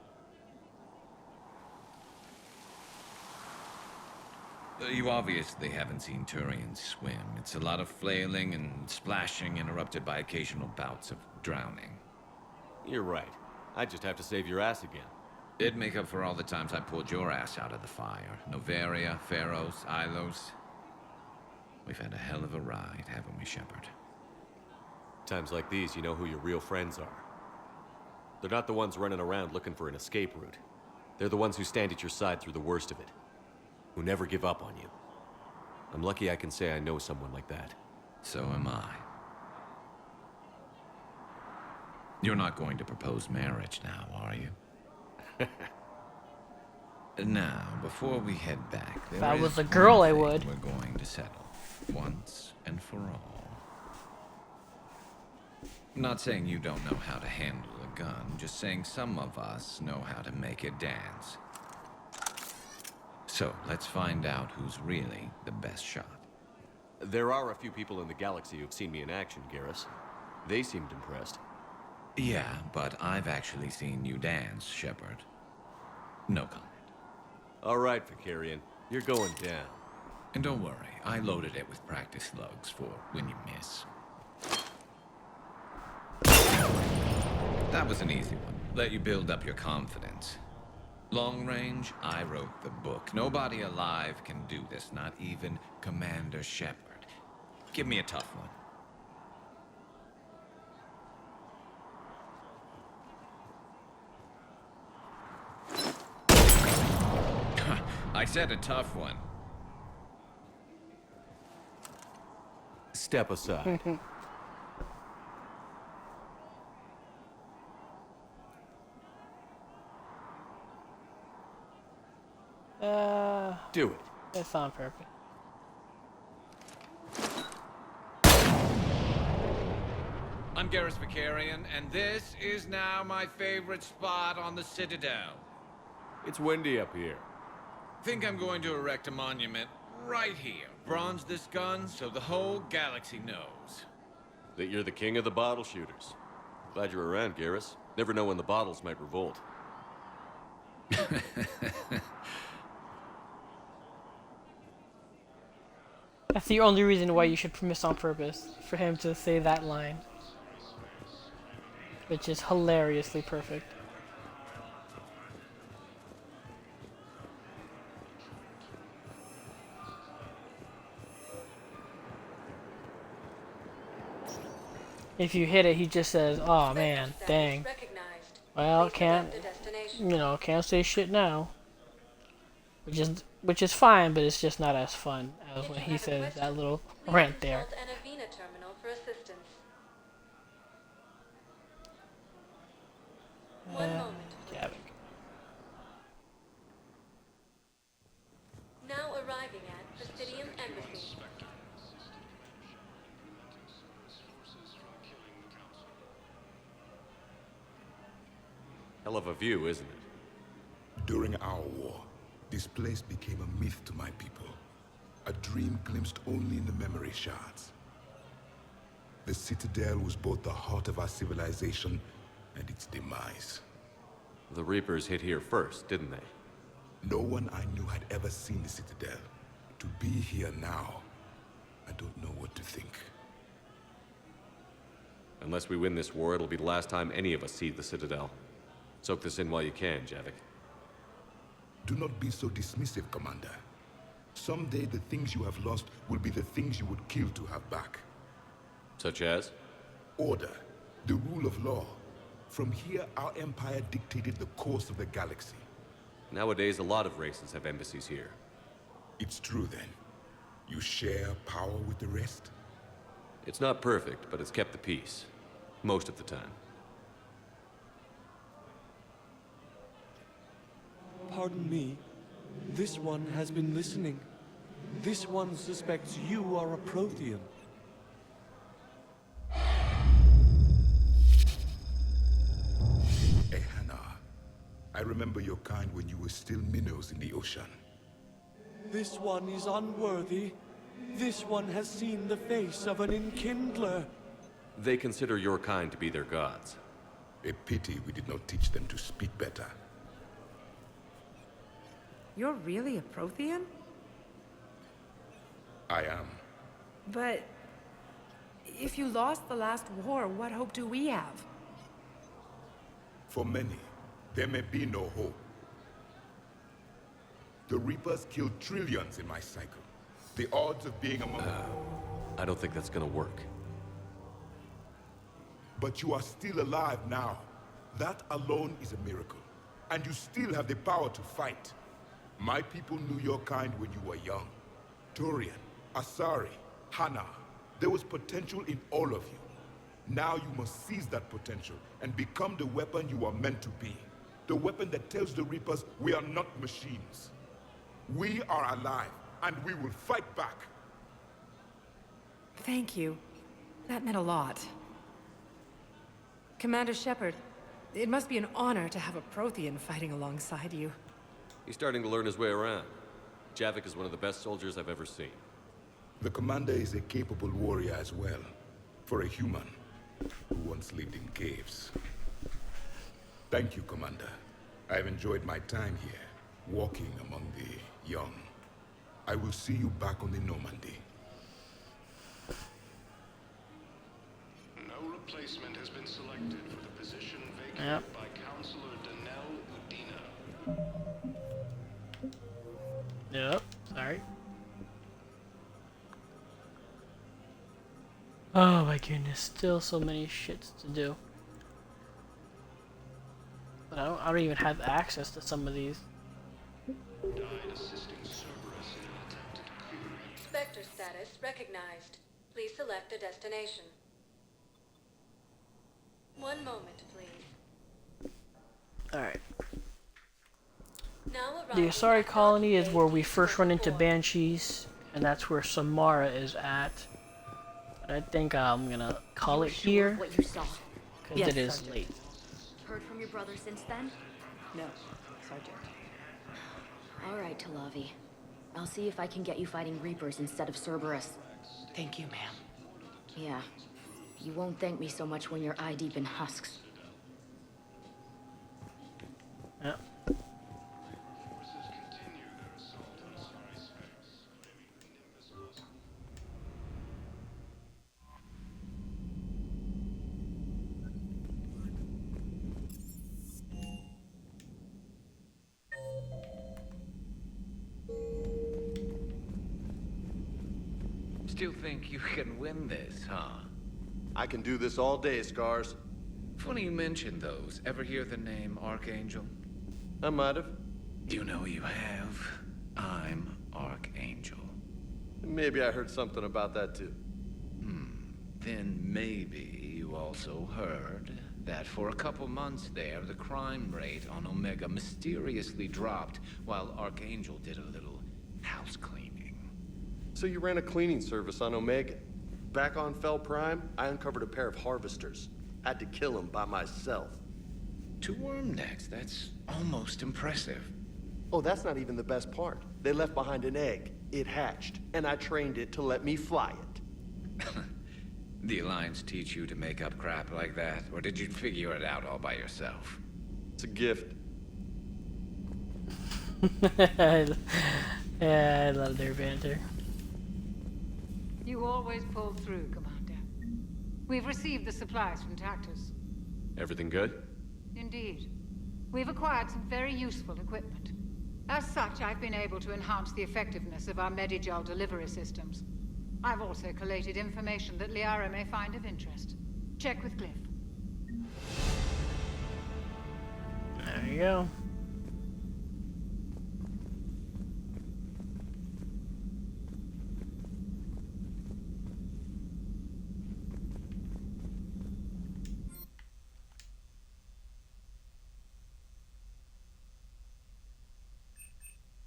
You obviously haven't seen Turians swim. It's a lot of flailing and splashing interrupted by occasional bouts of drowning. You're right. I just have to save your ass again. It'd make up for all the times I pulled your ass out of the fire. Noveria, Pharos, Ilos. We've had a hell of a ride, haven't we, Shepard? Times like these, you know who your real friends are. They're not the ones running around looking for an escape route. They're the ones who stand at your side through the worst of it. Who never give up on you. I'm lucky I can say I know someone like that. So am I. You're not going to propose marriage now, are you? Now, before we head back, If I was a girl, I would. We're going to settle once and for all. Not saying you don't know how to handle a gun, just saying some of us know how to make it dance. So, let's find out who's really the best shot. There are a few people in the galaxy who've seen me in action, Garrus. They seemed impressed. Yeah, but I've actually seen you dance, Shepard. No comment. All right, Vicarian. You're going down. And don't worry, I loaded it with practice slugs for when you miss. That was an easy one. Let you build up your confidence. Long range, I wrote the book. Nobody alive can do this, not even Commander Shepard. Give me a tough one. I said a tough one. Step aside. Do it. That's on purpose. I'm Garrus Vicarian, and this is now my favorite spot on the Citadel. It's windy up here. Think I'm going to erect a monument right here. Bronze this gun so the whole galaxy knows. That you're the king of the bottle shooters. Glad you're around, Garrus. Never know when the bottles might revolt. That's the only reason why you should miss on purpose, for him to say that line. Which is hilariously perfect. If you hit it, he just says, "Oh man, dang. Well, can't say shit now." Which is fine, but it's just not as fun as when he says that little rant there. Jabbing. Now arriving at Presidium Embassy. Hell of a view, isn't it? During our war, this place became a myth to my people. A dream glimpsed only in the memory shards. The Citadel was both the heart of our civilization and its demise. The Reapers hit here first, didn't they? No one I knew had ever seen the Citadel. To be here now, I don't know what to think. Unless we win this war, it'll be the last time any of us see the Citadel. Soak this in while you can, Javik. Do not be so dismissive, Commander. Someday the things you have lost will be the things you would kill to have back. Such as? Order, the rule of law. From here, our empire dictated the course of the galaxy. Nowadays, a lot of races have embassies here. It's true, then. You share power with the rest? It's not perfect, but it's kept the peace. Most of the time. Pardon me. This one has been listening. This one suspects you are a Prothean. Ehana, I remember your kind when you were still minnows in the ocean. This one is unworthy. This one has seen the face of an enkindler. They consider your kind to be their gods. A pity we did not teach them to speak better. You're really a Prothean? I am. But if you lost the last war, what hope do we have? For many, there may be no hope. The Reapers killed trillions in my cycle. The odds of being among I don't think that's gonna work. But you are still alive now. That alone is a miracle. And you still have the power to fight. My people knew your kind when you were young. Turian, Asari, Hana. There was potential in all of you. Now you must seize that potential and become the weapon you are meant to be. The weapon that tells the Reapers we are not machines. We are alive, and we will fight back. Thank you. That meant a lot. Commander Shepard, it must be an honor to have a Prothean fighting alongside you. He's starting to learn his way around. Javik is one of the best soldiers I've ever seen. The commander is a capable warrior as well, for a human who once lived in caves. Thank you, Commander. I've enjoyed my time here, walking among the young. I will see you back on the Normandy. No replacement has been selected for the position vacated by Counselor Danelle Udina. Yep, sorry. Oh my goodness, still so many shits to do. But I don't even have access to some of these. Spectre status recognized. Please select a destination. One moment, please. Alright. Now The Asari colony is where we first run into Banshees, and that's where Samara is at. But I think I'm gonna call it here, What you saw? because it is late. Heard from your brother since then? No, Sergeant. All right, Talavi. I'll see if I can get you fighting Reapers instead of Cerberus. Thank you, ma'am. Yeah. You won't thank me so much when you're eye-deep in husks. Yep. Still think you can win this, huh? I can do this all day, Scars. Funny you mentioned those. Ever hear the name Archangel? I might have. You know you have. I'm Archangel. Maybe I heard something about that too. Then maybe you also heard that for a couple months there, the crime rate on Omega mysteriously dropped while Archangel did a little house cleaning. So you ran a cleaning service on Omega. Back on Fel Prime, I uncovered a pair of harvesters. Had to kill them by myself. 2 worm necks, that's almost impressive. Oh, that's not even the best part. They left behind an egg. It hatched, and I trained it to let me fly it. The Alliance teach you to make up crap like that, or did you figure it out all by yourself? It's a gift. Yeah, I love their banter. You always pull through, Commander. We've received the supplies from Tactus. Everything good? Indeed. We've acquired some very useful equipment. As such, I've been able to enhance the effectiveness of our Medigel delivery systems. I've also collated information that Liara may find of interest. Check with Glyph. There you go.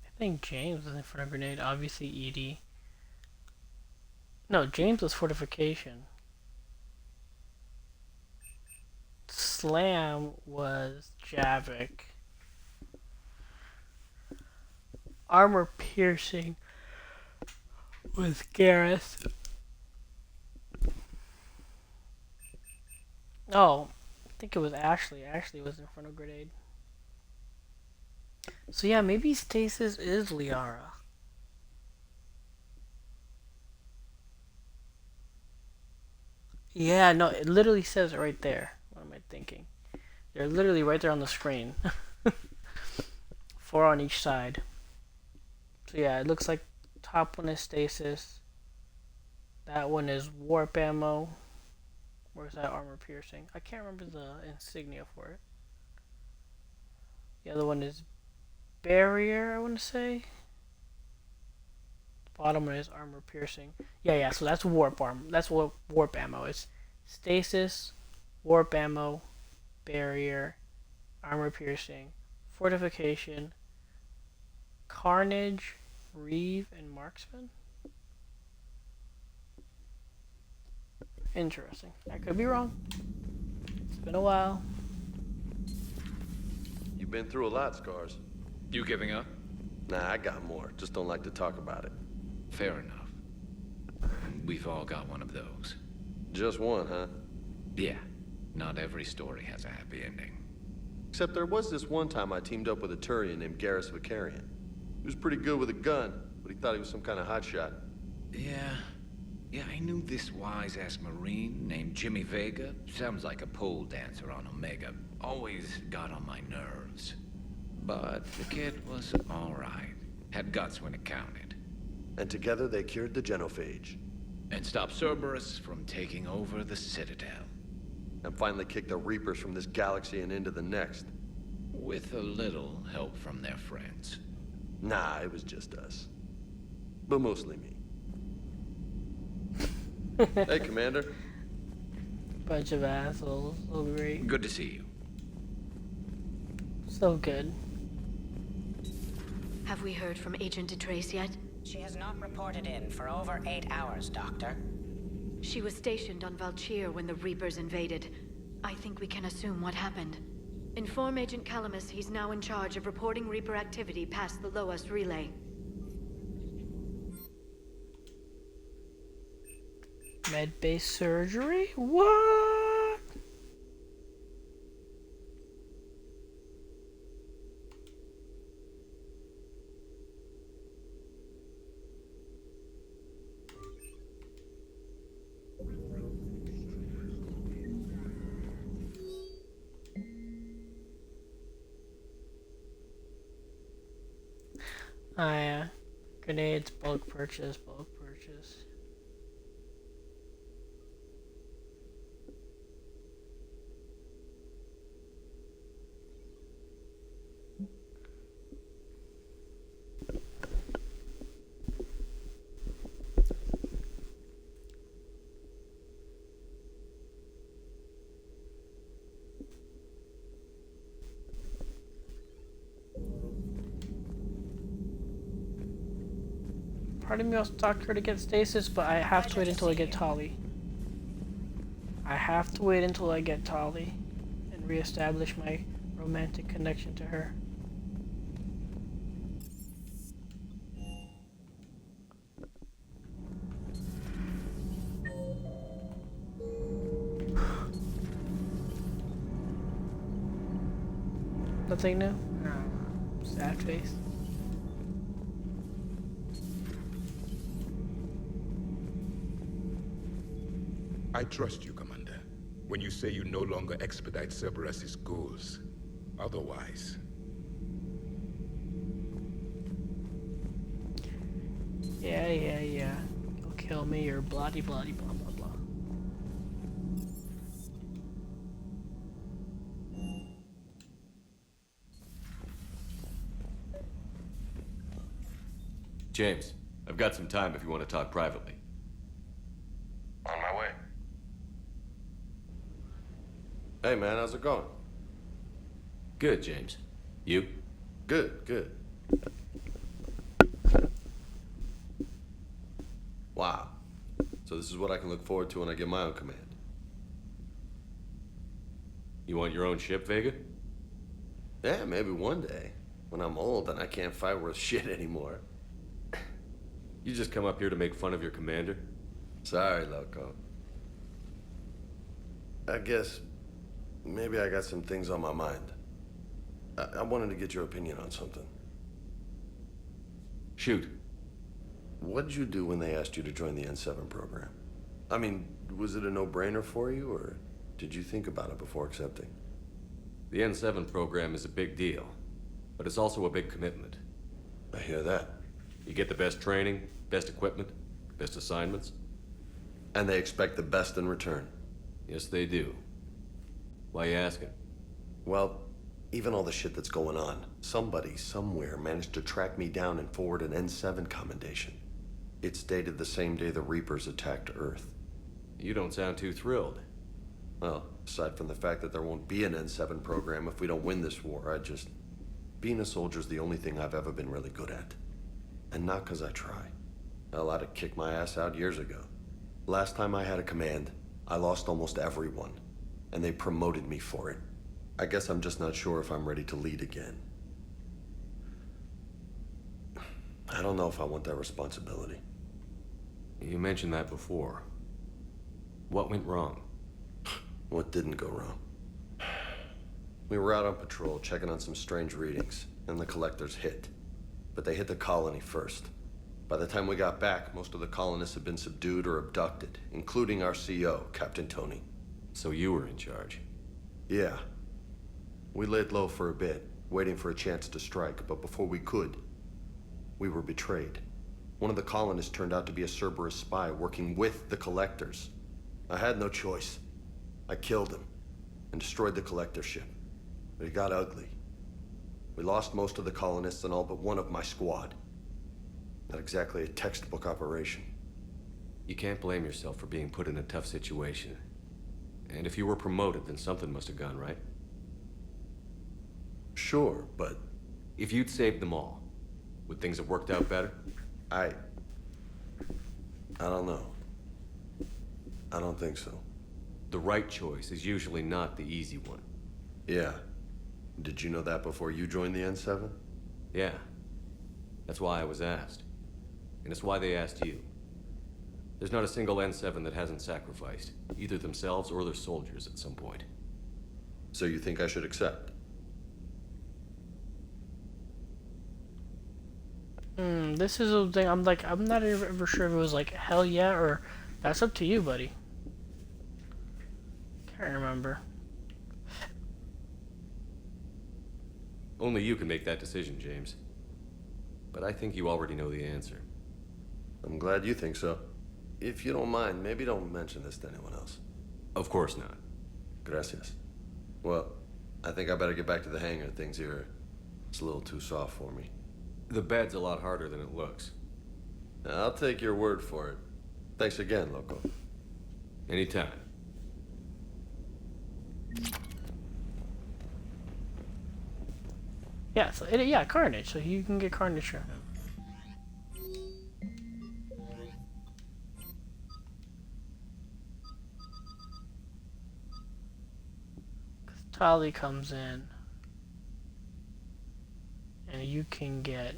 I think James was in front of grenade, obviously Edie. No, James was fortification. Slam was Javik. Armor piercing was Gareth. Oh, I think it was Ashley. Ashley was in front of grenade. So yeah, maybe Stasis is Liara. Yeah, no, it literally says it right there. What am I thinking? They're literally right there on the screen. 4 on each side. So yeah, it looks like top one is Stasis. That one is warp ammo. Where's that armor piercing? I can't remember the insignia for it. The other one is barrier, I want to say. The bottom one is armor piercing. Yeah, so that's warp armor. That's what warp ammo is. Stasis, warp ammo, barrier, armor piercing, fortification, carnage, reeve, and marksman. Interesting. I could be wrong. It's been a while. You've been through a lot, Scars. You giving up? Nah, I got more. Just don't like to talk about it. Fair enough. We've all got one of those. Just one, huh? Yeah. Not every story has a happy ending. Except there was this one time I teamed up with a Turian named Garrus Vicarian. He was pretty good with a gun, but he thought he was some kind of hotshot. Yeah, I knew this wise-ass Marine named Jimmy Vega. Sounds like a pole dancer on Omega. Always got on my nerves. But the kid was all right. Had guts when it counted. And together they cured the genophage. And stopped Cerberus from taking over the Citadel. And finally kicked the Reapers from this galaxy and into the next. With a little help from their friends. Nah, it was just us. But mostly me. Hey, Commander. Bunch of assholes. So great. Good to see you. So good. Have we heard from Agent DeTrace yet? She has not reported in for over 8 hours, Doctor. She was stationed on Valchir when the Reapers invaded. I think we can assume what happened. Inform Agent Calamus he's now in charge of reporting Reaper activity past the Loas relay. Med-based surgery? What? Yeah. Grenades, bulk purchase, bulk purchase. Part of me wants to talk to her to get stasis, but I have to wait until I get Tali. I have to wait until I get Tali and reestablish my romantic connection to her. Nothing new? No. Sad face. I trust you, Commander, when you say you no longer expedite Cerberus's goals. Otherwise... Yeah. You'll kill me or bloody blah blah blah. James, I've got some time if you want to talk privately. On my way. Hey, man, how's it going? Good, James. You? Good. Wow. So this is what I can look forward to when I get my own command. You want your own ship, Vega? Yeah, maybe one day. When I'm old and I can't fight worth shit anymore. You just come up here to make fun of your commander? Sorry, Loco. I guess maybe I got some things on my mind. I wanted to get your opinion on something. Shoot. What'd you do when they asked you to join the N7 program? I mean, was it a no-brainer for you, or did you think about it before accepting? The N7 program is a big deal, but it's also a big commitment. I hear that. You get the best training, best equipment, best assignments. And they expect the best in return. Yes, they do. Why you asking? Well, even all the shit that's going on, somebody somewhere managed to track me down and forward an N7 commendation. It's dated the same day the Reapers attacked Earth. You don't sound too thrilled. Well, aside from the fact that there won't be an N7 program if we don't win this war, being a soldier's the only thing I've ever been really good at. And not 'cause I try. Hell, I'd have kicked my ass out years ago. Last time I had a command, I lost almost everyone, and they promoted me for it. I guess I'm just not sure if I'm ready to lead again. I don't know if I want that responsibility. You mentioned that before. What went wrong? What didn't go wrong? We were out on patrol, checking on some strange readings, and the collectors hit. But they hit the colony first. By the time we got back, most of the colonists had been subdued or abducted, including our CO, Captain Tony. So you were in charge? Yeah. We laid low for a bit, waiting for a chance to strike, but before we could, we were betrayed. One of the colonists turned out to be a Cerberus spy working with the Collectors. I had no choice. I killed him and destroyed the Collector ship. But it got ugly. We lost most of the colonists and all but one of my squad. Not exactly a textbook operation. You can't blame yourself for being put in a tough situation. And if you were promoted, then something must have gone right. Sure, but... If you'd saved them all, would things have worked out better? I don't know. I don't think so. The right choice is usually not the easy one. Yeah. Did you know that before you joined the N7? Yeah. That's why I was asked. And it's why they asked you. There's not a single N7 that hasn't sacrificed, either themselves or their soldiers at some point. So you think I should accept? This is a thing, I'm not ever sure if it was like, hell yeah, or that's up to you, buddy. Can't remember. Only you can make that decision, James. But I think you already know the answer. I'm glad you think so. If you don't mind, maybe don't mention this to anyone else. Of course not. Gracias. Well, I think I better get back to the hangar. Things here, it's a little too soft for me. The bed's a lot harder than it looks. I'll take your word for it. Thanks again, Loco. Anytime. Yeah, so yeah, Carnage. So you can get Carnage from him. Tali comes in, and you can get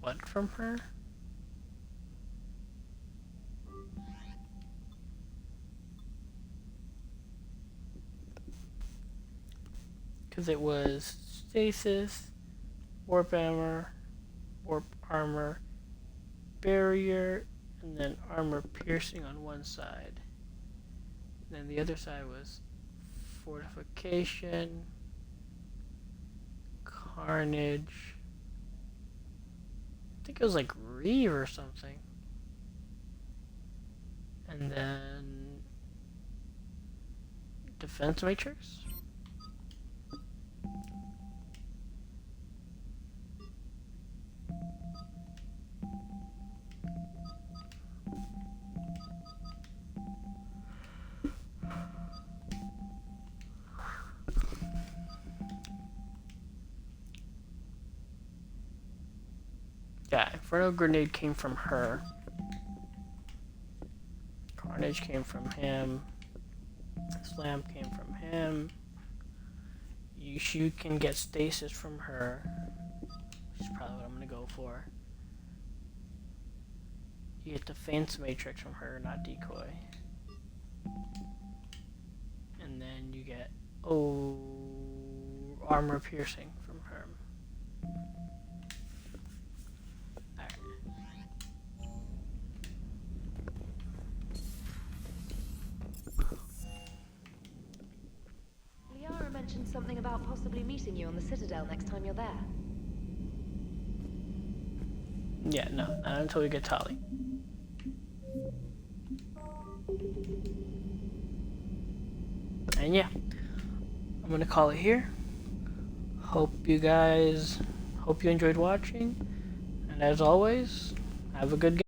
what from her? Because it was stasis, warp armor, barrier, and then armor piercing on one side. Then the other side was fortification, carnage. I think it was like Reeve or something. And then defense matrix. Yeah, Inferno Grenade came from her. Carnage came from him. Slam came from him. You can get Stasis from her, which is probably what I'm gonna go for. You get Defense Matrix from her, not Decoy. And then you get, Armor Piercing from her. Liara mentioned something about possibly meeting you on the Citadel next time you're there. Yeah, no, not until we get Tali. And yeah, I'm gonna call it here. Hope you enjoyed watching, and as always, have a good game.